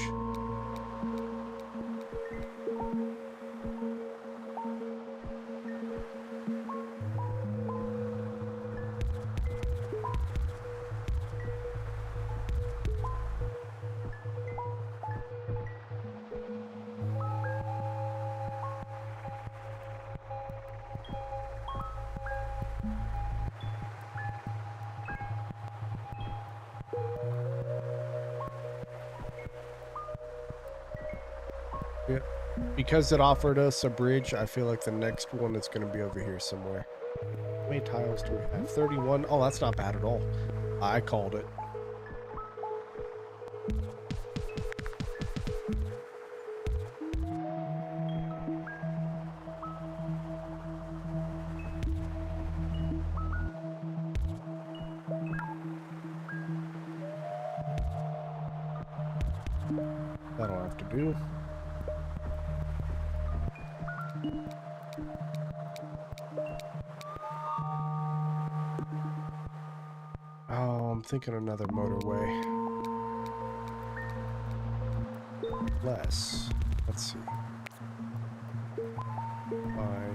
Yeah. Because it offered us a bridge, I feel like the next one is going to be over here somewhere. How many tiles do we have? 31? Oh, that's not bad at all. I called it. That'll have to do. Oh, I'm thinking another motorway. Let's see. Bye.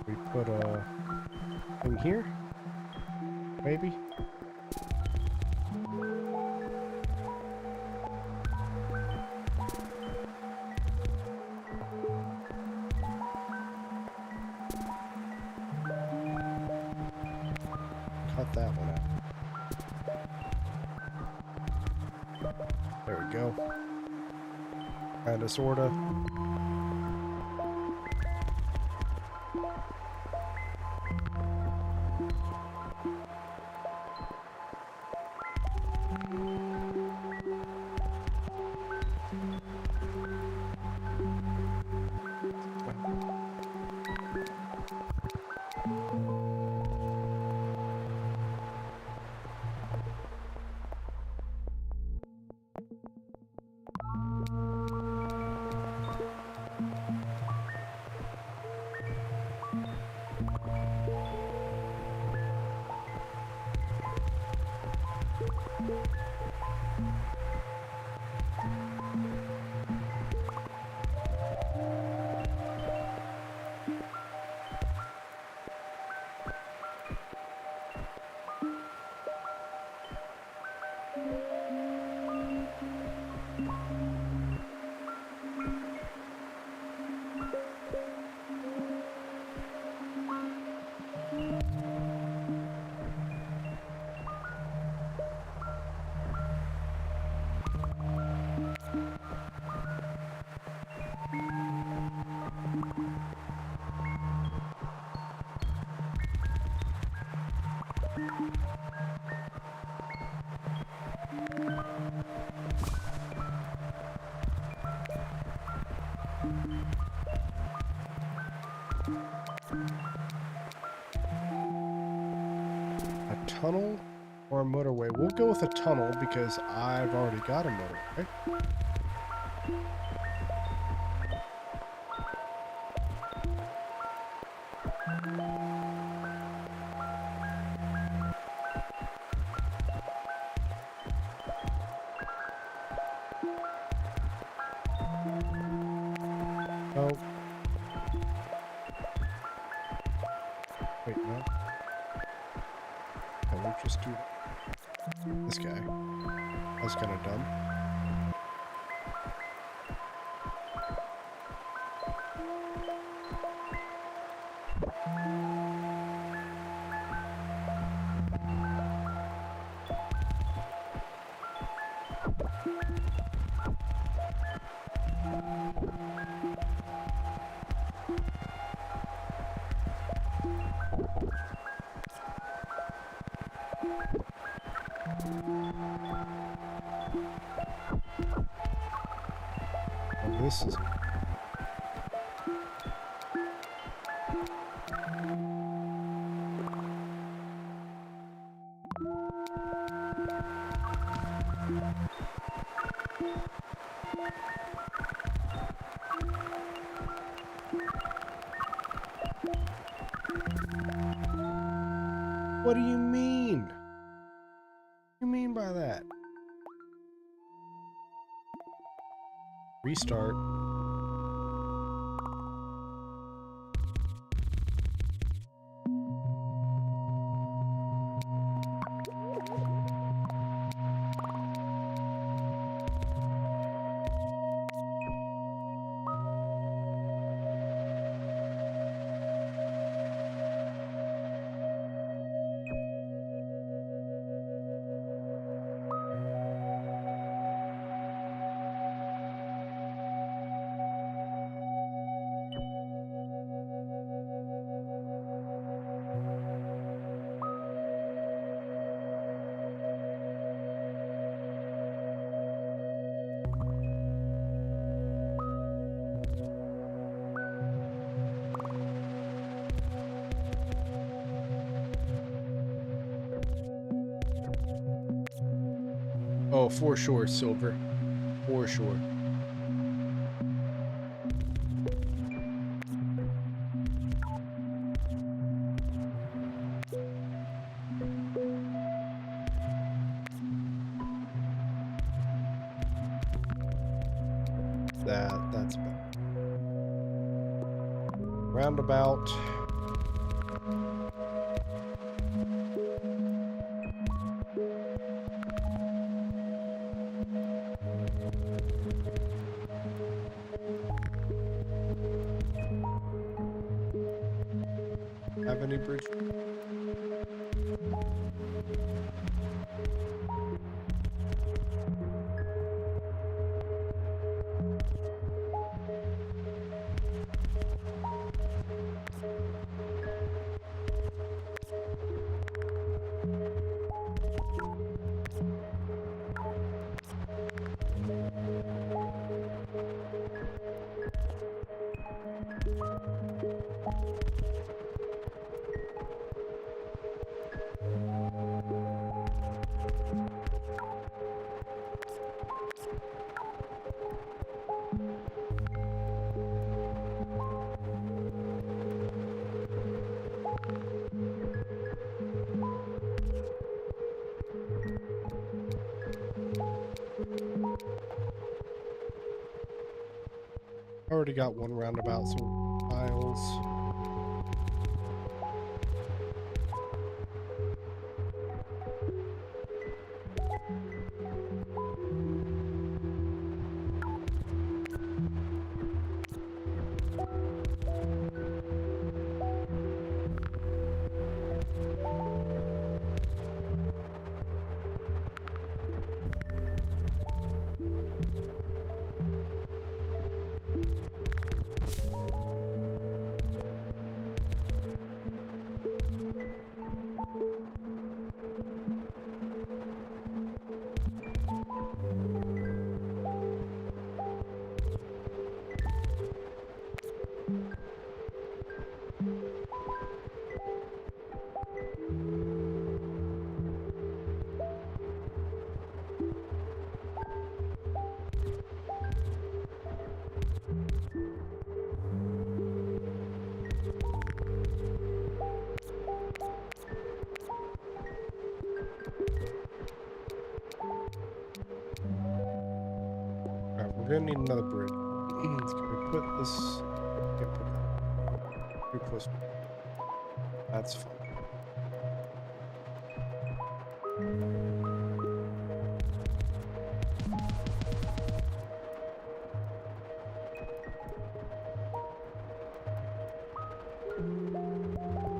We put a thing here, maybe. Cut that one out. There we go. Kinda, sorta. A tunnel or a motorway? We'll go with a tunnel because I've already got a motorway. Oh. Wait, no. I will just do this guy. That's kind of dumb. Oh, this is... What do you mean? What do you mean by that? Restart. Oh, for sure, Silver. For sure. That's better. Roundabout. Avenue Bridge. Already got one roundabout, so miles. We're gonna need another bridge. Can we put this? Can't put that. Too close. That's fine.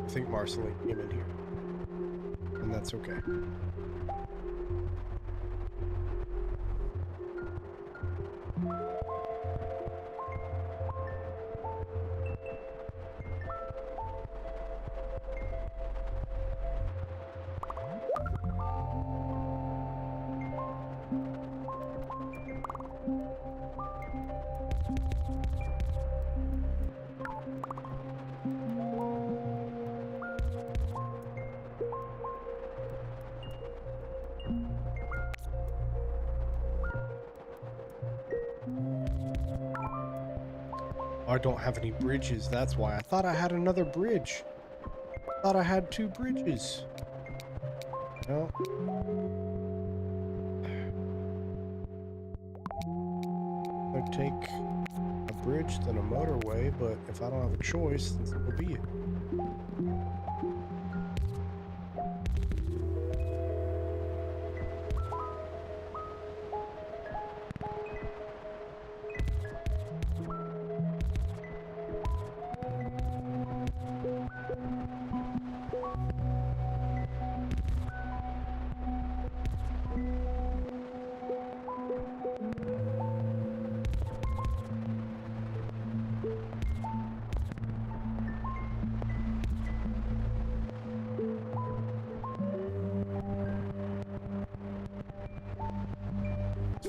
I think Marceline came in here, and that's okay. I don't have any bridges, that's why. I thought I had another bridge. I thought I had 2 bridges. No. I'd take a bridge than a motorway, but if I don't have a choice, then so be it.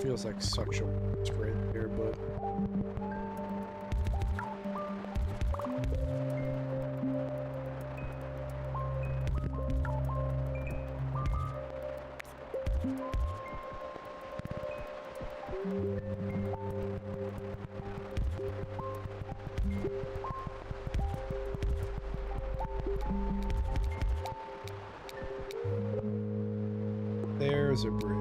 Feels like such a waste right there, but there's a bridge.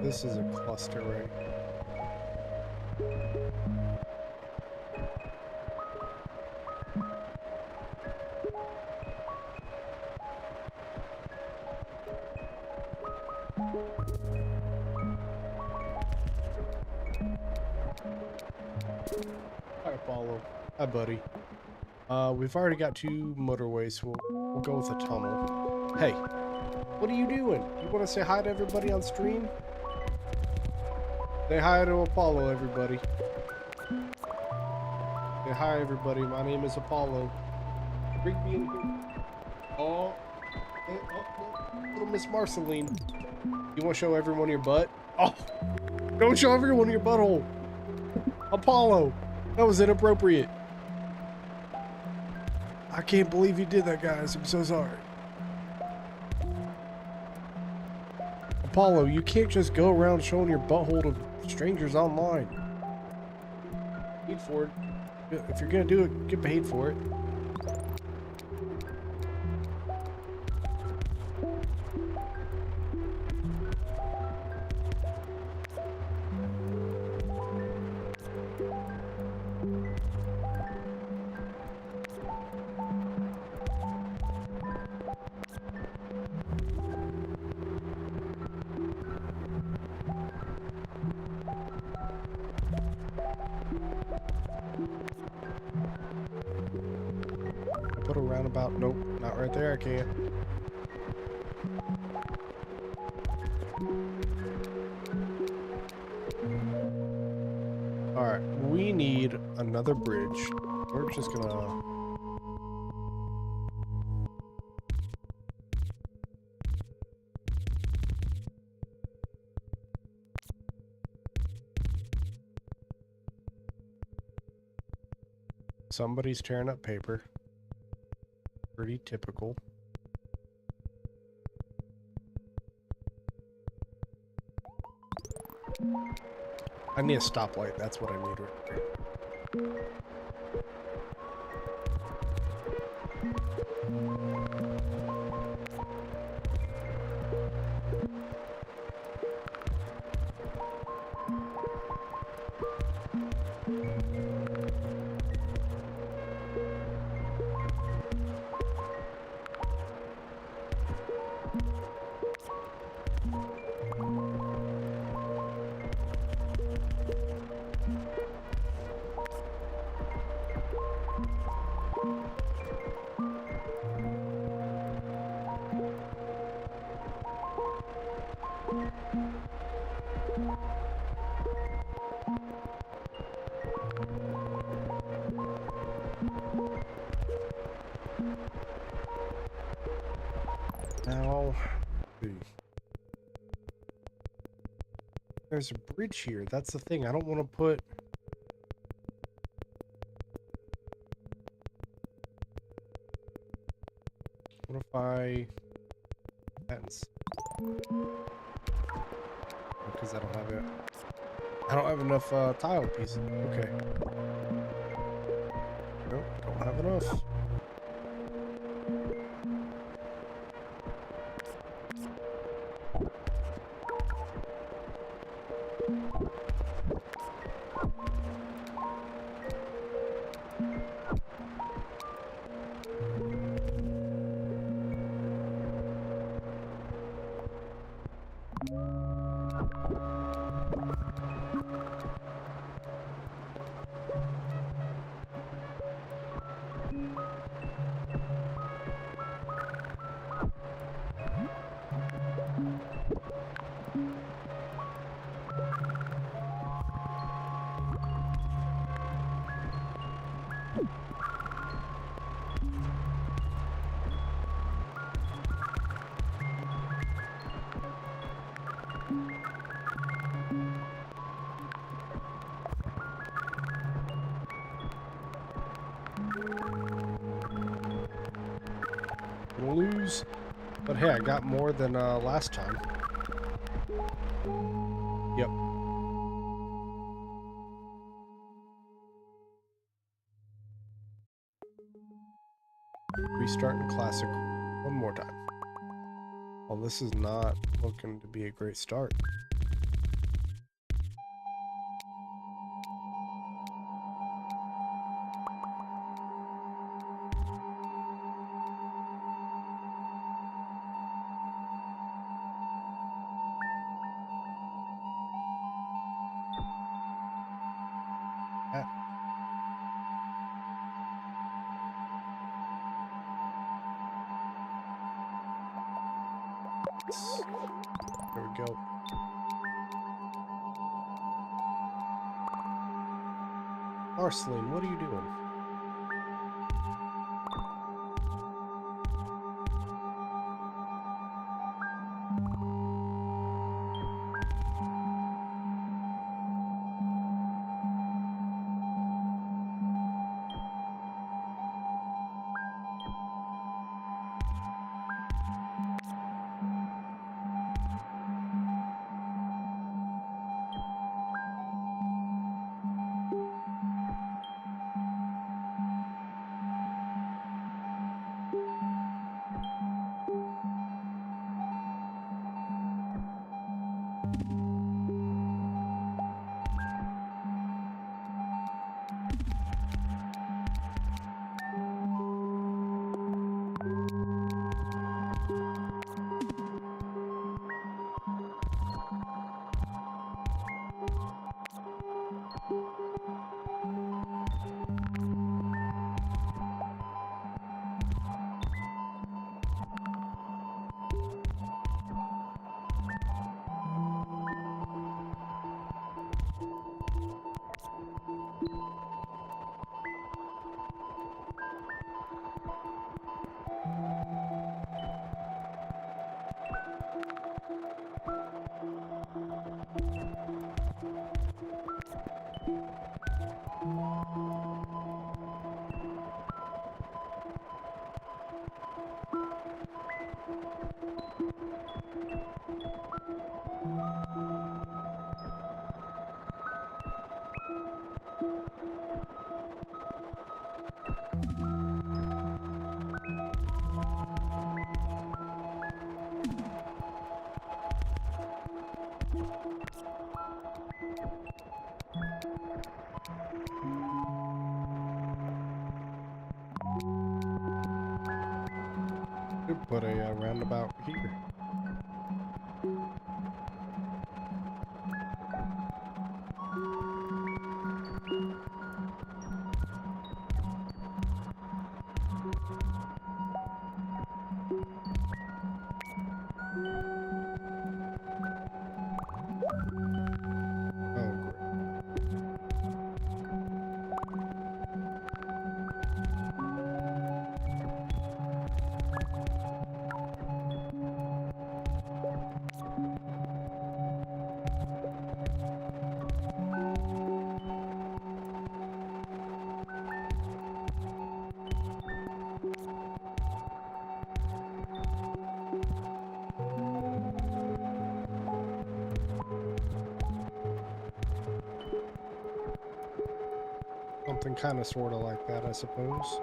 This is a cluster, right? Hi, Apollo. Hi, buddy. We've already got 2 motorways, so we'll go with a tunnel. Hey, what are you doing? You want to say hi to everybody on stream? Say hi to Apollo, everybody. Say hi, everybody. My name is Apollo. Rigby in here. Oh, little Miss Marceline. You want to show everyone your butt? Oh, don't show everyone your butthole. Apollo, that was inappropriate. I can't believe you did that, guys. I'm so sorry. Apollo, you can't just go around showing your butthole to strangers online. Paid for it. If you're gonna do it, get paid for it. Put a roundabout. Nope, not right there. I can't. Alright, we need another bridge. We're just gonna... Somebody's tearing up paper. Pretty typical. I need a stoplight. That's what I need right there. Now, there's a bridge here. That's the thing. I don't want to put... What if I... Fence? Because I don't have it. I don't have enough tile pieces. Okay. Nope, don't have enough. Lose, but hey, I got more than last time. Yep. Restarting classic one more time. Well, this is not looking to be a great start. There we go. Marceline, what are you doing? Could put a roundabout here. Something kind of sort of like that, I suppose.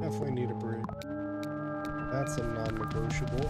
Definitely need a bridge. That's a non-negotiable.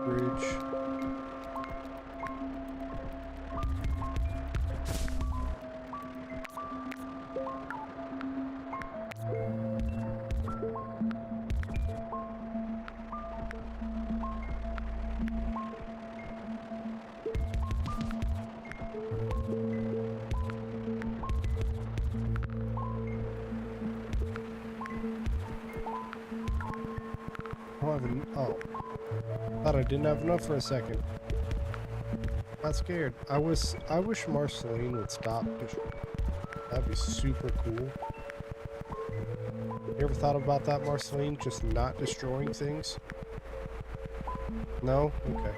Bridge. Oh, thought I didn't have enough for a second. Not scared. I wish Marceline would stop. That'd be super cool. You ever thought about that, Marceline? Just not destroying things? No? Okay.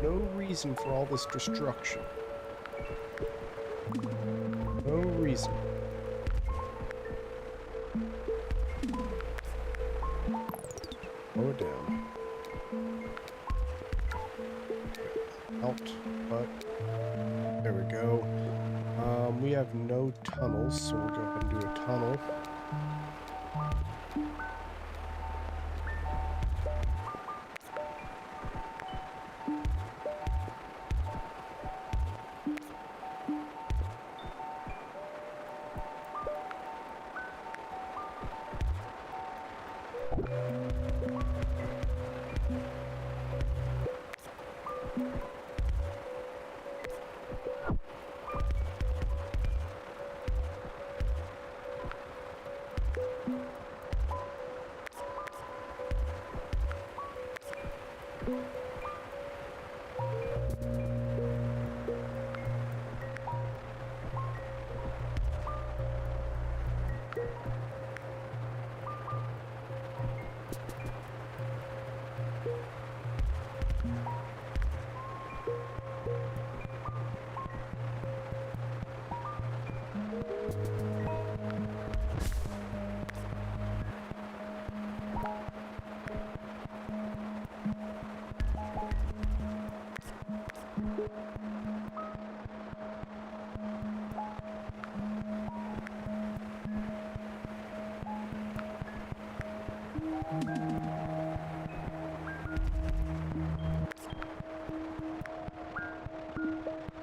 No reason for all this destruction. No reason. Slow it down. Helped, but there we go. We have no tunnels, so we'll go ahead and do a tunnel.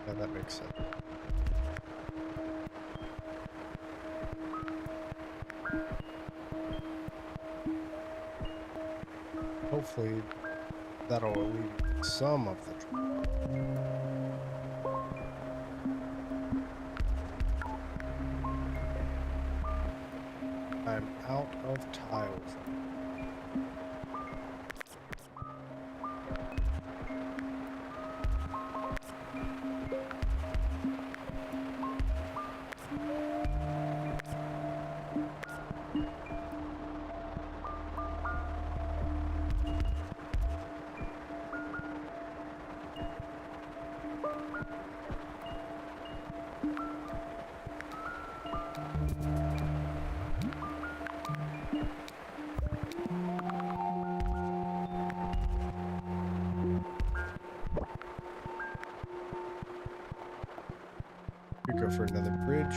Yeah, that makes sense. Hopefully that'll alleviate some of the trouble. I'm out of tiles. We go for another bridge.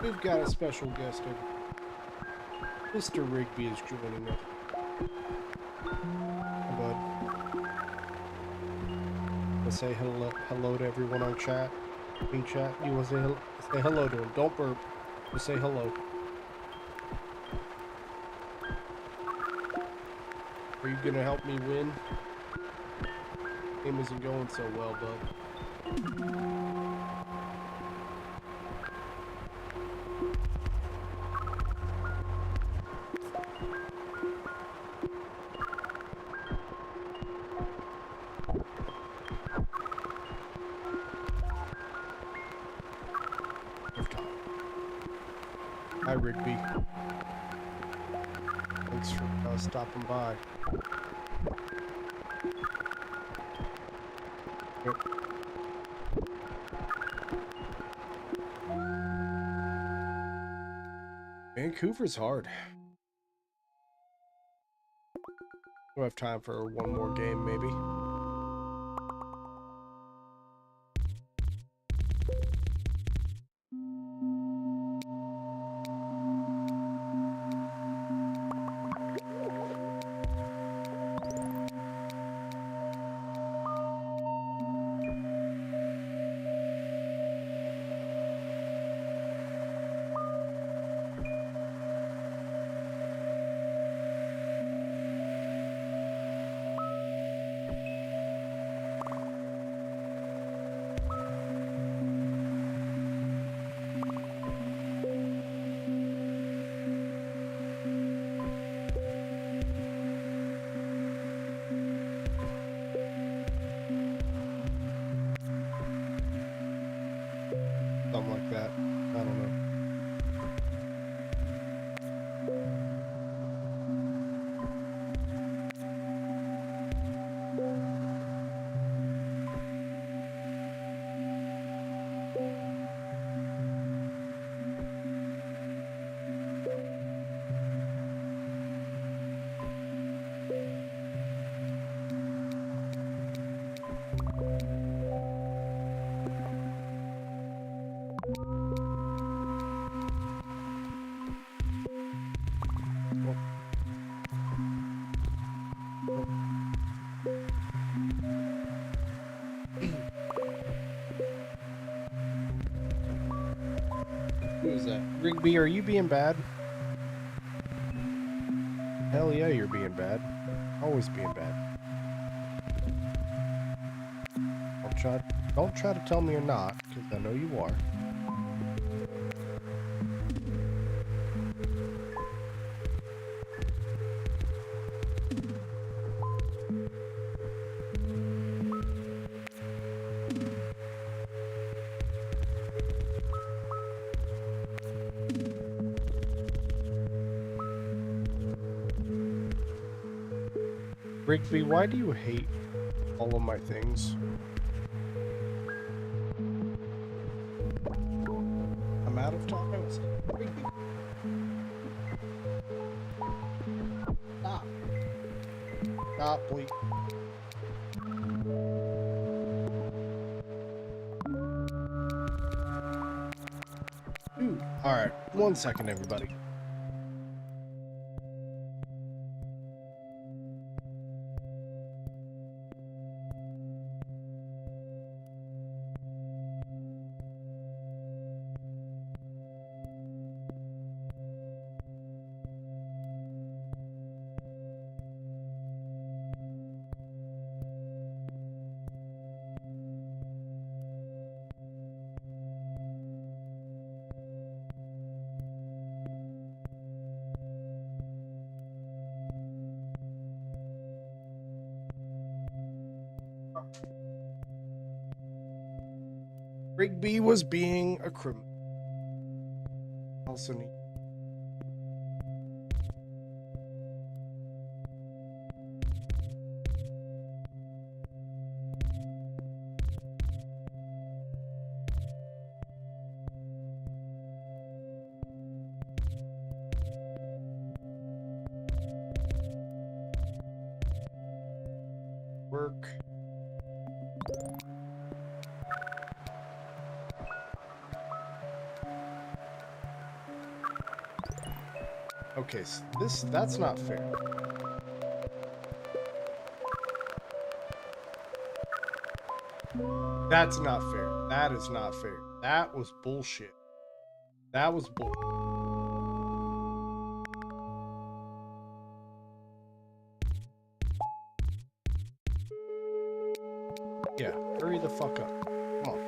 We've got a special guest over. Mr. Rigby is joining us. Hey, bud. Let's say hello to everyone on chat. In chat, you want to say hello to him. Don't burp. Just say hello. Are you gonna help me win? Game isn't going so well, bud. Hi, Rigby. Thanks for stopping by. Yep. Vancouver's hard. We'll have time for one more game, maybe. something like that. I don't know. Who's that? Rigby, are you being bad? Hell yeah, you're being bad. Always being bad. Don't try to tell me you're not, because I know you are. Rigby, why do you hate all of my things? I'm out of times. Rigby. Stop. Stop, please. Alright, 1 second, everybody. Rigby was being a criminal. Also need. Work. Okay, so that's not fair. That's not fair. That is not fair. That was bullshit. That was bull. Yeah, hurry the fuck up. Come on.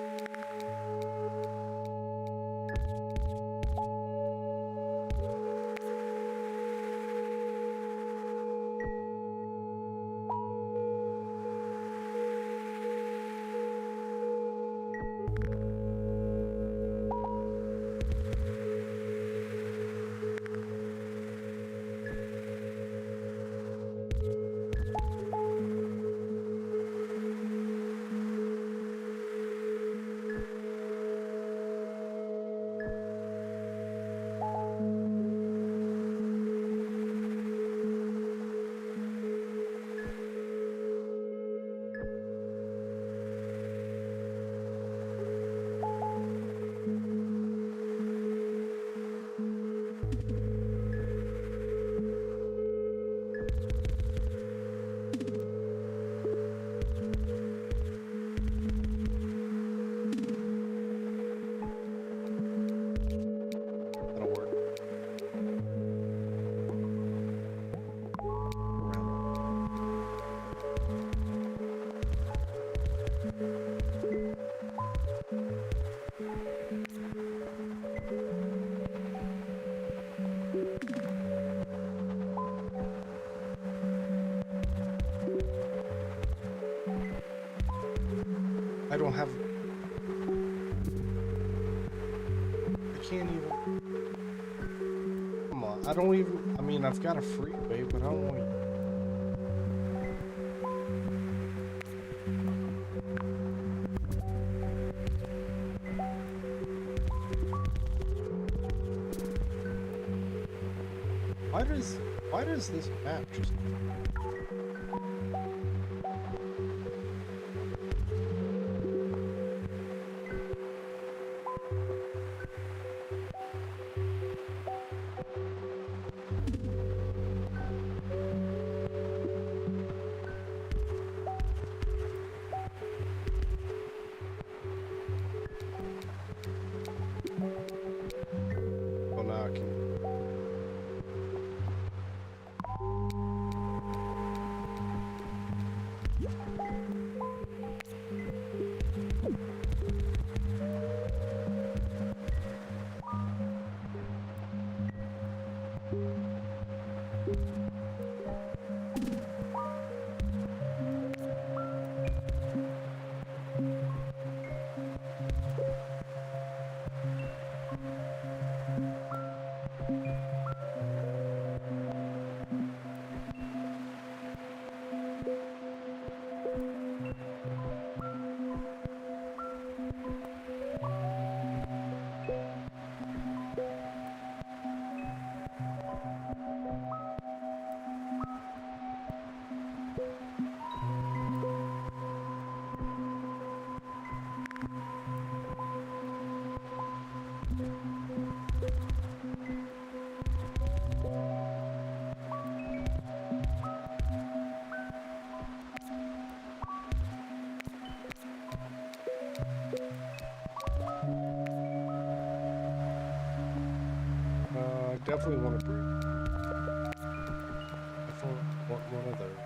I don't have... can't even. Come on, I don't even. I mean, I've got a freeway, but I don't want. Why does this map just? Oh, now I can. Definitely want to break. Definitely want one of those.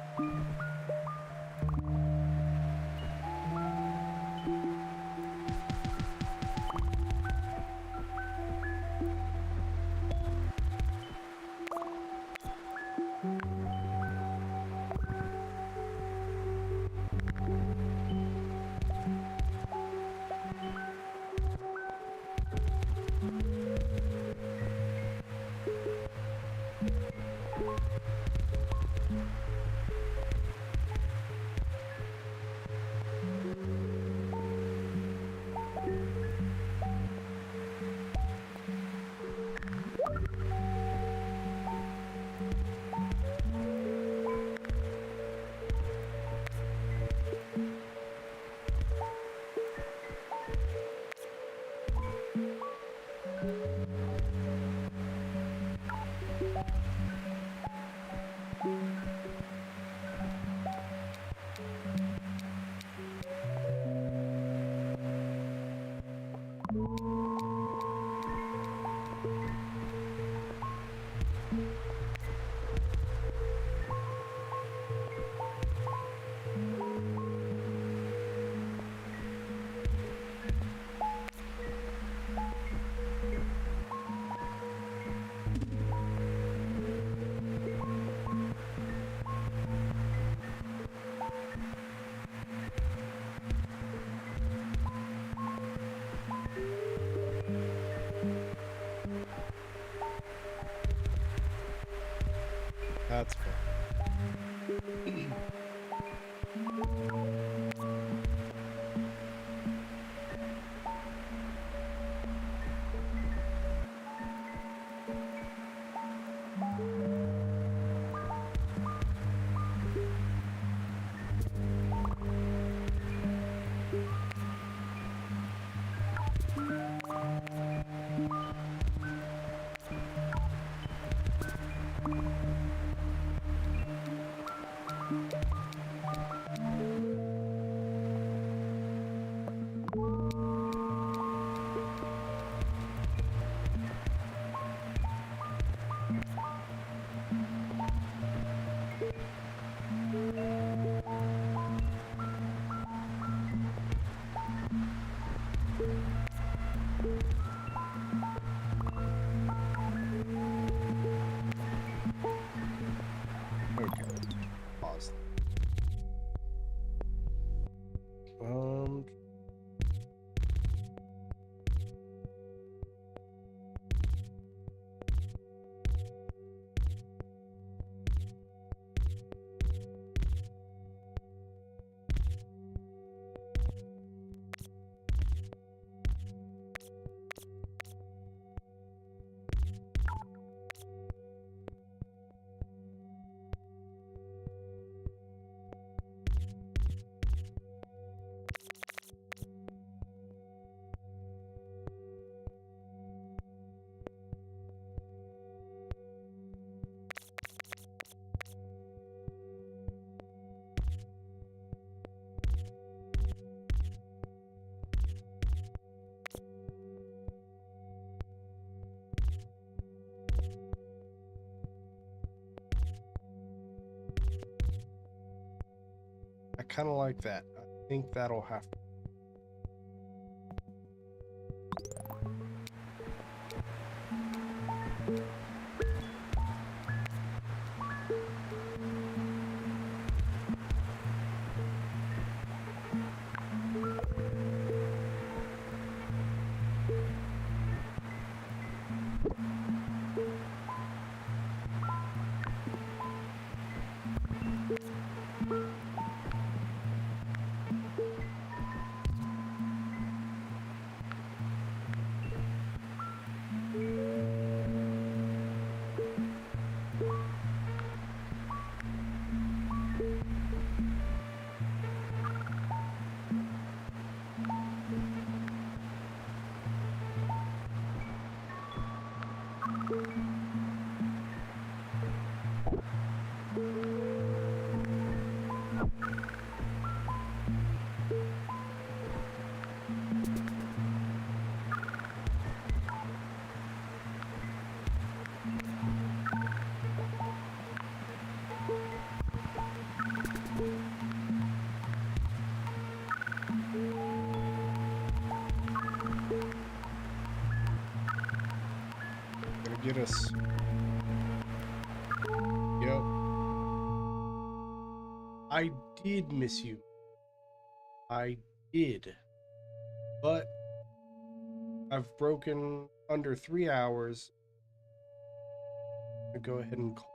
That's fun. Pause. kind of like that. I think that'll have to. Get us. Yep. I did miss you. I did. But I've broken under 3 hours. I'll go ahead and call.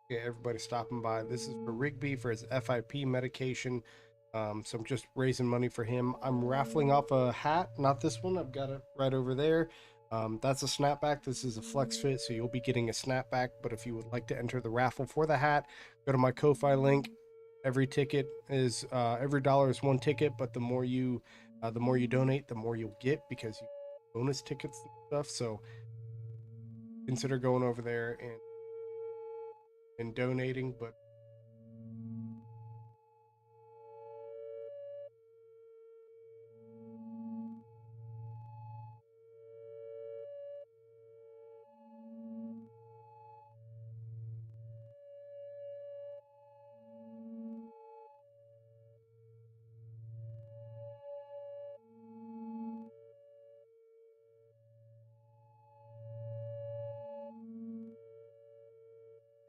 Okay, everybody stopping by. This is for Rigby for his FIP medication. So I'm just raising money for him. I'm raffling off a hat, not this one. I've got it right over there. That's a snapback. This is a flex fit, so you'll be getting a snapback. But if you would like to enter the raffle for the hat, go to my Ko-Fi link. Every ticket is every dollar is one ticket, but the more you donate, the more you'll get, because you bonus tickets and stuff. So consider going over there and donating. But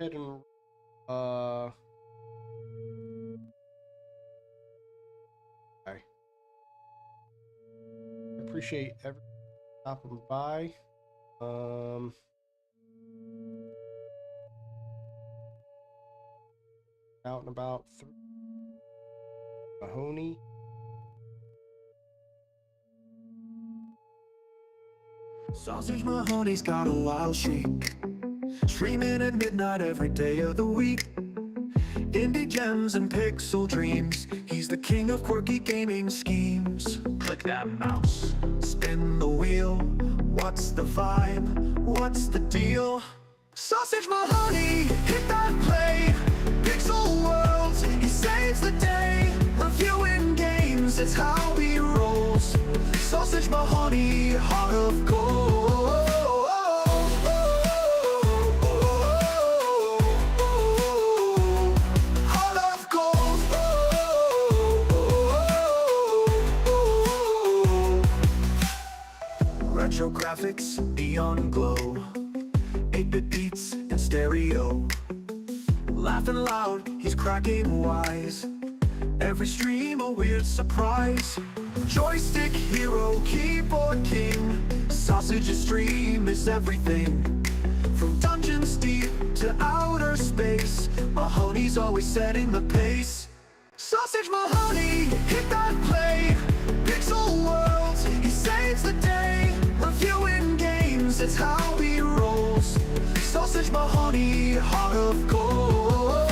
ahead and I appreciate everyone stopping by. Out and about Mahoney. Sausage Mahoney's got a wild chic, streaming at midnight every day of the week. Indie gems and pixel dreams, he's the king of quirky gaming schemes. Click that mouse, spin the wheel, what's the vibe, what's the deal? Sausage Mahoney, hit that play, pixel worlds, he saves the day. Reviewing games, it's how he rolls. Sausage Mahoney, heart of gold. Heart of gold. Retro graphics, neon glow, 8-bit beats in stereo. Laughing loud, he's cracking wise. Every stream a weird surprise. Joystick hero, keyboard king. Sausage's stream is everything. From dungeons deep to outer space, Mahoney's always setting the pace. Sausage Mahoney, hit that play. Pixel worlds, he saves the day. Reviewing games, it's how he rolls. Sausage Mahoney, heart of gold.